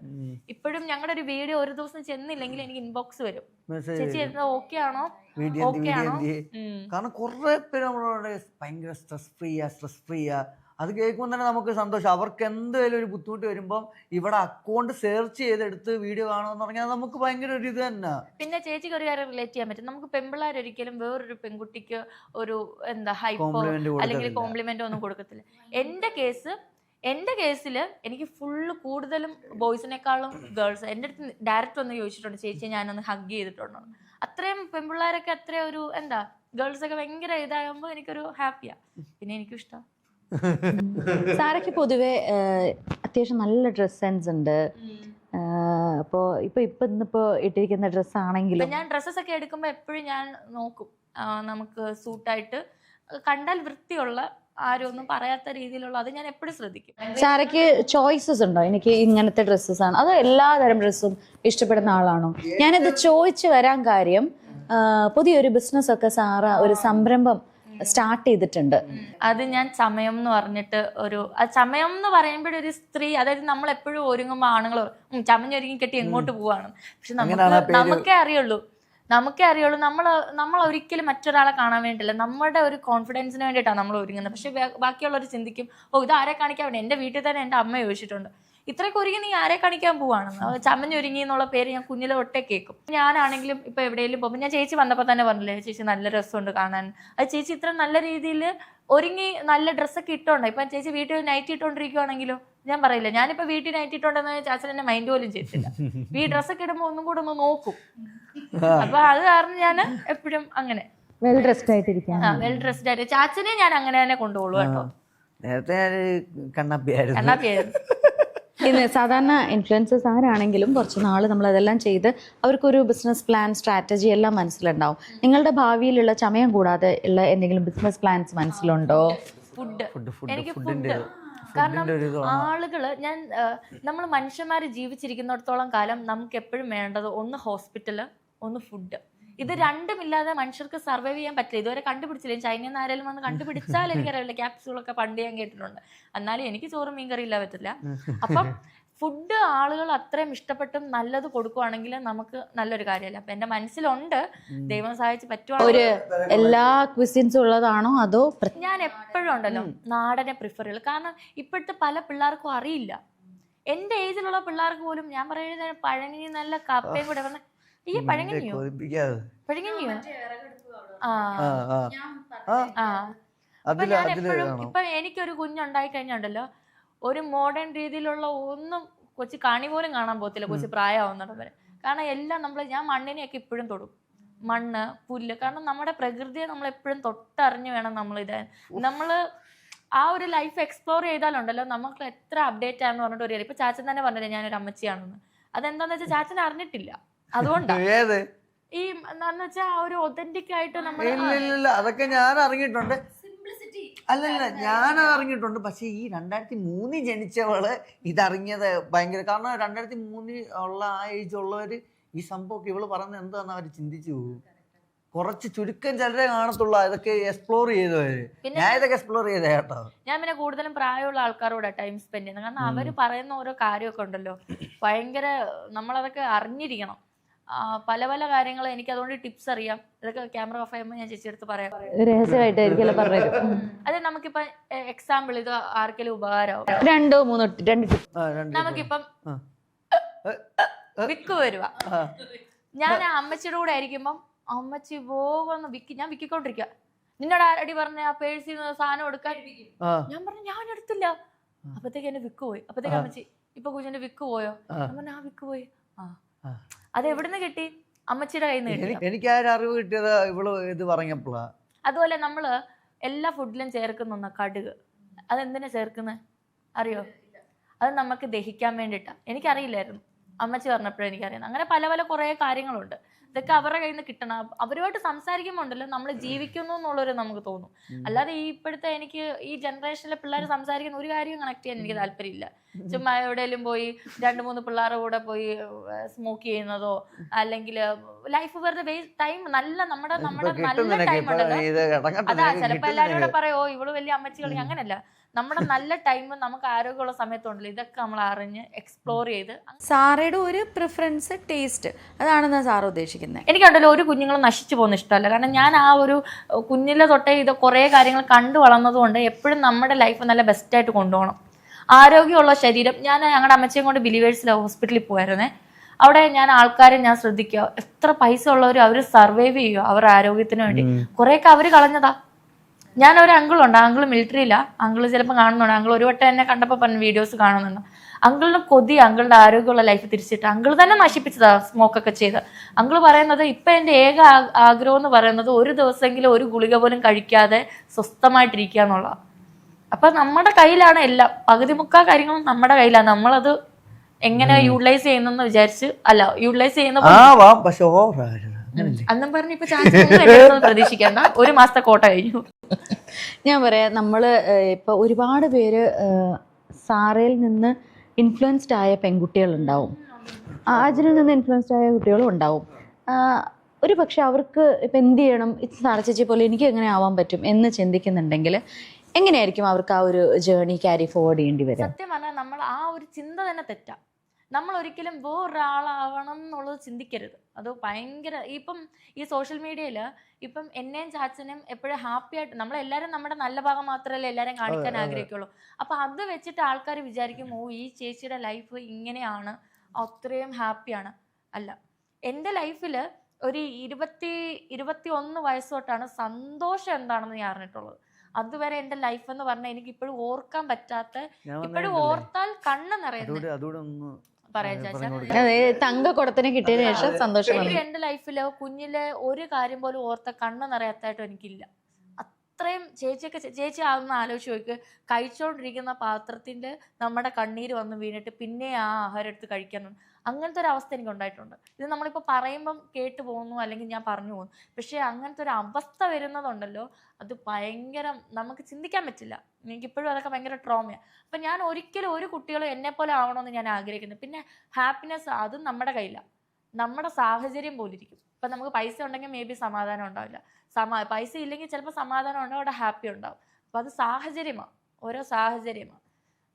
ഇപ്പോഴും ഞങ്ങളുടെ ഒരു വീഡിയോ ഒരു ദിവസം ചെന്നില്ലെങ്കിൽ എനിക്ക് ഇൻബോക്സ് വരും, ചേച്ചി എന്താ ഓക്കെ ആണോ, ഓക്കെ ആണോ. കാരണം കുറെ പേര് നമ്മളോട് ഭയങ്കര സ്ട്രെസ് ഫ്രീയാ അത് കേൾക്കുമ്പോൾ തന്നെ നമുക്ക് സന്തോഷം. അവർക്ക് എന്തെങ്കിലും ഒരു ബുദ്ധിമുട്ട് വരുമ്പോൾ ഇവിടെ അക്കൗണ്ട് സെർച്ച് ചെയ്തെടുത്ത് വീഡിയോ കാണുമെന്ന് പറഞ്ഞാൽ നമുക്ക് ഭയങ്കര ഒരു ഇത് തന്നെ. പിന്നെ ചേച്ചിക്ക് ഒരു കാര്യം റിലേറ്റ് ചെയ്യാൻ പറ്റും. നമുക്ക് പെൺപിള്ളേർ ഒരിക്കലും വേറൊരു പെൺകുട്ടിക്ക് ഒരു ഹൈപ്പോ അല്ലെങ്കിൽ കോംപ്ലിമെന്റോ ഒന്നും കൊടുക്കത്തില്ല. എന്റെ കേസിൽ എനിക്ക് ഫുള്ള് കൂടുതലും ബോയ്സിനേക്കാളും ഗേൾസ് എൻ്റെ അടുത്ത് ഡയറക്റ്റ് ഒന്ന് ചോദിച്ചിട്ടുണ്ട്, ചേച്ചിയെ ഞാനൊന്ന് ഹഗ് ചെയ്തിട്ടുണ്ടോ. അത്രയും പെൺപിള്ളേരൊക്കെ അത്രയും ഒരു ഗേൾസ് ഒക്കെ ഭയങ്കര ഇതാകുമ്പോൾ എനിക്കൊരു ഹാപ്പിയാ. പിന്നെ എനിക്കും ഇഷ്ടം. സാരയ്ക്ക് പൊതുവെ അത്യാവശ്യം നല്ല ഡ്രസ് സെൻസ് ഉണ്ട്. അപ്പോ ഇന്നിപ്പോ ഇട്ടിരിക്കുന്ന ഡ്രസ് ആണെങ്കിലും ഞാൻ ഡ്രസ്സസ് ഒക്കെ എടുക്കുമ്പോൾ എപ്പോഴും ഞാൻ നോക്കും, നമുക്ക് സൂട്ടായിട്ട് കണ്ടാൽ വൃത്തിയുള്ള, ആരും ഒന്നും പറയാത്ത രീതിയിലുള്ള, അത് ഞാൻ എപ്പോഴും ശ്രദ്ധിക്കും. സാരയ്ക്ക് ചോയ്സസ് ഉണ്ടോ? എനിക്ക് ഇങ്ങനത്തെ ഡ്രസ്സസ് ആണ്, അത് എല്ലാതരം ഡ്രസ്സും ഇഷ്ടപ്പെടുന്ന ആളാണോ? ഞാനിത് ചോദിച്ചു വരാൻ കാര്യം, പുതിയൊരു ബിസിനസ് ഒക്കെ സാറ ഒരു സംരംഭം സ്റ്റാർട്ട് ചെയ്തിട്ടുണ്ട്. അത് ഞാൻ ചമയം എന്ന് പറഞ്ഞിട്ട് ചമയം എന്ന് പറയുമ്പോഴൊരു സ്ത്രീ, അതായത് നമ്മൾ എപ്പോഴും ഒരുങ്ങുമ്പോൾ ആണുങ്ങൾ ചമഞ്ഞൊരുങ്ങി കെട്ടി എങ്ങോട്ട് പോവാണ്. പക്ഷെ നമുക്കേ അറിയുള്ളൂ നമ്മൾ ഒരിക്കലും മറ്റൊരാളെ കാണാൻ വേണ്ടിയില്ല, നമ്മുടെ ഒരു കോൺഫിഡൻസിന് വേണ്ടിയിട്ടാണ് നമ്മൾ ഒരുങ്ങുന്നത്. പക്ഷെ ബാക്കിയുള്ളവർ ചിന്തിക്കും, ഇത് ആരെ കാണിക്കാൻ വേണ്ടി. എൻ്റെ വീട്ടിൽ തന്നെ എൻ്റെ അമ്മ ചോദിച്ചിട്ടുണ്ട്, ഇത്രയൊക്കെ ഒരുങ്ങി നീ ആരെ കാണിക്കാൻ പോവാണെന്ന്. ചമഞ്ഞൊരുങ്ങി എന്നുള്ള പേര് ഞാൻ കുഞ്ഞിലെ ഒട്ടേ കേൾക്കും. ഞാനാണെങ്കിലും ഇപ്പൊ എവിടെയെങ്കിലും പോകുമ്പോൾ, ഞാൻ ചേച്ചി വന്നപ്പോൾ തന്നെ പറഞ്ഞില്ലേ ചേച്ചി നല്ല രസമുണ്ട് കാണാൻ. അത് ചേച്ചി ഇത്ര നല്ല രീതിയിൽ ഒരുങ്ങി നല്ല ഡ്രസ്സൊക്കെ ഇട്ടോണ്ട്. ഇപ്പൊ ചേച്ചി വീട്ടിൽ നൈറ്റ് ഇട്ടോണ്ടിരിക്കുവാണെങ്കിലോ ഞാൻ പറയില്ല, ഞാനിപ്പോ വീട്ടിൽ നൈറ്റ് ഇട്ടോണ്ടെന്ന് ചാച്ചൻ എന്നെ മൈൻഡ് പോലും ചെയ്തിട്ടില്ല. ഈ ഡ്രസ്സൊക്കെ ഇടുമ്പോൾ ഒന്നും കൂടെ ഒന്ന് നോക്കും. അപ്പൊ അത് കാരണം ഞാൻ എപ്പോഴും അങ്ങനെ വെൽ ഡ്രസ്ഡ് ആയിട്ട് ചാച്ചനെ ഞാൻ അങ്ങനെ തന്നെ കൊണ്ടുപോകുള്ളൂ കേട്ടോ. നേരത്തെ കണ്ണാപ്പിയായിരുന്നു. ഇന്ന് സാധാരണ ഇൻഫ്ലുവൻസേഴ്സ് ആരാണെങ്കിലും കുറച്ച് നാൾ നമ്മൾ അതെല്ലാം ചെയ്ത് അവർക്കൊരു ബിസിനസ് പ്ലാൻ, സ്ട്രാറ്റജി എല്ലാം മനസ്സിലുണ്ടാവും. നിങ്ങളുടെ ഭാവിയിലുള്ള ചമയം കൂടാതെ ഉള്ള എന്തെങ്കിലും ബിസിനസ് പ്ലാൻസ് മനസ്സിലുണ്ടോ? എനിക്ക് ഫുഡ്. കാരണം ആളുകള് നമ്മൾ മനുഷ്യന്മാര് ജീവിച്ചിരിക്കുന്നിടത്തോളം കാലം നമുക്ക് എപ്പോഴും വേണ്ടത് ഒന്ന് ഹോസ്പിറ്റല്, ഒന്ന് ഫുഡ്. ഇത് രണ്ടുമില്ലാതെ മനുഷ്യർക്ക് സർവൈവ് ചെയ്യാൻ പറ്റില്ല. ഇതുവരെ കണ്ടുപിടിച്ചില്ല. ചൈനയിൽ നിന്ന് ആരെങ്കിലും വന്ന് കണ്ടുപിടിച്ചാൽ എനിക്കറിയില്ല. ക്യാപ്സ്യൂളൊക്കെ പണ്ട് ഞാൻ കേട്ടിട്ടുണ്ട്. എന്നാലും എനിക്ക് ചോറും മീൻകറി ഇല്ല പറ്റില്ല. അപ്പം ഫുഡ് ആളുകൾ അത്രയും ഇഷ്ടപ്പെട്ടും നല്ലത് കൊടുക്കുവാണെങ്കിൽ നമുക്ക് നല്ലൊരു കാര്യമല്ല. അപ്പൊ എന്റെ മനസ്സിലുണ്ട്, ദൈവം സഹായിച്ച് പറ്റുവാണെങ്കിൽ. എല്ലാ ക്വിസിൻസും ഉള്ളതാണോ അതോ? ഞാൻ എപ്പോഴും ഉണ്ടല്ലോ നാടനെ പ്രിഫർ ചെയ്യുള്ളൂ. കാരണം ഇപ്പോഴത്തെ പല പിള്ളേർക്കും അറിയില്ല. എന്റെ ഏജിലുള്ള പിള്ളേർക്ക് പോലും ഞാൻ പറയുന്നത് പഴങ്ങി നല്ല കപ്പയും കൂടെ പറഞ്ഞ ഈ പഴങ്ങനിയോ അപ്പൊ ഞാൻ എപ്പോഴും ഇപ്പൊ എനിക്കൊരു കുഞ്ഞുണ്ടായി കഴിഞ്ഞുണ്ടല്ലോ, ഒരു മോഡേൺ രീതിയിലുള്ള ഒന്നും കൊച്ചു കാണി പോലും കാണാൻ പോകത്തില്ല കൊച്ചു പ്രായമാവുന്നിടം വരെ. കാരണം എല്ലാം ഞാൻ മണ്ണിനെയൊക്കെ ഇപ്പോഴും തൊടും. മണ്ണ്, പുല്ല്. കാരണം നമ്മുടെ പ്രകൃതിയെ നമ്മൾ എപ്പോഴും തൊട്ടറിഞ്ഞ് വേണം നമ്മൾ ആ ഒരു ലൈഫ് എക്സ്പ്ലോർ ചെയ്താലുണ്ടല്ലോ നമുക്ക് എത്ര അപ്ഡേറ്റ് ആണെന്ന് പറഞ്ഞിട്ട് ഒരു ഇപ്പൊ ചാച്ചൻ തന്നെ പറഞ്ഞില്ലേ ഞാനൊരു അമ്മച്ചിയാണെന്ന്. അതെന്താന്ന് വെച്ചാൽ ചാച്ചൻ അറിഞ്ഞിട്ടില്ല. അതുകൊണ്ടാണ് ഈ എന്താന്ന് വെച്ചാൽ ആ ഒരു ഒതന്റിക് ആയിട്ട് നമ്മൾ അതൊക്കെ ഞാൻ അറിഞ്ഞിട്ടുണ്ട്. അല്ലല്ല ഞാൻ അറിഞ്ഞിട്ടുണ്ട്. പക്ഷെ ഈ 2003 ജനിച്ചവള് ഇതറിഞ്ഞത് ഭയങ്കര, കാരണം 2003 ഉള്ള ആ ഏജ് ഉള്ളവര് ഈ സംഭവമൊക്കെ ഇവള് പറയുന്നത് എന്താന്ന് അവര് ചിന്തിച്ചു പോകും. കുറച്ച് ചുരുക്കം ചിലരെ കാണത്തുള്ളൂ ഇതൊക്കെ എക്സ്പ്ലോർ ചെയ്തവര്. ഞാൻ ഇതൊക്കെ എക്സ്പ്ലോർ ചെയ്ത കേട്ടോ. ഞാൻ പിന്നെ കൂടുതലും പ്രായമുള്ള ആൾക്കാരോടെ ടൈം സ്പെൻഡ് ചെയ്യുന്നത്. കാരണം അവര് പറയുന്ന ഓരോ കാര്യമൊക്കെ ഉണ്ടല്ലോ ഭയങ്കര, നമ്മളതൊക്കെ അറിഞ്ഞിരിക്കണം. പല പല കാര്യങ്ങൾ എനിക്ക് അതുകൊണ്ട് ടിപ്സ് അറിയാം. ഇതൊക്കെ ക്യാമറ ഓഫ് ആകുമ്പോൾ ഞാൻ ചേച്ചി എടുത്ത് പറയാം, രഹസ്യമായിട്ടായിരിക്കും പറഞ്ഞു. അത് നമുക്കിപ്പം എക്സാമ്പിൾ ഇത് ആർക്കെങ്കിലും ഉപകാരമാവും. 2 നമുക്കിപ്പം വിക്ക് വരുക, ഞാൻ അമ്മച്ചിയുടെ കൂടെ ആയിരിക്കുമ്പം അമ്മച്ചി പോവെന്ന് ഞാൻ വിക്കിക്കൊണ്ടിരിക്കുക. നിന്നോട് ആരടി പറഞ്ഞ ആ പേഴ്സിൽ നിന്ന് സാധനം എടുക്കാൻ? ഞാൻ പറഞ്ഞു ഞാൻ എടുത്തില്ല. അപ്പത്തേക്ക് എന്റെ വിക്ക് പോയി. അപ്പത്തേക്ക് അമ്മച്ചി ഇപ്പൊ കുഞ്ഞിന്റെ വിക്ക് പോയോ? ഞാൻ പറഞ്ഞു ആ വിക്ക് പോയി. അത് എവിടുന്ന് കിട്ടി? അമ്മച്ചിയുടെ കയ്യിൽ നിന്ന് കിട്ടി. എനിക്ക് ആ അറിവ് കിട്ടിയത് ഇവള് ഇത് പറഞ്ഞപ്പോഴാ. അതുപോലെ നമ്മള് എല്ലാ ഫുഡിലും ചേർക്കുന്ന കടുക്, അതെന്തിനാ ചേർക്കുന്നത് അറിയോ? അത് നമുക്ക് ദഹിക്കാൻ വേണ്ടിയിട്ടാ. എനിക്കറിയില്ലായിരുന്നു, അമ്മച്ചി പറഞ്ഞപ്പോഴും എനിക്കറിയുന്നത്. അങ്ങനെ പല പല കുറേ കാര്യങ്ങളുണ്ട്. ഇതൊക്കെ അവരുടെ കയ്യിൽ നിന്ന് കിട്ടണം. അവരുമായിട്ട് സംസാരിക്കുമ്പോൾ ഉണ്ടല്ലോ നമ്മൾ ജീവിക്കുന്നു എന്നുള്ളൊരു നമുക്ക് തോന്നും. അല്ലാതെ ഈ ഇപ്പോഴത്തെ എനിക്ക് ഈ ജനറേഷനിലെ പിള്ളേർ സംസാരിക്കുന്ന ഒരു കാര്യവും കണക്ട് ചെയ്യാൻ എനിക്ക് താല്പര്യമില്ല. ചുമ്മാ എവിടെയെങ്കിലും പോയി 2-3 പിള്ളേരുടെ കൂടെ പോയി സ്മോക്ക് ചെയ്യുന്നതോ അല്ലെങ്കിൽ ലൈഫ് വെറുതെ വേസ്റ്റ് ടൈം. നമ്മുടെ നല്ല ടൈം ഉണ്ടല്ലോ. അതാ ചിലപ്പോ എല്ലാവരും കൂടെ പറയോ ഇവള് വലിയ അമ്മച്ചി കളി. അങ്ങനല്ല, നമ്മുടെ നല്ല ടൈം നമുക്ക് ആരോഗ്യമുള്ള സമയത്തുണ്ടല്ലോ ഇതൊക്കെ നമ്മൾ അറിഞ്ഞ് എക്സ്പ്ലോർ ചെയ്ത്. സാറയുടെ ഒരു പ്രിഫറൻസ് ടേസ്റ്റ്, അതാണെന്നാ സാറ് ഉദ്ദേശിക്കുന്നത്. എനിക്കുണ്ടല്ലോ ഒരു കുഞ്ഞുങ്ങളും നശിച്ചു പോകുന്ന ഇഷ്ടമല്ല. കാരണം ഞാൻ ആ ഒരു കുഞ്ഞിലെ തൊട്ടേ ഇത് കുറേ കാര്യങ്ങൾ കണ്ടു വളർന്നതുകൊണ്ട് എപ്പോഴും നമ്മുടെ ലൈഫ് നല്ല ബെസ്റ്റായിട്ട് കൊണ്ടുപോകണം. ആരോഗ്യമുള്ള ശരീരം. ഞാൻ ഞങ്ങളുടെ അമ്മച്ചിയും കൊണ്ട് ബിലീവേഴ്സിലെ ഹോസ്പിറ്റലിൽ പോയായിരുന്നേ. അവിടെ ഞാൻ ആൾക്കാരെ ഞാൻ ശ്രദ്ധിക്കുക, എത്ര പൈസ ഉള്ളവരും അവർ സർവൈവ് ചെയ്യുക അവരുടെ ആരോഗ്യത്തിന് വേണ്ടി. കുറേയൊക്കെ അവർ കളഞ്ഞതാ. ഞാൻ ഒരു അങ്കിളുണ്ട്, അങ്കിള് മിലിറ്ററിയില്ല. അങ്കിള് ചിലപ്പോൾ കാണുന്നുണ്ട്. അങ്കിൾ ഒരു വട്ടം എന്നെ കണ്ടപ്പോൾ പറഞ്ഞ വീഡിയോസ് കാണുന്നുണ്ട്. അങ്കിളിന് കൊതി അങ്കിളുടെ ആരോഗ്യമുള്ള ലൈഫ് തിരിച്ചിട്ട്. അങ്കിൾ തന്നെ നശിപ്പിച്ചതാ സ്മോക്കൊക്കെ ചെയ്ത്. അങ്കിള് പറയുന്നത് ഇപ്പം എൻ്റെ ഏക ആഗ്രഹം എന്ന് പറയുന്നത് ഒരു ദിവസമെങ്കിലും ഒരു ഗുളിക പോലും കഴിക്കാതെ സ്വസ്ഥമായിട്ടിരിക്കുക എന്നുള്ള. അപ്പൊ നമ്മുടെ കയ്യിലാണ് എല്ലാം. പകുതി മുക്കാൽ കാര്യങ്ങളും നമ്മുടെ കയ്യിലാണ്. നമ്മളത് എങ്ങനെ യൂട്ടിലൈസ് ചെയ്യുന്നെന്ന് വിചാരിച്ച് അല്ല യൂട്ടിലൈസ് ചെയ്യുന്ന അന്നും പറഞ്ഞ് ഇപ്പൊ ചാൻസ് പ്രതീക്ഷിക്കണ്ട. 1 മാസത്തെ കോട്ട കഴിഞ്ഞു. ഞാൻ പറയാം, നമ്മള് ഇപ്പൊ ഒരുപാട് പേര് സാറയിൽ നിന്ന് ഇൻഫ്ലുവൻസ്ഡ് ആയ പെൺകുട്ടികളുണ്ടാവും, ആജിനിൽ നിന്ന് ഇൻഫ്ലുവൻസ്ഡ് ആയ കുട്ടികളും ഉണ്ടാവും. ഒരു പക്ഷെ അവർക്ക് ഇപ്പം എന്ത് ചെയ്യണം, സാറ ചേച്ചി പോലെ എനിക്ക് എങ്ങനെ ആവാൻ പറ്റും എന്ന് ചിന്തിക്കുന്നുണ്ടെങ്കിൽ എങ്ങനെയായിരിക്കും അവർക്ക് ആ ഒരു ജേർണി ക്യാരി ഫോർവേഡ് ചെയ്യേണ്ടി വരും? സത്യം പറഞ്ഞാൽ നമ്മൾ ആ ഒരു ചിന്ത തന്നെ തെറ്റാ. നമ്മൾ ഒരിക്കലും വേറൊരാളാവണം എന്നുള്ളത് ചിന്തിക്കരുത്. അത് ഭയങ്കര ഇപ്പം ഈ സോഷ്യൽ മീഡിയയിൽ ഇപ്പം എന്നെയും ചാച്ചനും എപ്പോഴും ഹാപ്പി ആയിട്ട് നമ്മളെല്ലാവരും നമ്മുടെ നല്ല ഭാഗം മാത്രമല്ലേ എല്ലാവരും കാണിക്കാൻ ആഗ്രഹിക്കുള്ളൂ. അപ്പം അത് വെച്ചിട്ട് ആൾക്കാർ വിചാരിക്കും ഓ ഈ ചേച്ചിയുടെ ലൈഫ് ഇങ്ങനെയാണ്, അത്രയും ഹാപ്പിയാണ്. അല്ല, എൻ്റെ ലൈഫിൽ ഒരു 21 വയസ്സ് തൊട്ടാണ് സന്തോഷം എന്താണെന്ന് ഞാൻ അറിഞ്ഞിട്ടുള്ളത്. അതുവരെ എൻ്റെ ലൈഫ് എന്ന് പറഞ്ഞാൽ എനിക്ക് ഇപ്പോഴും ഓർക്കാൻ പറ്റാത്ത, ഇപ്പോഴും ഓർത്താൽ കണ്ണ് നിറയുന്നത് തങ്കക്കുടത്തിന് കിട്ടിയതിനു ശേഷം സന്തോഷം. എന്റെ ലൈഫില് കുഞ്ഞിലെ ഒരു കാര്യം പോലും ഓർത്ത കണ്ണ് നിറയാത്തായിട്ടും എനിക്കില്ല. അത്രയും ചേച്ചി ആവുന്ന ആലോചിച്ച് നോക്ക്. കഴിച്ചോണ്ടിരിക്കുന്ന പാത്രത്തിന്റെ നമ്മുടെ കണ്ണീര് വന്ന് വീണിട്ട് പിന്നെ ആ ആഹാരം എടുത്ത് കഴിക്കാൻ, അങ്ങനത്തെ ഒരു അവസ്ഥ എനിക്ക് ഉണ്ടായിട്ടുണ്ട്. ഇത് നമ്മളിപ്പോൾ പറയുമ്പം കേട്ടു പോകുന്നു അല്ലെങ്കിൽ ഞാൻ പറഞ്ഞു പോകുന്നു. പക്ഷേ അങ്ങനത്തെ ഒരു അവസ്ഥ വരുന്നതുണ്ടല്ലോ, അത് ഭയങ്കര നമുക്ക് ചിന്തിക്കാൻ പറ്റില്ല. എനിക്കിപ്പോഴും അതൊക്കെ ഭയങ്കര ട്രോമയാണ്. അപ്പം ഞാൻ ഒരിക്കലും ഒരു കുട്ടികളും എന്നെപ്പോലെ ആവണമെന്ന് ഞാൻ ആഗ്രഹിക്കുന്നത്. പിന്നെ ഹാപ്പിനെസ് അതും നമ്മുടെ കയ്യിലാണ്, നമ്മുടെ സാഹചര്യം പോലിരിക്കും. ഇപ്പം നമുക്ക് പൈസ ഉണ്ടെങ്കിൽ മേ ബി സമാധാനം ഉണ്ടാവില്ല, പൈസ ഇല്ലെങ്കിൽ ചിലപ്പോൾ സമാധാനം ഉണ്ടാവും, അവിടെ ഹാപ്പി ഉണ്ടാവും. അപ്പം അത് സാഹചര്യമാണ്, ഓരോ സാഹചര്യമാണ്.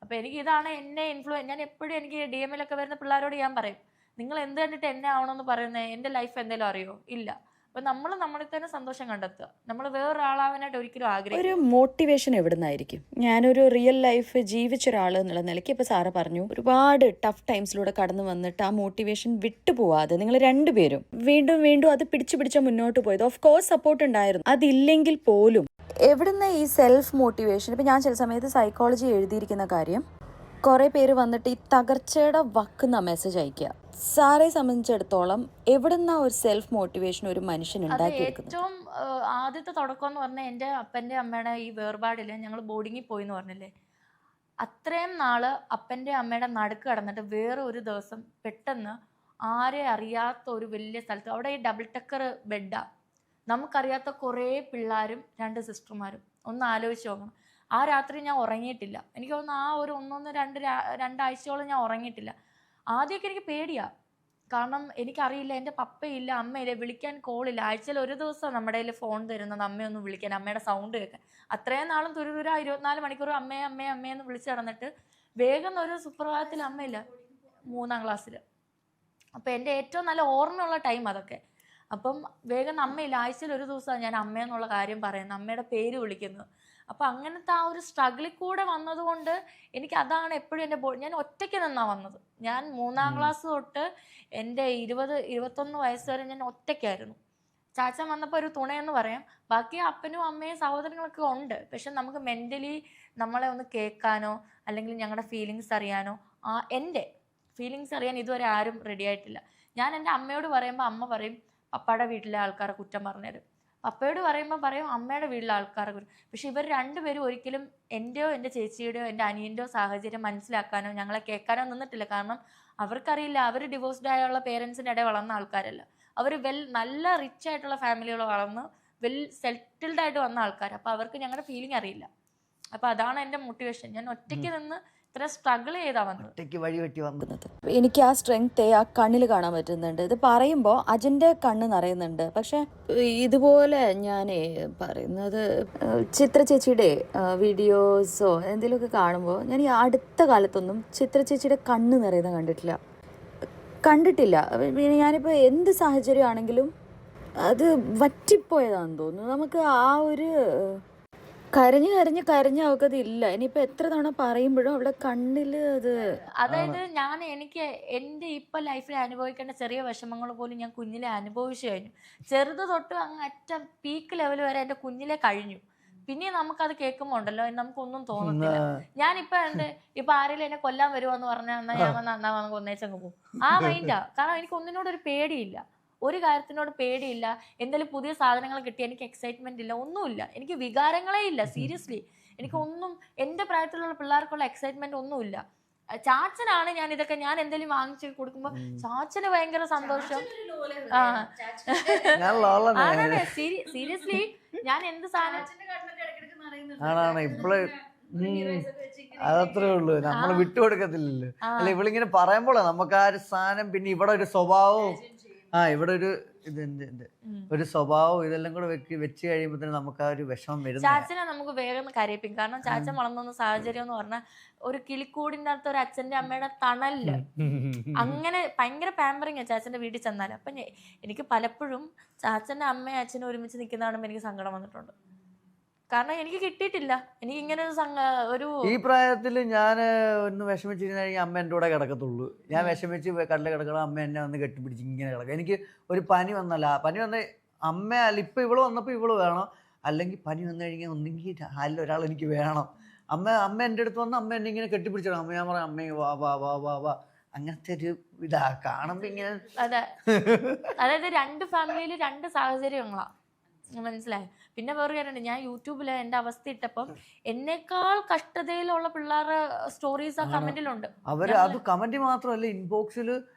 അപ്പോൾ എനിക്ക് ഇതാണ് എന്നെ ഞാൻ എപ്പോഴും എനിക്ക് DM-ലൊക്കെ വരുന്ന പിള്ളേരോട് ഞാൻ പറയും, നിങ്ങൾ എന്ത് കണ്ടിട്ട് എന്നെ ആവണമെന്ന് പറയുന്നത്? എൻ്റെ ലൈഫ് എന്തെങ്കിലും അറിയോ? ഇല്ല. അപ്പം നമ്മളിൽ തന്നെ സന്തോഷം കണ്ടെത്തുക. നമ്മൾ വേറൊരാളാവാനായിട്ട് ഒരിക്കലും ആഗ്രഹിക്കും. ഒരു മോട്ടിവേഷൻ എവിടെ നിന്നായിരിക്കും? ഞാനൊരു റിയൽ ലൈഫ് ജീവിച്ച ഒരാൾ എന്നുള്ള നിലയ്ക്ക് ഇപ്പോൾ സാറ് പറഞ്ഞു ഒരുപാട് ടഫ് ടൈംസിലൂടെ കടന്നു വന്നിട്ട് ആ മോട്ടിവേഷൻ വിട്ടുപോവാതെ നിങ്ങൾ രണ്ടുപേരും വീണ്ടും വീണ്ടും അത് പിടിച്ചു മുന്നോട്ട് പോയത്. ഓഫ് കോഴ്സ് സപ്പോർട്ട് ഉണ്ടായിരുന്നു, അതില്ലെങ്കിൽ പോലും എവിടുന്ന് ഈ സെൽഫ് മോട്ടിവേഷൻ? ഇപ്പം ഞാൻ ചില സമയത്ത് സൈക്കോളജി എഴുതിയിരിക്കുന്ന കാര്യം കുറേ പേര് വന്നിട്ട് ഈ തകർച്ചയുടെ വക്കുന്ന മെസ്സേജ് അയക്കുക. സാറെ സംബന്ധിച്ചിടത്തോളം എവിടുന്ന ഒരു സെൽഫ് മോട്ടിവേഷൻ ഒരു മനുഷ്യൻ ഉണ്ടാക്കിയെടുക്കുന്നത്? ഏറ്റവും ആദ്യത്തെ തുടക്കം എന്ന് പറഞ്ഞാൽ എൻ്റെ അപ്പൻ്റെ അമ്മയുടെ ഈ വേർപാടിൽ ഞങ്ങൾ ബോർഡിങ്ങിൽ പോയി എന്ന് പറഞ്ഞില്ലേ, അത്രയും നാള് അപ്പൻ്റെ അമ്മയുടെ നടുക്ക് കിടന്നിട്ട് വേറെ ഒരു ദിവസം പെട്ടെന്ന് ആരെ അറിയാത്ത ഒരു വലിയ സ്ഥലത്ത്, അവിടെ ഈ ഡബിൾ ടക്കർ ബെഡാ, നമുക്കറിയാത്ത കുറേ പിള്ളേരും 2 സിസ്റ്റർമാരും. ഒന്ന് ആലോചിച്ച് നോക്കണം. ആ രാത്രി ഞാൻ ഉറങ്ങിയിട്ടില്ല. എനിക്ക് തോന്നുന്നു ആ ഒരു 1-2 ആഴ്ചയോളം ഞാൻ ഉറങ്ങിയിട്ടില്ല. ആദ്യമൊക്കെ എനിക്ക് പേടിയാ, കാരണം എനിക്കറിയില്ല, എൻ്റെ പപ്പയില്ല, അമ്മയില്ല, വിളിക്കാൻ കോളില്ല. ആഴ്ചയിൽ ഒരു ദിവസം നമ്മുടെ കയ്യിൽ ഫോൺ തരുന്നത് അമ്മയൊന്ന് വിളിക്കാൻ, അമ്മയുടെ സൗണ്ട് കേൾക്കാൻ. അത്രയും നാളും തുരുതുര 24 മണിക്കൂർ അമ്മയെന്ന് വിളിച്ച് നടന്നിട്ട് വേഗം ഒരു സുപ്രഭാതത്തിൽ അമ്മയില്ല, 3-ാം ക്ലാസ്സിൽ. അപ്പം എൻ്റെ ഏറ്റവും നല്ല ഓർമ്മയുള്ള ടൈം അതൊക്കെ. അപ്പം വേഗം അമ്മയില്ല, ആഴ്ചയിൽ ഒരു ദിവസമാണ് ഞാൻ അമ്മയെന്നുള്ള കാര്യം പറയുന്നത്, അമ്മയുടെ പേര് വിളിക്കുന്നത്. അപ്പം അങ്ങനത്തെ ആ ഒരു സ്ട്രഗിളിൽ കൂടെ വന്നതുകൊണ്ട് എനിക്ക് അതാണ് എപ്പോഴും എൻ്റെ ഞാൻ ഒറ്റയ്ക്ക് നിന്നാണ് വന്നത്. ഞാൻ 3-ാം ക്ലാസ് തൊട്ട് എൻ്റെ 20-21 വയസ്സ് വരെ ഞാൻ ഒറ്റയ്ക്കായിരുന്നു. ചാച്ചൻ വന്നപ്പോൾ ഒരു തുണയെന്ന് പറയാം. ബാക്കി അപ്പനും അമ്മയും സഹോദരങ്ങളൊക്കെ ഉണ്ട്. പക്ഷെ നമുക്ക് മെൻ്റലി നമ്മളെ ഒന്ന് കേൾക്കാനോ അല്ലെങ്കിൽ ഞങ്ങളുടെ ഫീലിങ്സ് അറിയാനോ, എൻ്റെ ഫീലിങ്സ് അറിയാൻ ഇതുവരെ ആരും റെഡി ആയിട്ടില്ല. ഞാൻ എൻ്റെ അമ്മയോട് പറയുമ്പോൾ അമ്മ പറയും പപ്പയുടെ വീട്ടിലെ ആൾക്കാരെ കുറ്റം പറഞ്ഞുതരും, പപ്പയോട് പറയുമ്പോൾ പറയും അമ്മയുടെ വീട്ടിലെ ആൾക്കാരെ കുറ്റം. പക്ഷെ ഇവർ രണ്ടുപേരും ഒരിക്കലും എൻ്റെയോ എൻ്റെ ചേച്ചിയുടെയോ എൻ്റെ അനിയൻ്റെയോ സാഹചര്യം മനസ്സിലാക്കാനോ ഞങ്ങളെ കേൾക്കാനോ നിന്നിട്ടില്ല. കാരണം അവർക്കറിയില്ല, അവർ ഡിവോഴ്സ്ഡ് ആയുള്ള പേരൻസിൻ്റെ ഇടയിൽ വളർന്ന ആൾക്കാരല്ല. അവർ നല്ല റിച്ച് ആയിട്ടുള്ള ഫാമിലികൾ വളർന്ന് സെറ്റിൽഡ് ആയിട്ട് വന്ന ആൾക്കാർ. അപ്പോൾ അവർക്ക് ഞങ്ങളുടെ ഫീലിംഗ് അറിയില്ല. അപ്പോൾ അതാണ് എൻ്റെ മോട്ടിവേഷൻ. ഞാൻ ഒറ്റയ്ക്ക് നിന്ന് ഇത്ര സ്ട്രഗിൾ ചെയ്താ വന്നത്, ഒറ്റയ്ക്ക് വഴി വെട്ടി വന്നത്. എനിക്ക് ആ സ്ട്രെങ്ത് ആ കണ്ണിൽ കാണാൻ പറ്റുന്നുണ്ട്. ഇത് പറയുമ്പോൾ അജൻ്റെ കണ്ണ് നിറയുന്നുണ്ട്. പക്ഷെ ഇതുപോലെ ഞാൻ പറയുന്നത് ചിത്ര ചേച്ചിയുടെ വീഡിയോസോ എന്തെങ്കിലുമൊക്കെ കാണുമ്പോൾ ഞാൻ ഈ അടുത്ത കാലത്തൊന്നും ചിത്ര ചേച്ചിയുടെ കണ്ണ് നിറയുന്നത് കണ്ടിട്ടില്ല. ഞാനിപ്പോൾ എന്ത് സാഹചര്യമാണെങ്കിലും അത് വറ്റിപ്പോയതാണെന്ന് തോന്നുന്നു. നമുക്ക് ആ ഒരു കരഞ്ഞ് അവക്കത് ഇല്ല. ഇനിയിപ്പോൾ എത്ര തവണ പറയുമ്പോഴും അവളുടെ കണ്ണിൽ അത്, അതായത് എനിക്ക് എൻ്റെ ഇപ്പം ലൈഫിൽ അനുഭവിക്കേണ്ട ചെറിയ വിഷമങ്ങൾ പോലും ഞാൻ കുഞ്ഞിലെ അനുഭവിച്ചു കഴിഞ്ഞു. ചെറുത് തൊട്ട് അങ്ങ് അറ്റം പീക്ക് ലെവൽ വരെ എൻ്റെ കുഞ്ഞിലെ കഴിഞ്ഞു. പിന്നെ നമുക്കത് കേൾക്കുമ്പോൾ ഉണ്ടല്ലോ നമുക്കൊന്നും തോന്നത്തില്ല. ഞാനിപ്പോൾ ഇപ്പൊ ആരെങ്കിലും എന്നെ കൊല്ലാൻ വരുവാന്ന് പറഞ്ഞാൽ എന്നാൽ ഞാൻ വന്ന് കൊന്നേച്ചങ്ങ് പോകും. ആ മൈൻഡാ. കാരണം എനിക്ക് ഒന്നിനോടൊരു പേടിയില്ല, ഒരു കാര്യത്തിനോട് പേടിയില്ല. എന്തെങ്കിലും പുതിയ സാധനങ്ങൾ കിട്ടി എനിക്ക് എക്സൈറ്റ്മെന്റ് ഇല്ല, ഒന്നുമില്ല. എനിക്ക് വികാരങ്ങളേ ഇല്ല. സീരിയസ്ലി എനിക്കൊന്നും എൻ്റെ പ്രായത്തിലുള്ള പിള്ളേർക്കുള്ള എക്സൈറ്റ്മെന്റ് ഒന്നുമില്ല. ചാച്ചനാണ് ഞാൻ എന്തെങ്കിലും വാങ്ങിച്ചു കൊടുക്കുമ്പോ ചാച്ചന് ഭയങ്കര സന്തോഷം. സീരിയസ്ലി ഞാൻ എന്ത് സാധനം അതത്രേ ഉള്ളൂ, നമ്മൾ വിട്ടുകൊടുക്കത്തില്ലല്ലോ. അല്ല ഇവളിങ്ങനെ പറയുമ്പോഴേ നമുക്ക് ആ ഒരു സാധനം, പിന്നെ ഇവിടെ ഒരു സ്വഭാവവും ഇവിടെ ഒരു ഒരു സ്വഭാവം ഇതെല്ലാം കൂടെ വെച്ച് കഴിയുമ്പോ തന്നെ നമുക്ക് ആ ഒരു വിഷമം വരും. ചാച്ചനെ നമുക്ക് വേഗം കരയിപ്പിക്കും. കാരണം ചാച്ചൻ വളർന്ന സാഹചര്യം എന്ന് പറഞ്ഞാൽ ഒരു കിളിക്കൂടിൻ്റെ അടുത്ത് ഒരു അച്ഛൻ്റെ അമ്മയുടെ തണലില് അങ്ങനെ ഭയങ്കര പാമ്പറിങ് ചാച്ചൻ്റെ വീട്ടിൽ ചെന്നാൽ. അപ്പം എനിക്ക് പലപ്പോഴും ചാച്ചൻ്റെ അമ്മയും അച്ഛനും ഒരുമിച്ച് നിൽക്കുന്ന കാണുമ്പോൾ എനിക്ക് സങ്കടം വന്നിട്ടുണ്ട്. കാരണം എനിക്ക് കിട്ടിയിട്ടില്ല. എനിക്ക് ഇങ്ങനെ ഒരു ഈ പ്രായത്തിൽ ഞാൻ ഒന്ന് വിഷമിച്ചിരുന്നെങ്കിൽ അമ്മ എൻ്റെ കൂടെ കിടക്കത്തുള്ളൂ. ഞാൻ വിഷമിച്ച് കടല കിടക്കണം, അമ്മ എന്നെ വന്ന് കെട്ടിപ്പിടിച്ച് ഇങ്ങനെ കിടക്കുക. എനിക്ക് ഒരു പനി വന്നല്ല, പനി വന്ന അമ്മ അല്ല, ഇപ്പം ഇവള് വന്നപ്പോൾ ഇവള് വേണം, അല്ലെങ്കിൽ പനി വന്നു കഴിഞ്ഞാൽ ഒന്നെങ്കിൽ അല്ല ഒരാൾ എനിക്ക് വേണം. അമ്മ എൻ്റെ അടുത്ത് വന്ന് അമ്മ എന്നെ ഇങ്ങനെ കെട്ടിപ്പിടിച്ചിടണം. അമ്മ ഞാൻ പറയാം അമ്മേ വാ വാ വാ വാ വാ, അങ്ങനത്തെ ഒരു ഇതാ കാണുമ്പോ ഇങ്ങനെ. അതെ, അതായത് 2 ഫാമിലിയിൽ 2 സാഹചര്യങ്ങളാ, മനസ്സിലായി. പിന്നെ വേറെ കാര്യമുണ്ട്, ഞാൻ യൂട്യൂബിൽ എൻ്റെ അവസ്ഥ ഇട്ടപ്പം എന്നേക്കാൾ കഷ്ടതയിലുള്ള പിള്ളേരുടെ സ്റ്റോറീസ് ആ കമന്റിലുണ്ട്. അവര് അത് കമന്റ് മാത്രമല്ല, ഇൻബോക്സിൽ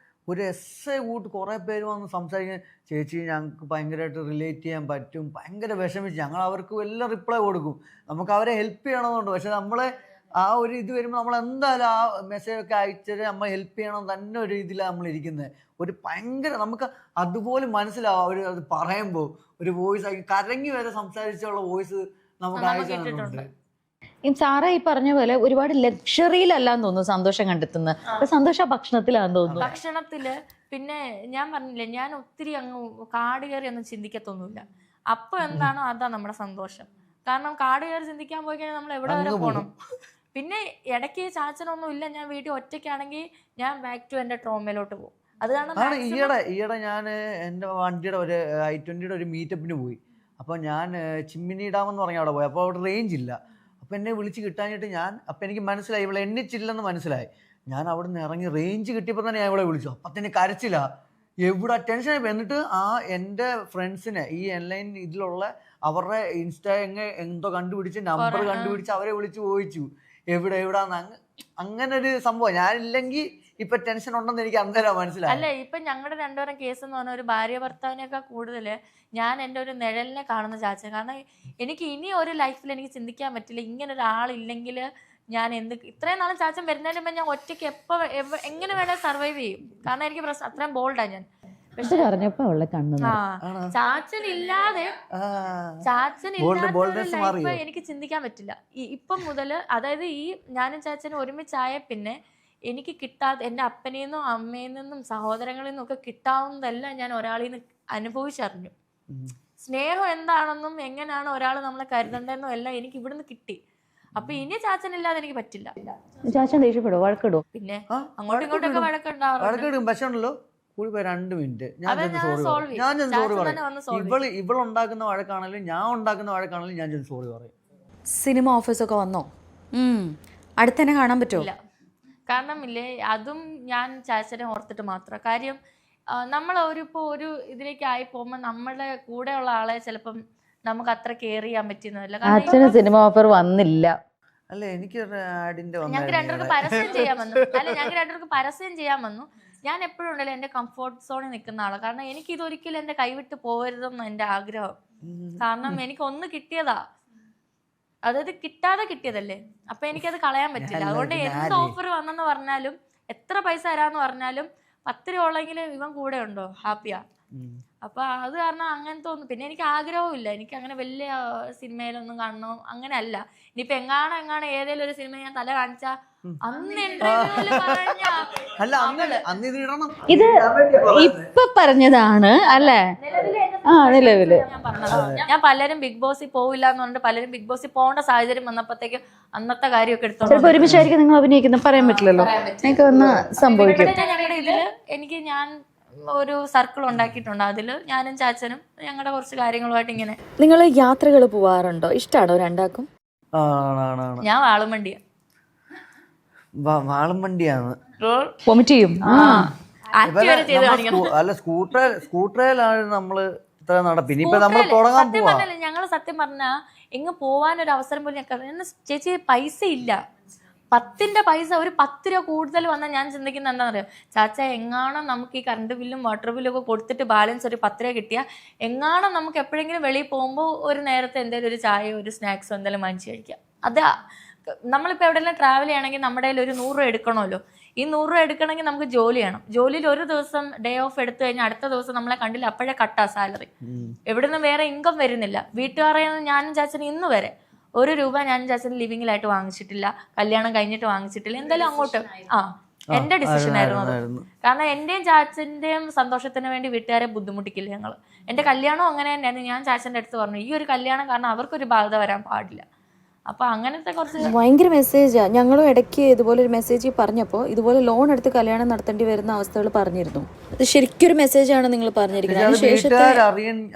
ഒരു എസ്സേ കൂട്ട് കുറേ പേര് വന്ന് സംസാരിക്കാൻ, ചേച്ചി ഞങ്ങൾക്ക് ഭയങ്കരമായിട്ട് റിലേറ്റ് ചെയ്യാൻ പറ്റും, ഭയങ്കര വിഷമിച്ച് ഞങ്ങൾ അവർക്ക് എല്ലാം റിപ്ലൈ കൊടുക്കും, നമുക്ക് അവരെ ഹെൽപ്പ് ചെയ്യണമെന്നുണ്ട്. പക്ഷെ നമ്മളെ ആ ഒരു ഇത് വരുമ്പോൾ നമ്മൾ എന്തായാലും ആ മെസ്സേജൊക്കെ അയച്ചിട്ട് നമ്മൾ ഹെൽപ്പ് ചെയ്യണം തന്നെ ഒരു രീതിയിലാണ് നമ്മൾ ഇരിക്കുന്നത്. ഒരു ഭയങ്കര നമുക്ക് അതുപോലെ മനസ്സിലാവും അവർ അത് പറയുമ്പോൾ ഒരു വോയിസ് കരങ്ങി വരെ സംസാരിച്ചുള്ള വോയിസ് നമുക്ക് അയച്ചിട്ടുണ്ട്. സാറ ഈ പറഞ്ഞ പോലെ ഒരുപാട് ലക്ഷറിയിലല്ലാന്ന് തോന്നുന്നു സന്തോഷം കണ്ടെത്തുന്നത്, സന്തോഷ ഭക്ഷണത്തിലാന്ന് തോന്നുന്നു. ഭക്ഷണത്തില് പിന്നെ ഞാൻ പറഞ്ഞില്ലേ, ഞാൻ ഒത്തിരി അങ്ങ് കാട് കയറി ഒന്നും ചിന്തിക്കത്തൊന്നുമില്ല. അപ്പൊ എന്താണോ അതാ നമ്മുടെ സന്തോഷം. കാരണം കാട് കയറി ചിന്തിക്കാൻ പോയി കഴിഞ്ഞാൽ നമ്മൾ എവിടെ വരെ പോകണം. പിന്നെ ഇടയ്ക്ക് ചാച്ചനൊന്നും ഇല്ല, ഞാൻ വീട്ടിൽ ഒറ്റയ്ക്കാണെങ്കിൽ ഞാൻ ബാക്ക് ടു എൻ്റെ ട്രോമയിലോട്ട് പോകും. അത് കാരണം ഈയിടെ ഞാൻ എൻ്റെ വണ്ടിയുടെ ഒരു i20യുടെ ഒരു മീറ്റപ്പിന് പോയി. അപ്പോൾ ഞാൻ ചിമ്മിനി ഡാം എന്ന് പറഞ്ഞാൽ അവിടെ പോയി. അപ്പോൾ അവിടെ റേഞ്ച് ഇല്ല. അപ്പം എന്നെ വിളിച്ച് കിട്ടാഞ്ഞിട്ട് അപ്പം എനിക്ക് മനസ്സിലായി ഇവളെ എണ്ണിച്ചില്ലെന്ന് മനസ്സിലായി. ഞാൻ അവിടെ നിന്ന് ഇറങ്ങി റേഞ്ച് കിട്ടിയപ്പോൾ തന്നെ ഞാൻ ഇവളെ വിളിച്ചു. അപ്പം തന്നെ കരച്ചില്ല, എവിടെ ടെൻഷനായി. എന്നിട്ട് എൻ്റെ ഫ്രണ്ട്സിനെ ഈ ഓൺലൈൻ ഇതിലുള്ള അവരുടെ ഇൻസ്റ്റാ എന്തോ കണ്ടുപിടിച്ച് നമ്പർ കണ്ടുപിടിച്ച് അവരെ വിളിച്ച് ചോദിച്ചു എവിടാന്ന്. അങ്ങനെ ഒരു സംഭവം. ഞാനില്ലെങ്കിൽ ഇപ്പൊ ടെൻഷൻ ഉണ്ടെന്ന് എനിക്ക് അന്നേരം മനസ്സിലായി. അല്ല, ഇപ്പൊ ഞങ്ങളുടെ രണ്ടുപേരും കേസ് എന്ന് പറഞ്ഞാൽ ഒരു ഭാര്യ ഭർത്താവിനേക്കാൾ കൂടുതൽ ഞാൻ എൻ്റെ ഒരു നിഴലിനെ കാണുന്ന ചാച്ചൻ. കാരണം എനിക്ക് ഇനി ഒരു ലൈഫിൽ എനിക്ക് ചിന്തിക്കാൻ പറ്റില്ല ഇങ്ങനെ ഒരാളില്ലെങ്കിൽ ഞാൻ ഇത്രയും നാളും ചാച്ചൻ വരുന്നതിന് മുമ്പ് ഞാൻ ഒറ്റയ്ക്ക് എങ്ങനെ വേണേൽ സർവൈവ് ചെയ്യും. കാരണം എനിക്ക് പ്രശ്നം അത്രയും ബോൾഡാ ഞാൻ. പക്ഷെ ചാച്ചനില്ലാതെ ലൈഫ് എനിക്ക് ചിന്തിക്കാൻ പറ്റില്ല. ഇപ്പം മുതൽ, അതായത് ഈ ഞാനും ചാച്ചനും ഒരുമിച്ചായ പിന്നെ എനിക്ക് കിട്ടാത്ത എൻ്റെ അപ്പനിൽ നിന്നും അമ്മയിൽ നിന്നും സഹോദരങ്ങളിൽ നിന്നും ഒക്കെ കിട്ടാവുന്നതെല്ലാം ഞാൻ ഒരാളിൽ നിന്ന് അനുഭവിച്ചറിഞ്ഞു. സ്നേഹം എന്താണെന്നും എങ്ങനെയാണ് ഒരാൾ നമ്മളെ കരുതണ്ടെന്നും എല്ലാം എനിക്ക് ഇവിടുന്ന് കിട്ടി. അപ്പൊ ഇനി ചാച്ചനില്ലാതെ എനിക്ക് പറ്റില്ല. ചാച്ചൻ ദേഷ്യപ്പെടുവോ, വഴക്കിടുവോ? പിന്നെ അങ്ങോട്ടും ഇങ്ങോട്ടൊക്കെ വഴക്കുണ്ടാവും. പക്ഷേ ഉണ്ടല്ലോ കൂടി 2 മിനിറ്റ് ഞാൻ സോറി പറയും. ഇവളുണ്ടാക്കുന്ന വഴക്കാണെങ്കിലും ഞാൻ ഉണ്ടാക്കുന്ന വഴക്കാണെങ്കിലും ഞാൻ സോറി പറയും. സിനിമ ഓഫീസൊക്കെ വന്നോ? അടുത്തന്നെ കാണാൻ പറ്റുമോ? കാരണം ഇല്ലേ, അതും ഞാൻ ചാച്ചനെ ഓർത്തിട്ട് മാത്രം. കാര്യം നമ്മൾ ഒരു ഇതിലേക്ക് ആയി പോകുമ്പോൾ നമ്മുടെ കൂടെയുള്ള ആളെ ചിലപ്പം നമുക്ക് അത്ര കെയർ ചെയ്യാൻ പറ്റുന്നതല്ല. അച്ഛന് സിനിമ ഓഫർ വന്നില്ല. അല്ല, എനിക്ക് ഞങ്ങൾക്ക് രണ്ടുപേർക്ക് പരസ്യം ചെയ്യാൻ വന്നു. ഞാൻ എപ്പോഴും ഉണ്ടല്ലോ എൻ്റെ കംഫോർട്ട് സോണിൽ നിൽക്കുന്ന ആളാണ്. കാരണം എനിക്ക് ഇതൊരിക്കലും എൻ്റെ കൈവിട്ട് പോകരുതെന്ന് എൻ്റെ ആഗ്രഹം. കാരണം എനിക്ക് ഒന്ന് കിട്ടിയതാ, അതായത് കിട്ടാതെ കിട്ടിയതല്ലേ. അപ്പൊ എനിക്കത് കളയാൻ പറ്റില്ല. അതുകൊണ്ട് എന്ത് ഓഫർ വന്നെന്ന് പറഞ്ഞാലും എത്ര പൈസ തരാന്ന് പറഞ്ഞാലും 10 രൂപ ഉള്ളെങ്കിലും ഇവൻ കൂടെ ഉണ്ടോ ഹാപ്പിയാ. അപ്പൊ അത് കാരണം അങ്ങനത്തെ ഒന്നും. പിന്നെ എനിക്ക് ആഗ്രഹവും ഇല്ല, എനിക്ക് അങ്ങനെ വലിയ സിനിമയിലൊന്നും കാണണോ അങ്ങനെ അല്ല. ഇനിയിപ്പൊ എങ്ങാണോ ഏതെങ്കിലും ഒരു സിനിമ ഞാൻ തല കാണിച്ചാ അന്ന് ഇത് ഇപ്പൊ പറഞ്ഞതാണ് അല്ലേ? നിലവില് ഞാൻ പലരും ബിഗ് ബോസിൽ പോവില്ല എന്ന് പറഞ്ഞിട്ട് പലരും ബിഗ് ബോസിൽ പോകേണ്ട സാഹചര്യം വന്നപ്പോഴത്തേക്കും അന്നത്തെ കാര്യമൊക്കെ എടുത്തോണ്ട് ഒരുമിച്ചായിരിക്കും നിങ്ങൾ അഭിനയിക്കുന്നത്, പറയാൻ പറ്റില്ലല്ലോ. എനിക്ക് ഒന്ന് സംഭവിക്കും. ഞങ്ങളുടെ ഇതില് ഞാൻ ഒരു സർക്കിൾ ഉണ്ടാക്കിയിട്ടുണ്ട്. അതില് ഞാനും ചാച്ചനും ഞങ്ങളുടെ കുറച്ച് കാര്യങ്ങളുമായിട്ട് ഇങ്ങനെ. നിങ്ങൾ യാത്രകൾ പോവാറുണ്ടോ? ഇഷ്ടമാണോ രണ്ടാക്കും? ഞാൻ വാളുമണ്ടിയാണ്. വൊമിറ്റ് ചെയ്യും. അല്ല, സ്കൂട്ടറിലാണ് നമ്മള് ഇത്ര നടപ്പ്. ഇനിയിപ്പോ നമ്മൾ തുടങ്ങാൻ പോവാ. ഞങ്ങള് സത്യം പറഞ്ഞാ എങ്ങ് പോവാനൊരു അവസരം പോലും ഞങ്ങൾക്ക്. ചേച്ചി പൈസ ഇല്ല, 10ന്റെ പൈസ ഒരു 10 രൂപ കൂടുതൽ വന്നാൽ ഞാൻ ചിന്തിക്കുന്നത് എന്താണെന്ന് അറിയാം, ചാച്ച എങ്ങാണം നമുക്ക് ഈ കറണ്ട് ബില്ലും വാട്ടർ ബില്ലും ഒക്കെ കൊടുത്തിട്ട് ബാലൻസ് ഒരു 10 രൂപ കിട്ടിയാൽ എങ്ങാണം നമുക്ക് എപ്പോഴെങ്കിലും വെളിയിൽ പോകുമ്പോൾ ഒരു നേരത്തെ എന്തെങ്കിലും ഒരു ചായയോ ഒരു സ്നാക്സോ എന്തെങ്കിലും വാങ്ങിച്ച് കഴിക്കാം. അതാ നമ്മളിപ്പോൾ എവിടെയെല്ലാം ട്രാവൽ ചെയ്യണമെങ്കിൽ നമ്മുടെ കയ്യിൽ ഒരു 100 രൂപ എടുക്കണമല്ലോ. ഈ 100 രൂപ എടുക്കണമെങ്കിൽ നമുക്ക് ജോലി ചെയ്യണം. ജോലിയിൽ ഒരു ദിവസം ഡേ ഓഫ് എടുത്തു കഴിഞ്ഞാൽ അടുത്ത ദിവസം നമ്മളെ കണ്ടില്ല, അപ്പോഴേ കട്ടാ സാലറി. എവിടുന്ന് വേറെ ഇൻകം വരുന്നില്ല. വീട്ടുകാരെയും ഞാനും ചാച്ചനും ഇന്ന് വരെ 1 രൂപ ഞാനും ചാച്ചനും ലിവിങ്ങിലായിട്ട് വാങ്ങിച്ചിട്ടില്ല, കല്യാണം കഴിഞ്ഞിട്ട് വാങ്ങിച്ചിട്ടില്ല. എന്തായാലും അങ്ങോട്ട് എന്റെ ഡിസിഷൻ ആയിരുന്നു അത്. കാരണം എന്റെയും ചാച്ചന്റെയും സന്തോഷത്തിന് വേണ്ടി വീട്ടുകാരെ ബുദ്ധിമുട്ടിക്കില്ല ഞങ്ങൾ. എന്റെ കല്യാണം അങ്ങനെ തന്നെയായിരുന്നു. ഞാൻ ചാച്ചന്റെ അടുത്ത് പറഞ്ഞു ഈ ഒരു കല്യാണം കാരണം അവർക്കൊരു ബാധ വരാൻ പാടില്ല. അപ്പൊ അങ്ങനത്തെ കുറച്ച് ഭയങ്കര മെസ്സേജാ. ഞങ്ങളും ഇടയ്ക്ക് ഇതുപോലെ ഒരു മെസ്സേജ് പറഞ്ഞപ്പോൾ ഇതുപോലെ ലോൺ എടുത്ത് കല്യാണം നടത്തേണ്ടി വരുന്ന അവസ്ഥകൾ പറഞ്ഞിരുന്നു. അത് ശരിക്കൊരു മെസ്സേജാണ് നിങ്ങൾ പറഞ്ഞിരിക്കുന്നത്. വീട്ടുകാർ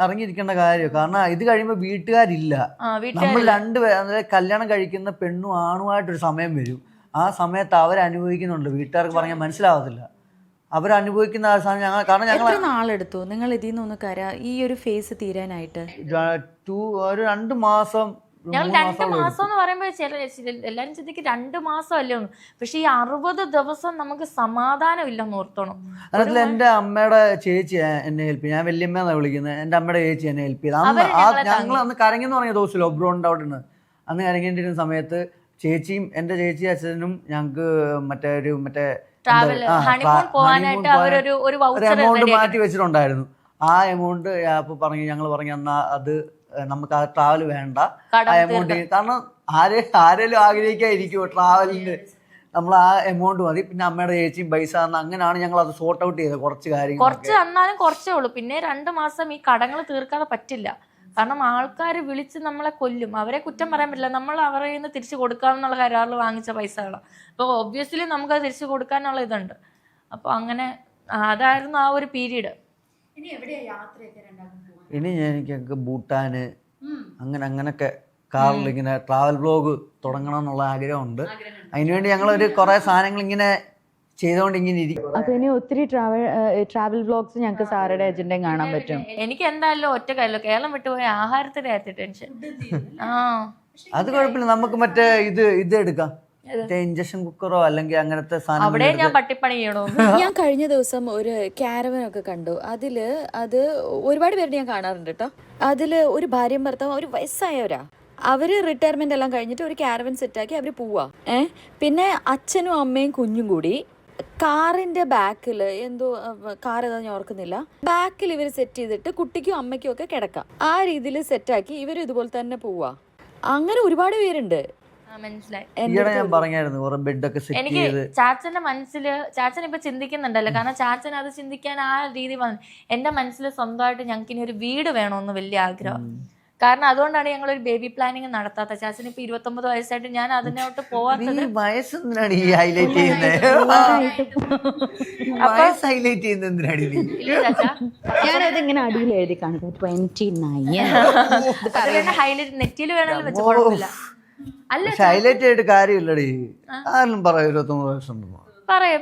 അറിഞ്ഞിരിക്കേണ്ട കാര്യം. കാരണം ഇത് കഴിയുമ്പോൾ വീട്ടുകാരില്ല. നമ്മൾ രണ്ടുപേരും കല്യാണം കഴിക്കുന്ന പെണ്ണും ആണുമായിട്ടൊരു സമയം വരും. ആ സമയത്ത് അവരനുഭവിക്കുന്നുണ്ട്. വീട്ടുകാർക്ക് പറഞ്ഞാൽ മനസ്സിലാവത്തില്ല. അവരനുഭവിക്കുന്ന ആ സാധനം ഞങ്ങൾ. കാരണം ഞങ്ങൾ നാളെടുത്തു നിങ്ങൾ ഇതിൽ നിന്നൊന്ന് ഈ ഒരു ഫേസ് തീരാനായിട്ട്? ഒരു 2 മാസം. ഞങ്ങൾ 2 മാസം എന്ന് പറയുമ്പോൾ എല്ലാരും ചിന്തിക്കും 2 മാസം അല്ലേ ഒന്നും. പക്ഷെ ഈ 60 ദിവസം നമുക്ക് സമാധാനം ഇല്ലെന്ന് ഓർത്തോണം. അതിൽ എന്റെ അമ്മയുടെ ചേച്ചി എന്നെ ഹെൽപ്പ് ചെയ്യും. ഞാൻ വല്യമ്മയെന്നാണ് വിളിക്കുന്നത്. എന്റെ അമ്മയുടെ ചേച്ചി എന്നെ ഹെൽപ്പ് ചെയ്ത്. ഞങ്ങൾ അന്ന് കരങ്ങെന്ന് പറഞ്ഞ ദിവസം ലോക്ക്ഡൌണിന്റെ അവിടെ നിന്ന് അന്ന് കരങ്ങേണ്ടിരുന്ന സമയത്ത് ചേച്ചിയും എന്റെ ചേച്ചി അച്ഛനും ഞങ്ങൾക്ക് എമൗണ്ട് മാറ്റി വെച്ചിട്ടുണ്ടായിരുന്നു. ആ എമൗണ്ട് അപ്പൊ ഞങ്ങൾ പറഞ്ഞു എന്നാ അത് നമുക്ക് ആ ട്രാവൽ വേണ്ട, ആ എമൗണ്ട്. കാരണം ആരെങ്കിലും ആഗ്രഹിക്കാതിരിക്കുമോ ട്രാവലിന്? നമ്മൾ ആ എമൗണ്ട് മതി. പിന്നെ അമ്മയുടെ ചേച്ചിയും പൈസ അങ്ങനെയാണ് ഞങ്ങൾ അത് സോർട്ട് ഔട്ട് ചെയ്തത്. കുറച്ച് കാര്യങ്ങൾ കുറച്ച് തന്നാലും കുറച്ചേ ഉള്ളൂ. പിന്നെ 2 മാസം ഈ കടങ്ങൾ തീർക്കാതെ പറ്റില്ല. കാരണം ആൾക്കാർ വിളിച്ച് നമ്മളെ കൊല്ലും. അവരെ കുറ്റം പറയാൻ പറ്റില്ല. നമ്മൾ അവരെ നിന്ന് തിരിച്ചു കൊടുക്കാമെന്നുള്ള കരാറിൽ വാങ്ങിച്ച പൈസകളാണ്. അപ്പോൾ ഒബ്വിയസ്ലി നമുക്കത് തിരിച്ചു കൊടുക്കാനുള്ള ഇതുണ്ട്. അപ്പോൾ അങ്ങനെ അതായിരുന്നു ആ ഒരു പീരീഡ്. ഇനി എനിക്കൊക്കെ ഭൂട്ടാന് അങ്ങനൊക്കെ കാറിൽ ഇങ്ങനെ ട്രാവൽ ബ്ലോഗ് തുടങ്ങണം എന്നുള്ള ആഗ്രഹമുണ്ട്. അതിനുവേണ്ടി ഞങ്ങളൊരു കുറേ സാധനങ്ങൾ ഇങ്ങനെ ചെയ്തുകൊണ്ട് ഇങ്ങനെ ഇരിക്കും. അപ്പൊ ഇനി ഒത്തിരി ട്രാവൽ വ്ലോഗ്സ് ഞങ്ങൾക്ക് സാറുടെ അജണ്ടയും കാണാൻ പറ്റും. എനിക്ക് എന്തായാലും ഒറ്റ കാര്യമല്ലോ, കേരളം വിട്ടുപോയ ആഹാരത്തിന്റെ കാര്യത്തിൽ ടെൻഷൻ. അത് കുഴപ്പമില്ല, നമുക്ക് മറ്റേ ഇത് എടുക്കാം, മറ്റേ ഇഞ്ചക്ഷൻ കുക്കറോ അല്ലെങ്കിൽ അങ്ങനത്തെ അവിടെ സാധനം. ഞാൻ പട്ടിപ്പണി ചെയ്യണോ? ഞാൻ കഴിഞ്ഞ ദിവസം ഒരു കാരവൻ ഒക്കെ കണ്ടു. അത് ഒരുപാട് പേരുടെ ഞാൻ കാണാറുണ്ട് കേട്ടോ. അതില് ഒരു ഭാര്യയും ഭർത്താവും ഒരു വയസ്സായവരാ. അവര് റിട്ടയർമെന്റ് എല്ലാം കഴിഞ്ഞിട്ട് ഒരു കാരവൻ സെറ്റാക്കി അവര് പോവാ. പിന്നെ അച്ഛനും അമ്മയും കുഞ്ഞും കൂടി കാറിന്റെ ബാക്കിൽ എന്തോ കാർ ഏതാ ഞാൻ ഓർക്കുന്നില്ല, ബാക്കിൽ ഇവർ സെറ്റ് ചെയ്തിട്ട് കുട്ടിക്കും അമ്മയ്ക്കും ഒക്കെ കിടക്കാം. ആ രീതിയിൽ സെറ്റാക്കി ഇവർ ഇതുപോലെ തന്നെ പോവാ. അങ്ങനെ ഒരുപാട് പേരുണ്ട്. മനസ്സിലായി. ഞാൻ പറഞ്ഞായിരുന്നു ബെഡൊക്കെ സെറ്റ് എനിക്ക് ചെയ്ത്. ചാച്ചന്റെ മനസ്സില് ചാച്ചൻ ഇപ്പൊ ചിന്തിക്കുന്നുണ്ടല്ലോ, കാരണം ചാച്ചൻ അത് ചിന്തിക്കാൻ ആ രീതി വന്നു. എന്റെ മനസ്സിൽ സ്വന്തമായിട്ട് ഞങ്ങൾക്ക് ഇനി ഒരു വീട് വേണമെന്ന് വലിയ ആഗ്രഹം. കാരണം അതുകൊണ്ടാണ് ഞങ്ങൾ ഒരു ബേബി പ്ലാനിങ് നടത്താത്ത. ചാച്ചന് ഇപ്പൊ 29 വയസ്സായിട്ട് ഞാൻ അതിനോട്ട് പോവാത്തത്. വയസ്സെന്തിനാണ് ഈ ഹൈലൈറ്റ് ചെയ്യുന്നത്? വയസ്സ് ഹൈലൈറ്റ് ചെയ്യുന്നത് എന്തിനാണ്? ഞാനത് ഇങ്ങനെ അടിയിൽ എഴുതി കാണിക്കാം 29. ഹൈലൈറ്റ് നെറ്റിയിൽ വേണമെങ്കിലും വെച്ച കുഴപ്പമില്ല. അല്ല ഹൈലൈറ്റ് ആയിട്ട് കാര്യമില്ലടി. ആരും പറയോ 29 വയസ്സുണ്ടെന്നോ? പറയോ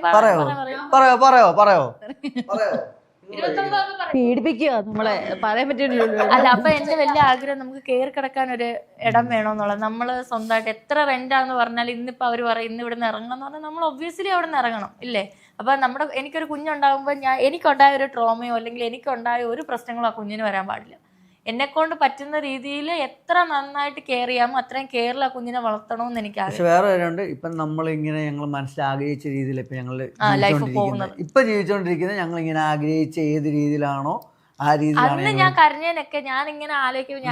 പീഡിപ്പിക്കുക നമ്മളെ, പറയാൻ പറ്റില്ലല്ലോ. അല്ല, അപ്പൊ എന്റെ വലിയ ആഗ്രഹം നമുക്ക് കയറി കിടക്കാൻ ഒരു ഇടം വേണമെന്നുള്ളത്. നമ്മള് സ്വന്തമായിട്ട് എത്ര റെന്റാന്ന് പറഞ്ഞാൽ ഇന്നിപ്പോ അവര് പറയും ഇന്ന് ഇവിടെ നിന്ന് ഇറങ്ങണം എന്ന് പറഞ്ഞാൽ നമ്മൾ ഒബ്വിയസ്ലി അവിടെ നിന്ന് ഇറങ്ങണം ഇല്ലേ? അപ്പൊ എനിക്കൊരു കുഞ്ഞുണ്ടാകുമ്പോൾ എനിക്കുണ്ടായ ഒരു ട്രോമയോ അല്ലെങ്കിൽ എനിക്കുണ്ടായ ഒരു പ്രശ്നങ്ങളോ ആ കുഞ്ഞിന് വരാൻ പാടില്ല. എന്നെക്കൊണ്ട് പറ്റുന്ന രീതിയിൽ എത്ര നന്നായിട്ട് കെയർ ചെയ്യാമോ അത്രയും കെയറിൽ ആ കുഞ്ഞിനെ വളർത്തണമെന്ന് എനിക്ക് ആഗ്രഹം. പക്ഷെ വേറെ കാര്യമുണ്ട്, ഇപ്പൊ നമ്മളിങ്ങനെ ഞങ്ങൾ മനസ്സിൽ ആഗ്രഹിച്ച രീതിയിൽ ഇപ്പൊ ഞങ്ങള് ജീവിച്ചോണ്ടിരിക്കുന്നത് ഞങ്ങൾ ഇങ്ങനെ ആഗ്രഹിച്ച ഏത് രീതിയിലാണോ ആ രീതിയിലാണ്. അന്ന് ഞാൻ കരഞ്ഞതിനൊക്കെ ഞാനിങ്ങനെ ആലോചിക്കുമ്പോൾ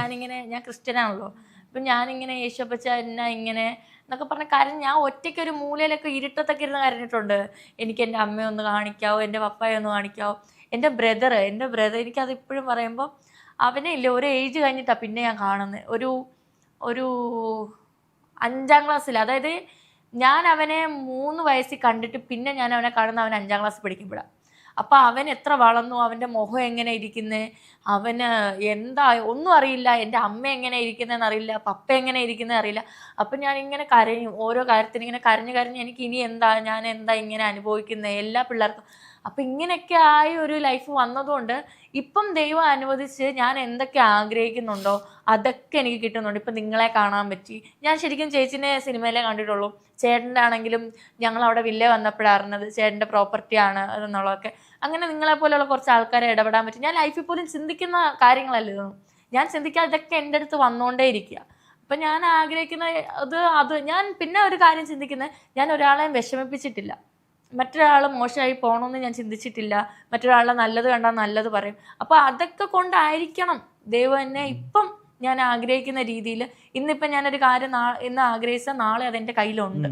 ഞാൻ ക്രിസ്ത്യനാണല്ലോ, അപ്പൊ ഞാനിങ്ങനെ യേശുപ്പച്ച എന്നാ ഇങ്ങനെ എന്നൊക്കെ പറഞ്ഞ കരഞ്ഞ് ഞാൻ ഒറ്റയ്ക്ക് ഒരു മൂലയിലൊക്കെ ഇരുട്ടത്തൊക്കെ ഇരുന്ന് കരഞ്ഞിട്ടുണ്ട്. എനിക്ക് എൻ്റെ അമ്മയെ ഒന്ന് കാണിക്കാവോ, എൻ്റെ പപ്പായെ ഒന്ന് കാണിക്കാവോ, എൻ്റെ ബ്രദർ എനിക്കത് ഇപ്പോഴും പറയുമ്പോൾ അവനെ ഇല്ല ഒരു ഏജ് കഴിഞ്ഞിട്ടാണ് പിന്നെ ഞാൻ കാണുന്നത്. ഒരു 5ാം ക്ലാസ്സിൽ, അതായത് ഞാൻ അവനെ 3 വയസ്സിൽ കണ്ടിട്ട് പിന്നെ ഞാൻ അവനെ കാണുന്ന അവൻ 5ാം ക്ലാസ് പഠിക്കുമ്പോഴാണ്. അപ്പം അവൻ എത്ര വളർന്നു, അവൻ്റെ മുഖം എങ്ങനെ ഇരിക്കുന്നത്, അവന് എന്താ ഒന്നും അറിയില്ല, എൻ്റെ അമ്മ എങ്ങനെ ഇരിക്കുന്നതെന്ന് അറിയില്ല, പപ്പ എങ്ങനെ ഇരിക്കുന്നത് അറിയില്ല. അപ്പം ഞാനിങ്ങനെ കരയും, ഓരോ കാര്യത്തിന് ഇങ്ങനെ കരഞ്ഞ് എനിക്ക് ഇനി ഞാൻ എന്താ ഇങ്ങനെ അനുഭവിക്കുന്നത് എല്ലാ പിള്ളേർക്കും. അപ്പം ഇങ്ങനെയൊക്കെ ആയ ഒരു ലൈഫ് വന്നതുകൊണ്ട് ഇപ്പം ദൈവം അനുവദിച്ച് ഞാൻ എന്തൊക്കെ ആഗ്രഹിക്കുന്നുണ്ടോ അതൊക്കെ എനിക്ക് കിട്ടുന്നുണ്ട്. ഇപ്പം നിങ്ങളെ കാണാൻ പറ്റി. ഞാൻ ശരിക്കും ചേച്ചിനെ സിനിമയിലേ കണ്ടിട്ടുള്ളൂ. ചേട്ടൻ്റെ ആണെങ്കിലും ഞങ്ങൾ അവിടെ വില്ല വന്നപ്പോഴാണ് അറിഞ്ഞത് ചേട്ടൻ്റെ പ്രോപ്പർട്ടിയാണ് എന്നുള്ളതൊക്കെ. അങ്ങനെ നിങ്ങളെപ്പോലെയുള്ള കുറച്ച് ആൾക്കാരെ ഇടപെടാൻ പറ്റും. ഞാൻ ലൈഫിൽ പോലും ചിന്തിക്കുന്ന കാര്യങ്ങളല്ല ഇതൊന്നും. ഞാൻ ചിന്തിക്കാതെ ഇതൊക്കെ എൻ്റെ അടുത്ത് വന്നുകൊണ്ടേ ഇരിക്കുക. അപ്പം ഞാൻ ആഗ്രഹിക്കുന്ന അത് ഞാൻ പിന്നെ ഒരു കാര്യം ചിന്തിക്കുന്നത്, ഞാൻ ഒരാളെയും വിഷമിപ്പിച്ചിട്ടില്ല, മറ്റൊരാൾ മോശമായി പോകണമെന്ന് ഞാൻ ചിന്തിച്ചിട്ടില്ല, മറ്റൊരാളുടെ നല്ലത് കണ്ടാൽ നല്ലത് പറയും. അപ്പോൾ അതൊക്കെ കൊണ്ടായിരിക്കണം ദൈവം എന്നെ ഇപ്പം ഞാൻ ആഗ്രഹിക്കുന്ന രീതിയിൽ, ഇന്നിപ്പം ഞാനൊരു കാര്യം ഇന്ന് ആഗ്രഹിച്ച നാളെ അതെൻ്റെ കയ്യിലുണ്ട്.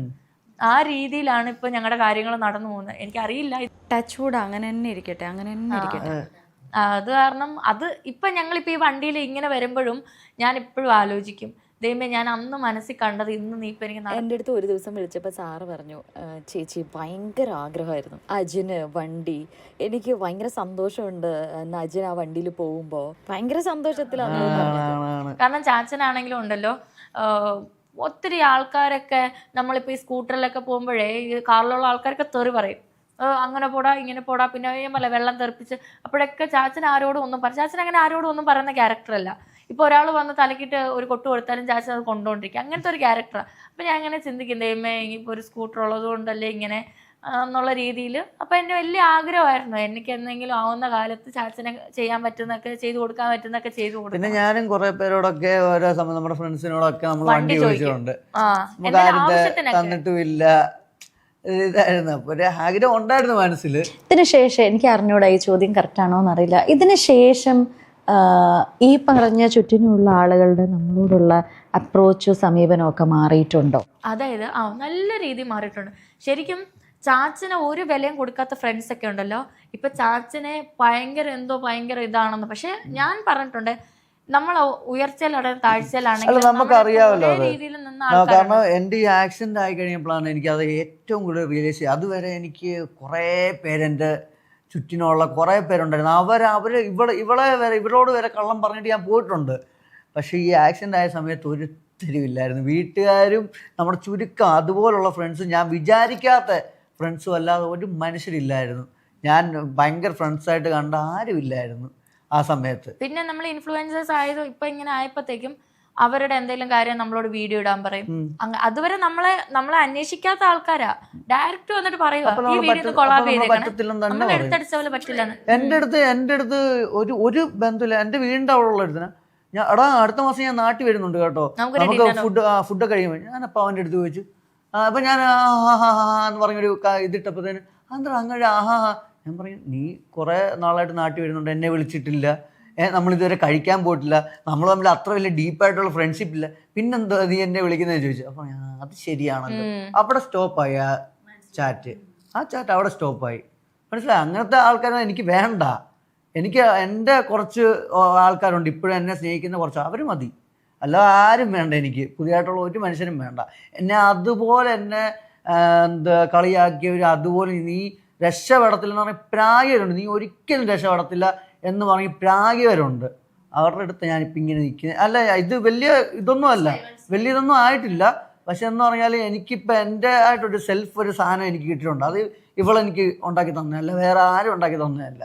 ആ രീതിയിലാണ് ഇപ്പം ഞങ്ങളുടെ കാര്യങ്ങൾ നടന്നു പോകുന്നത്. എനിക്കറിയില്ല, ടച്ച് വുഡ് അങ്ങനെ തന്നെ ഇരിക്കട്ടെ. അത് കാരണം ഇപ്പം ഞങ്ങളിപ്പോൾ ഈ വണ്ടിയിൽ ഇങ്ങനെ വരുമ്പോഴും ഞാൻ ഇപ്പോഴും ആലോചിക്കും, ദൈവമേ ഞാൻ അന്ന് മനസ്സിൽ കണ്ടത് ഇന്ന് നീ ഇപ്പം എനിക്ക്. എൻ്റെ അടുത്ത് ഒരു ദിവസം വിളിച്ചപ്പോൾ സാറ് പറഞ്ഞു, ചേച്ചി ഭയങ്കര ആഗ്രഹമായിരുന്നു അജിന് വണ്ടി. എനിക്ക് ഭയങ്കര സന്തോഷമുണ്ട് അജിൻ ആ വണ്ടിയിൽ പോകുമ്പോൾ, ഭയങ്കര സന്തോഷത്തിലാണ്. കാരണം ചാച്ചനാണെങ്കിലും ഉണ്ടല്ലോ, ഒത്തിരി ആൾക്കാരൊക്കെ നമ്മളിപ്പോൾ ഈ സ്കൂട്ടറിലൊക്കെ പോകുമ്പോഴേ ഈ കാറിലുള്ള ആൾക്കാരൊക്കെ തെറി പറയും, അങ്ങനെ പോടാ ഇങ്ങനെ പോടാ, പിന്നെ വെള്ളം തെറിപ്പിച്ച്. അപ്പോഴൊക്കെ ചാച്ചൻ ആരോടും ഒന്നും ചാച്ചൻ അങ്ങനെ ആരോടും ഒന്നും പറയുന്ന ക്യാരക്ടറല്ല. ഇപ്പോൾ ഒരാൾ വന്ന് തലക്കിട്ട് ഒരു കൊട്ട് കൊടുത്താലും ചാച്ചൻ അത് കൊണ്ടുകൊണ്ടിരിക്കുക, അങ്ങനത്തെ ഒരു ക്യാരക്ടറാണ്. അപ്പം ഞാൻ അങ്ങനെ ചിന്തിക്കും, ദൈവമേ ഇപ്പോൾ ഒരു സ്കൂട്ടർ ഉള്ളത് കൊണ്ടല്ലേ ഇങ്ങനെ എന്നുള്ള രീതിയിൽ. അപ്പം എൻ്റെ വലിയ ആഗ്രഹമായിരുന്നു എനിക്ക് എന്തെങ്കിലും ആവുന്ന കാലത്ത് ചാച്ചനെ ചെയ്യാൻ പറ്റുന്നൊക്കെ ചെയ്തു കൊടുക്കാൻ പറ്റുന്നൊക്കെ ചെയ്തു കൊടുക്കും. പിന്നെ ഞാനും കുറെ പേരോടൊക്കെ ഓരോ സമയം നമ്മുടെ ഫ്രണ്ട്സിനോടൊക്കെ നമ്മൾ വണ്ടി ചോദിച്ചിട്ടുണ്ട്, തന്നിട്ടുമില്ല. ഇതായിരുന്നു അപ്പൊ ഒരു ആഗ്രഹം ഉണ്ടായിരുന്നു മനസ്സിൽ. ഇതിന് ശേഷം എനിക്ക് അറിഞ്ഞൂടാ ഈ ചോദ്യം കറക്റ്റ് ആണോ എന്നറിയില്ല, ഇതിന് ശേഷം ഈ പറഞ്ഞ ചുറ്റിനുമുള്ള ആളുകളുടെ നമ്മളോടുള്ള അപ്രോച്ചോ സമീപനമോ ഒക്കെ മാറിയിട്ടുണ്ടോ? അതായത് നല്ല രീതിയിൽ മാറിയിട്ടുണ്ട്. ശരിക്കും ചാച്ചന് ഒരു വിലയും കൊടുക്കാത്ത ഫ്രണ്ട്സ് ഒക്കെ ഉണ്ടല്ലോ, ഇപ്പൊ ചാച്ചനെ ഭയങ്കര ഇതാണെന്ന്. പക്ഷെ ഞാൻ പറഞ്ഞിട്ടുണ്ട്, നമ്മൾ ഉയർച്ചയിലാണെങ്കിൽ താഴ്ചയിലാണെങ്കിൽ നമുക്കറിയാമല്ലോ രീതിയിൽ നിന്ന്. കാരണം എൻ്റെ ഈ ആക്സിഡന്റ് ആയി കഴിഞ്ഞപ്പോഴാണ് എനിക്കത് ഏറ്റവും കൂടുതൽ റിയലൈസ് ചെയ്യുക. അതുവരെ എനിക്ക് കുറേ പേരെൻ്റെ ചുറ്റിനുള്ള കുറേ പേരുണ്ടായിരുന്നു. ഇവളോട് വരെ കള്ളം പറഞ്ഞിട്ട് ഞാൻ പോയിട്ടുണ്ട്. പക്ഷേ ഈ ആക്സിഡന്റ് ആയ സമയത്ത് ഒരുത്തരുമില്ലായിരുന്നു. വീട്ടുകാരും നമ്മുടെ ചുരുക്കം അതുപോലുള്ള ഫ്രണ്ട്സും, ഞാൻ വിചാരിക്കാത്ത ഫ്രണ്ട്സും അല്ലാതെ ഒരു മനുഷ്യരില്ലായിരുന്നു. ഞാൻ ഭയങ്കര ഫ്രണ്ട്സായിട്ട് കണ്ട ആരുമില്ലായിരുന്നു ആ സമയത്ത്. പിന്നെ നമ്മൾ ഇൻഫ്ലുവൻസേഴ്സ് ആയത് ഇപ്പൊ ഇങ്ങനെ ആയപ്പോഴത്തേക്കും അവരുടെ എന്തെങ്കിലും കാര്യം നമ്മളോട് വീഡിയോ ഇടാൻ പറയും. അതുവരെ നമ്മളെ അന്വേഷിക്കാത്ത ആൾക്കാരാ ഡയറക്റ്റ് വന്നിട്ട് പറയുക ഈ വീഡിയോ കൊളാബ് ചെയ്തേക്കണം, എടുത്തടിച്ച പോലെ പറ്റില്ല. എൻ്റെ അടുത്ത് ഒരു ബന്ധമില്ല. എൻ്റെ വീടിൻ്റെ അവിടെ ഉള്ള അടുത്തിന് ഞാൻ അടുത്ത മാസം ഞാൻ നാട്ടിൽ വരുന്നുണ്ട് കേട്ടോ, നമുക്ക് ഫുഡൊക്കെ കഴിയുമ്പോൾ ഞാനപ്പോൾ അവൻ്റെ അടുത്ത് ചോദിച്ചു. അപ്പം ഞാൻ എന്ന് പറഞ്ഞൊരു ഇതിട്ടപ്പോഴത്തേന് അതെന്താ അങ്ങനെ ഞാൻ പറയും, നീ കുറേ നാളായിട്ട് നാട്ടിൽ വരുന്നുണ്ട്, എന്നെ വിളിച്ചിട്ടില്ല, നമ്മളിതുവരെ കഴിക്കാൻ പോയിട്ടില്ല, നമ്മൾ തമ്മിൽ അത്ര വലിയ ഡീപ്പായിട്ടുള്ള ഫ്രണ്ട്ഷിപ്പ് ഇല്ല, പിന്നെന്താ നീ എന്നെ വിളിക്കുന്നതെന്ന് ചോദിച്ചു. അപ്പോൾ അത് ശരിയാണല്ലോ. അവിടെ സ്റ്റോപ്പായി ആ ചാറ്റ് അവിടെ സ്റ്റോപ്പായി. മനസ്സിലായി? അങ്ങനത്തെ ആൾക്കാരെ എനിക്ക് വേണ്ട. എനിക്ക് എൻ്റെ കുറച്ച് ആൾക്കാരുണ്ട് ഇപ്പോഴും എന്നെ സ്നേഹിക്കുന്ന കുറച്ച്, അവർ മതി. അല്ലാതെ ആരും വേണ്ട എനിക്ക്, പുതിയതായിട്ടുള്ള ഒരു മനുഷ്യനും വേണ്ട. അതുപോലെ എന്നെ കളിയാക്കിയവർ, അതുപോലെ നീ രക്ഷപ്പെടത്തില്ല എന്ന് പറഞ്ഞാൽ പ്രായവരുണ്ട്, നീ ഒരിക്കലും രക്ഷപ്പെടത്തില്ല എന്ന് പറഞ്ഞ് പ്രായവരുണ്ട്. അവരുടെ അടുത്ത് ഞാനിപ്പോൾ ഇങ്ങനെ നിൽക്കുന്നത് അല്ല, ഇത് വലിയ ഇതൊന്നും ആയിട്ടില്ല. പക്ഷെ എന്ന് പറഞ്ഞാൽ എനിക്കിപ്പോൾ എൻ്റെ ആയിട്ടൊരു ഒരു സാധനം എനിക്ക് കിട്ടിയിട്ടുണ്ട്. അത് ഇവളെനിക്ക് ഉണ്ടാക്കി തന്നതല്ല, വേറെ ആരും ഉണ്ടാക്കി തന്നതല്ല.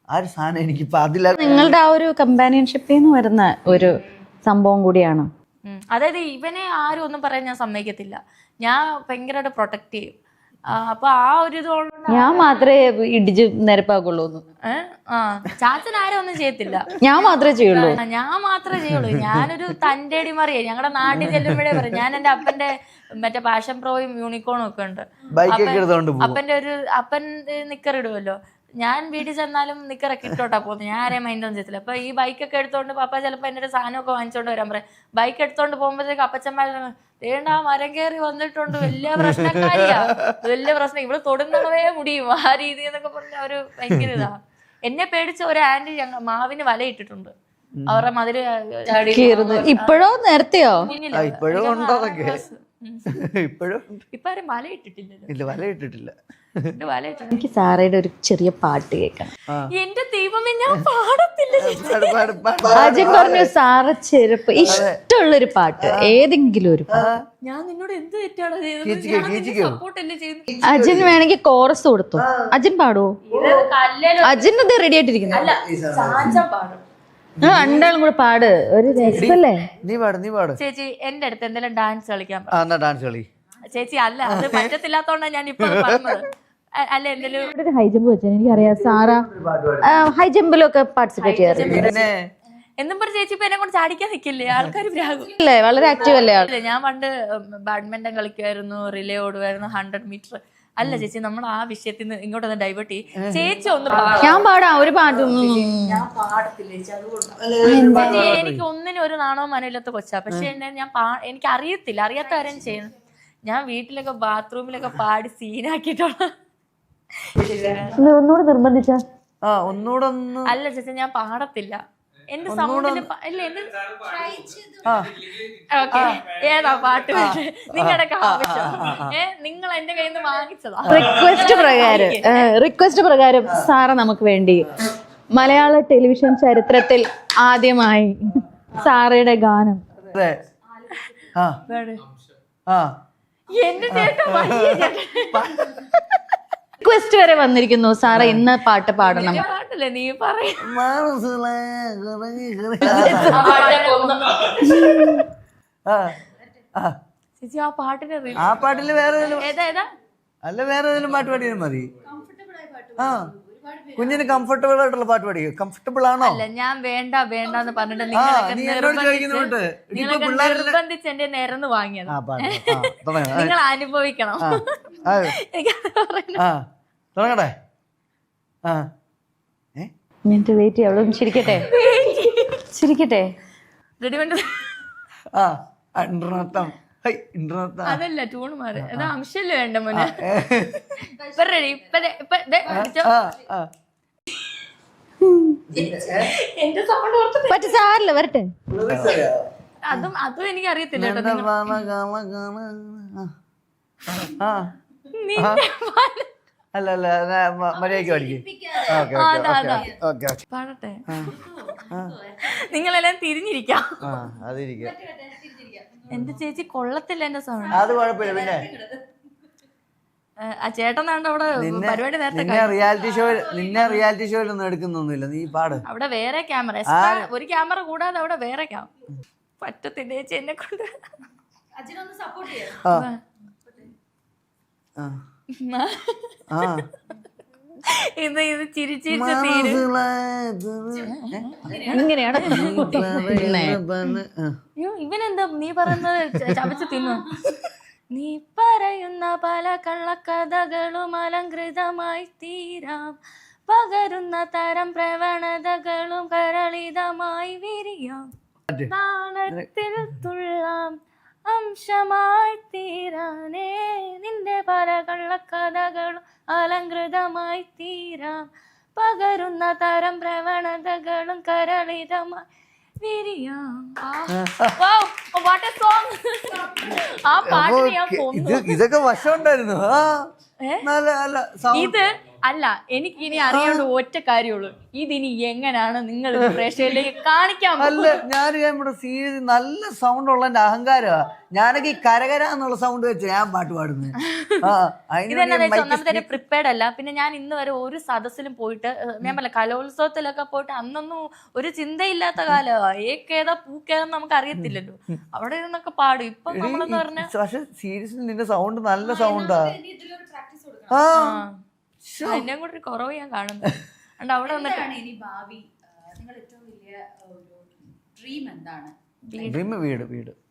ആ ഒരു സാധനം എനിക്കിപ്പോൾ അതില നിങ്ങളുടെ ആ ഒരു കമ്പാനിയൻഷിപ്പിൽ നിന്ന് വരുന്ന ഒരു സംഭവം കൂടിയാണ്. അതായത് ഇവനെ ആരും ഒന്നും പറയാൻ ഞാൻ സമ്മതിക്കത്തില്ല. ഞാൻ ഭയങ്കരമായിട്ട് പ്രൊട്ടക്ട് ചെയ്യും. അപ്പൊ ആ ഒരു ഇതുകൊണ്ട് ഞാൻ മാത്രമേ ഇടിച്ച് നിരപ്പാക്കുള്ളൂ. ചാച്ചൻ ആരും ഒന്നും ചെയ്യത്തില്ല, ഞാൻ മാത്രമേ ചെയ്യുള്ളൂ. ഞാനൊരു തൻ്റെടി മറിയേ. ഞങ്ങളുടെ നാട്ടിൽ ചെല്ലുമ്പോഴേ പറയും, ഞാൻ എൻ്റെ അപ്പന്റെ മറ്റേ പാഷൻ പ്രോയും യൂണിക്കോണും ഒക്കെ ഉണ്ട്. അപ്പൻ നിക്കറിടുമല്ലോ, ഞാൻ വീട്ടിൽ ചെന്നാലും നിക്കറൊക്കെ ഇട്ടോട്ടാ പോകുന്നത്. ഞാൻ ആരെയും മൈൻഡ് ഒന്നും ചെയ്യത്തില്ല. അപ്പൊ ഈ ബൈക്കൊക്കെ എടുത്തോണ്ട് പപ്പ ചിലപ്പോൾ എൻ്റെ ഒരു സാധനമൊക്കെ വാങ്ങിച്ചോണ്ട് വരാൻ പറയും. ബൈക്ക് എടുത്തോണ്ട് പോകുമ്പോഴത്തേക്ക് അപ്പച്ചന്മാർ വേണ്ട മരം കയറി വന്നിട്ടുണ്ട്, വലിയ പ്രശ്നക്കാരിയാ, വലിയ പ്രശ്നം, ഇവിടെ തൊടുന്നവേ മുടിയും ആ രീതി എന്നൊക്കെ പറഞ്ഞ ഒരു ഭയങ്കര ഇതാ. എന്നെ പേടിച്ച ഒരു ആന്റി ഞങ്ങൾ മാവിന് വല ഇട്ടിട്ടുണ്ട്. അവരുടെ മതില് ഇപ്പോഴോ നേരത്തെയോ? ഇപ്പൊ ആരും വല ഇട്ടിട്ടില്ല. എനിക്ക് സാറയുടെ ഒരു ചെറിയ പാട്ട് കേൾക്കണം. എന്റെ ദൈവമേ, ഞാൻ പാടത്തില്ല. അജൻ പറഞ്ഞു സാറ ചെറുപ്പ് ഇഷ്ടമുള്ളൊരു പാട്ട്, ഏതെങ്കിലും ഒരു പാട്ട്. ഞാൻ നിന്നോട് എന്ത് തെറ്റാണ് ചെയ്യുന്നത്? അജൻ വേണമെങ്കിൽ കോറസ് കൊടുത്തു. അജൻ പാടുവോ? അജൻ ഇത് റെഡി ആയിട്ടിരിക്കുന്നു. രണ്ടാളും കൂടെ പാട്, ഒരു രസമല്ലേ? നീ പാട് ചേച്ചി. എന്റെ അടുത്ത് എന്തെങ്കിലും ഡാൻസ് കളിക്കാൻ ഡാൻസ് കളി ചേച്ചി. അല്ല, അത് പറ്റത്തില്ലാത്തോണ്ടാണ് ഞാൻ ഇപ്പൊ പറഞ്ഞത്. അല്ല, എന്തെങ്കിലും ഹൈ ജമ്പ് വെച്ചാൽ എനിക്കറിയാം സാറ ഹൈ ജമ്പിലൊക്കെ പാർട്ടിസിപ്പേറ്റ് ചെയ്യാറുണ്ട്. എന്നും പറഞ്ഞ ചേച്ചി ഇപ്പൊ എന്നെ കൊണ്ട് ചാടിക്കാൻ നിക്കില്ലേ? ആൾക്കാർ അല്ലേ, വളരെ ആക്റ്റീവ് അല്ലേ? ഞാൻ പണ്ട് ബാഡ്മിന്റൺ കളിക്കുമായിരുന്നു, റിലേ ഓടുമായിരുന്നു, 100 മീറ്റർ. അല്ല ചേച്ചി, നമ്മൾ ആ വിഷയത്തിൽ നിന്ന് ഇങ്ങോട്ടൊന്ന് ഡൈവേർട്ട് ചെയ്യും. ചേച്ചി ഒന്ന് ഞാൻ പാടാം ഒരു പാട്ട്. ഞാൻ പാടത്തില്ല ചേച്ചി, അതുകൊണ്ട് എനിക്ക് ഒന്നിനും ഒരു നാണവും മനയില്ലാത്ത കൊച്ചാ. പക്ഷെ എനിക്ക് അറിയത്തില്ല, അറിയാത്ത കാര്യം ചെയ്യുന്നു. ഞാൻ വീട്ടിലൊക്കെ ബാത്റൂമിലൊക്കെ പാടി സീനാക്കിയിട്ടുള്ള. ഒന്നുകൂടെ നിർബന്ധിച്ച അല്ല ചേച്ചി, ഞാൻ പാടത്തില്ല. എന്റെ സൗണ്ടില് ഏതാ പാട്ട് നിങ്ങളുടെ ആവശ്യം? നിങ്ങൾ എന്റെ കയ്യിൽ നിന്ന് വാങ്ങിച്ചതാ. റിക്വസ്റ്റ് പ്രകാരം സാറ നമുക്ക് വേണ്ടി മലയാള ടെലിവിഷൻ ചരിത്രത്തിൽ ആദ്യമായി സാറയുടെ ഗാനം. എന്റെ ചേട്ടൻ റിക്വസ്റ്റ് വരെ വന്നിരിക്കുന്നു, സാറ ഇന്ന് പാട്ട് പാടണം. പാട്ടല്ലേ നീ പറയും? ചേച്ചി ആ പാട്ടിന് വേറെ ഏതെങ്കിലും പാട്ട് പാടിയാലും മതി. കുഞ്ഞിന് കംഫർട്ടബിൾ ആയിട്ടുള്ള പാട്ട് പാടിയോ? കംഫർട്ടബിൾ ആണോ? അല്ല, ഞാൻ വേണ്ടെന്ന് പറഞ്ഞിട്ട് നിർബന്ധിച്ച് എന്റെ നേരന്ന് വാങ്ങിയത്. നിങ്ങൾ അനുഭവിക്കണം. തുടങ്ങട്ടെ? വെയിറ്റ് ചെയ്യാം, ചിരിക്കട്ടെ. അതല്ല ട്യൂണ് മാറി, അത് അംശല്ലേ വേണ്ട മോനെ. എന്റെ സൗണ്ട് സാറില്ല വരട്ടെ. അതും എനിക്ക് അറിയത്തില്ല. മര്യാദയ്ക്ക് പഠിക്കും. പാടട്ടെ? നിങ്ങളെല്ലാം തിരിഞ്ഞിരിക്കാം. എന്റെ ചേച്ചി കൊള്ളത്തില്ല എന്റെ സൗണ്ട്. അത് കുഴപ്പമില്ല. പിന്നെ ആ ചേട്ടനാണ്ട് അവിടെ പരിപാടി നേരത്തെ നിന്നെ റിയാലിറ്റി ഷോയിലൊന്നും എടുക്കുന്നൊന്നുമില്ല, നീ പാട്. അവിടെ വേറെ ക്യാമറ, ഒരു ക്യാമറ കൂടാതെ അവിടെ വേറെ പറ്റത്തില്ല ചേച്ചി എന്നെ കൊണ്ട്. ഇത് ചിരിച്ചിരിച്ച് തീരും. ഇങ്ങനെയാണ്. അയ്യോ ഇവനെന്താ നീ പറയുന്നത് ചവച്ച് തിന്നു. നീ പറയുന്ന പല കള്ളക്കഥകളും അലങ്കൃതമായി തീരാം, പകരുന്ന തരം പ്രവണതകളും കരളിതമായി വിരിയാം, നാണത്തിൽ തുള്ളാം അംശമായി തീരാനേ, നിന്റെ പല കള്ളക്കഥകളും അലങ്കൃതമായി തീരാം, പകരുന്ന തരം പ്രവണതകളും കരളിതമായി വിരിയാം. ആ പാട്ടിന് ഞാൻ ഇതൊക്കെ വശമുണ്ടായിരുന്നു. ഇത് അല്ല, എനിക്ക് ഇനി അറിയാണ്ട് ഒറ്റ കാര്യമുള്ളൂ, ഇതിനി എങ്ങനെയാണ് നിങ്ങൾ പ്രേക്ഷകരിലേക്ക് കാണിക്കാൻ? അല്ല, നമ്മുടെ സീരിയസ് നല്ല സൗണ്ട് ഉള്ള എന്റെ അഹങ്കാരമാ. ഞാനൊക്കെ ഈ കരകര എന്നുള്ള സൗണ്ട് വെച്ച് ഞാൻ പാട്ട് പാടുന്നത്. ഒന്നാമത്തെ പ്രിപ്പയർഡ് അല്ല. പിന്നെ ഞാൻ ഇന്ന് വരെ ഒരു സദസ്സിലും പോയിട്ട്, ഞാൻ പറഞ്ഞ കലോത്സവത്തിലൊക്കെ പോയിട്ട് അന്നൊന്നും ഒരു ചിന്തയില്ലാത്ത കാലമാ. ഏക്കേതാ പൂക്കേതാന്ന് നമുക്ക് അറിയത്തില്ലല്ലോ. അവിടെ ഇരുന്നൊക്കെ പാടും. ഇപ്പൊ നമ്മളെന്ന് പറഞ്ഞ പക്ഷെ സീരിയസ്ലി നിന്റെ സൗണ്ട് നല്ല സൗണ്ടാ. അതിന്റെ കൂടെ ഒരു കുറവ് ഞാൻ കാണുന്നു. അവിടെ വന്നിട്ട്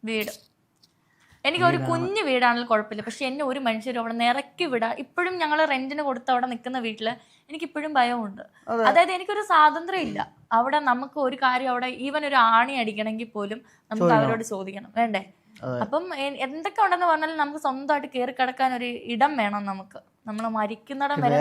വീട് എനിക്ക് ഒരു കുഞ്ഞു വീടാണെങ്കിലും കുഴപ്പമില്ല. പക്ഷെ എന്നെ ഒരു മനുഷ്യരും അവിടെ നിറക്കി വിടാ. ഇപ്പോഴും ഞങ്ങൾ റെന്റിന് കൊടുത്ത് അവിടെ നിൽക്കുന്ന വീട്ടില് എനിക്ക് ഇപ്പോഴും ഭയമുണ്ട്. അതായത് എനിക്കൊരു സ്വാതന്ത്ര്യം ഇല്ല അവിടെ. നമുക്ക് ഒരു കാര്യം അവിടെ ഈവൻ ഒരു ആണി അടിക്കണമെങ്കിൽ പോലും നമുക്ക് അവരോട് ചോദിക്കണം, വേണ്ടേ? അപ്പം എന്തൊക്കെ ഉണ്ടെന്ന് പറഞ്ഞാലും നമുക്ക് സ്വന്തമായിട്ട് കയറി കിടക്കാൻ ഒരു ഇടം വേണം. നമുക്ക് നമ്മള് മരിക്കുന്നിടം വരെ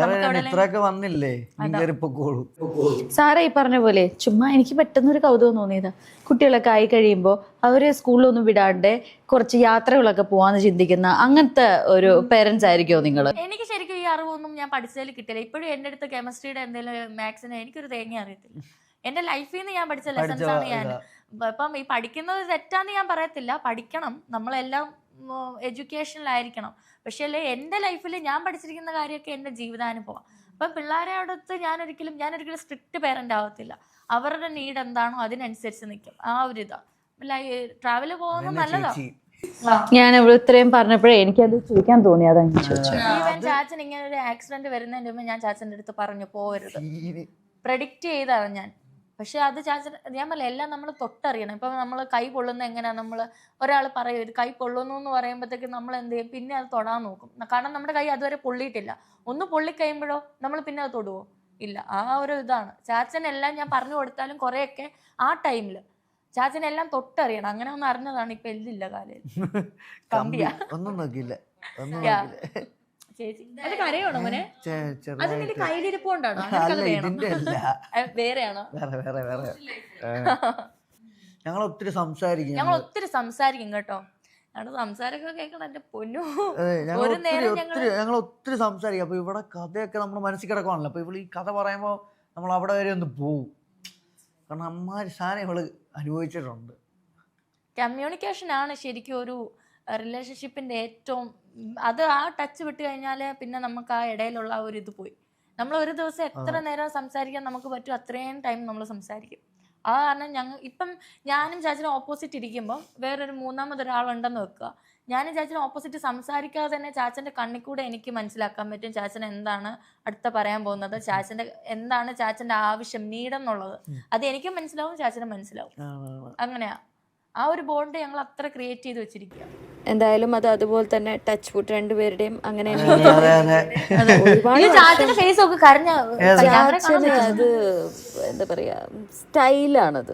സാറേ ഈ പറഞ്ഞ പോലെ ചുമ്മാ എനിക്ക് പെട്ടെന്നൊരു കൗതുകം തോന്നിയതാ. കുട്ടികളൊക്കെ ആയി കഴിയുമ്പോൾ അവര് സ്കൂളിലൊന്നും വിടാണ്ട് കുറച്ച് യാത്രകളൊക്കെ പോവാന്ന് ചിന്തിക്കുന്ന അങ്ങനത്തെ ഒരു പേരൻസ് ആയിരിക്കുമോ നിങ്ങൾ? എനിക്ക് ശരിക്കും ഈ അറിവൊന്നും ഞാൻ പഠിച്ചതിൽ കിട്ടില്ല. ഇപ്പോഴും എന്റെ അടുത്ത് കെമിസ്ട്രിയുടെ എന്തെങ്കിലും മാത്സിന് എനിക്കൊരു തേങ്ങ അറിയത്തില്ല. എന്റെ ലൈഫിൽ നിന്ന് ഞാൻ പഠിച്ച ലെസൺസ് ആണ് ഞാൻ. ഇപ്പം ഈ പഠിക്കുന്നത് തെറ്റാന്ന് ഞാൻ പറയത്തില്ല, പഠിക്കണം, നമ്മളെല്ലാം എഡ്യൂക്കേഷനിലായിരിക്കണം. പക്ഷേ അല്ലേ എൻ്റെ ലൈഫിൽ ഞാൻ പഠിച്ചിരിക്കുന്ന കാര്യമൊക്കെ എൻ്റെ ജീവിതാനുഭവം. അപ്പം പിള്ളേരെ അടുത്ത് ഞാനൊരിക്കലും സ്ട്രിക്റ്റ് പേരൻ്റ് ആവത്തില്ല. അവരുടെ നീഡ് എന്താണോ അതിനനുസരിച്ച് നിൽക്കും. ആ ഒരു ഇതാ ട്രാവല് പോകുന്നത് നല്ലതാണ്. ഞാൻ ഇവിടെ ഇത്രയും പറഞ്ഞപ്പോഴേ എനിക്കത് ചോദിക്കാൻ തോന്നി. അതാ ഈവൻ ചാച്ചൻ ഇങ്ങനെ ഒരു ആക്സിഡന്റ് വരുന്നതിന് മുമ്പ് ഞാൻ ചാച്ചൻ്റെ അടുത്ത് പറഞ്ഞു പോകരുത്, പ്രെഡിക്റ്റ് ചെയ്താണ് ഞാൻ. പക്ഷെ അത് ചാച്ചൻ ഞാൻ പറയില്ല, എല്ലാം നമ്മൾ തൊട്ടറിയണം. ഇപ്പം നമ്മൾ കൈ പൊള്ളുന്ന എങ്ങനെയാണ്, നമ്മൾ ഒരാൾ പറയും ഇത് കൈ പൊള്ളുന്നു എന്ന് പറയുമ്പോഴത്തേക്ക് നമ്മൾ എന്ത് ചെയ്യും, പിന്നെ അത് തൊടാൻ നോക്കും. കാരണം നമ്മുടെ കൈ അതുവരെ പൊള്ളിയിട്ടില്ല. ഒന്ന് പൊള്ളിക്കഴിയുമ്പോഴോ നമ്മൾ പിന്നെ അത് തൊടുവോ? ഇല്ല. ആ ഒരു ഇതാണ് ചാച്ചനെല്ലാം ഞാൻ പറഞ്ഞു കൊടുത്താലും കുറെയൊക്കെ ആ ടൈമിൽ ചാച്ചനെല്ലാം തൊട്ടറിയണം. അങ്ങനെ ഒന്ന് അറിഞ്ഞതാണ്. ഇപ്പൊ എല്ലില്ല കാലയിൽ കമ്പിയാ ഒന്നും നോക്കിയില്ല. ചേച്ചി അത് കരയാണോ മോനെ? അത് നിന്റെ കയ്യിലിരിപ്പുണ്ടാണോ? വേറെയാണോ? ഞങ്ങൾ ഒത്തിരി സംസാരിക്കും കേട്ടോ. ഞങ്ങളുടെ സംസാരമൊക്കെ കേൾക്കണം എന്റെ പൊന്നു. ഞങ്ങൾ ഒത്തിരി സംസാരിക്കും. അപ്പൊ ഇവിടെ കഥയൊക്കെ നമ്മുടെ മനസ്സിൽ കിടക്കുവാണല്ലോ. അപ്പൊ ഇവള് ഈ കഥ പറയുമ്പോ നമ്മൾ അവിടെ വരെ ഒന്ന് പോവും. കാരണം അമ്മാരി സാധനം ഇവള് അനുഭവിച്ചിട്ടുണ്ട്. കമ്മ്യൂണിക്കേഷൻ ആണ് ശരിക്കും ഒരു റിലേഷൻഷിപ്പിന്റെ ഏറ്റവും അത്. ആ ടച്ച് വിട്ട് കഴിഞ്ഞാൽ പിന്നെ നമുക്ക് ആ ഇടയിലുള്ള ഒരു ഇത് പോയി. നമ്മൾ ഒരു ദിവസം എത്ര നേരം സംസാരിക്കാൻ നമുക്ക് പറ്റും അത്രയും ടൈം നമ്മൾ സംസാരിക്കും. ആ കാരണം ഇപ്പം ഞാനും ചാച്ചനും ഓപ്പോസിറ്റ് ഇരിക്കുമ്പോൾ വേറൊരു മൂന്നാമതൊരാളുണ്ടെന്ന് വെക്കുക, ഞാനും ചാച്ചനും ഓപ്പോസിറ്റ് സംസാരിക്കാതെ തന്നെ ചാച്ചൻ്റെ കണ്ണിൽ കൂടെ എനിക്ക് മനസ്സിലാക്കാൻ പറ്റും ചാച്ചൻ എന്താണ് അടുത്ത പറയാൻ പോകുന്നത്, ചാച്ചൻ്റെ എന്താണ് ചാച്ചൻ്റെ ആവശ്യം, നീഡെന്നുള്ളത്. അത് എനിക്കും മനസ്സിലാവും, ചാച്ചനും മനസ്സിലാവും. അങ്ങനെയാ ആ ഒരു ബോണ്ട് ഞങ്ങൾ അത്ര ക്രിയേറ്റ് ചെയ്ത് വെച്ചിരിക്കുക. എന്തായാലും അത് അതുപോലെ തന്നെ ടച്ച് വുഡ് രണ്ടുപേരുടെയും അങ്ങനെ ഫേസ് ഒക്കെ കരഞ്ഞ അത് എന്താ പറയാ സ്റ്റൈലാണത്,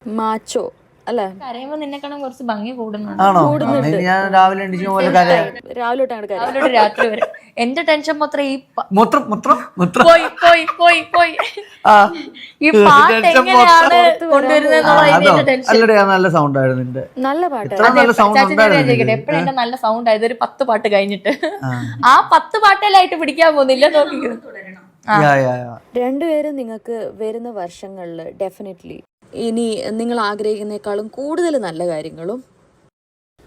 മാച്ചോ അല്ലെ? കരയുമ്പോ നിന്നെ കാണാൻ കുറച്ച് ഭംഗി കൂടുന്നുണ്ട്. രാവിലെ തൊട്ട് രാത്രി വരെ എന്റെ ടെൻഷൻ മാത്രം ഈ ഈ പാട്ട് എങ്ങനെയാണ് കൊണ്ടുവരുന്നത്. നല്ല സൗണ്ട് ആയിരുന്നു, നല്ല പാട്ട്. എപ്പോഴും എന്റെ നല്ല സൗണ്ട് ആയത് ഒരു 10 പാട്ട് കഴിഞ്ഞിട്ട് ആ 10 പാട്ടെല്ലായിട്ട് പിടിക്കാൻ പോകുന്നില്ല. നോക്കിക്കോ, രണ്ടുപേരും നിങ്ങൾക്ക് വരുന്ന വർഷങ്ങളില് ഡെഫിനറ്റ്ലി ഇനി നിങ്ങൾ ആഗ്രഹിക്കുന്നേക്കാളും കൂടുതൽ നല്ല കാര്യങ്ങളും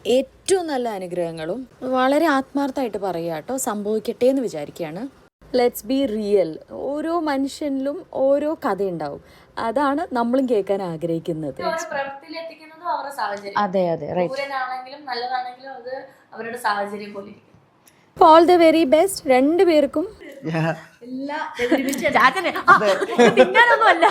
ഏറ്റവും നല്ല അനുഗ്രഹങ്ങളും വളരെ ആത്മാർത്ഥമായിട്ട് പറയുക കേട്ടോ, സംഭവിക്കട്ടെ എന്ന് വിചാരിക്കുകയാണ്. Let's be real. ഓരോ മനുഷ്യനിലും ഓരോ കഥയുണ്ടാവും. അതാണ് നമ്മളും കേൾക്കാൻ ആഗ്രഹിക്കുന്നത്. പ്രവൃത്തിയിലെത്തിക്കുന്നതും അവരുടെ സാഹചര്യം. അതെ അതെ റൈറ്റ്. ദൂരനാണെങ്കിലും നല്ലതാണെങ്കിലും അത് അവരുടെ സാഹചര്യം പോലെ ഇരിക്കും. ഓൾ ദ വെരി ബെസ്റ്റ് രണ്ടുപേർക്കും. ചാച്ചനെ തിന്നാനൊന്നും അല്ല.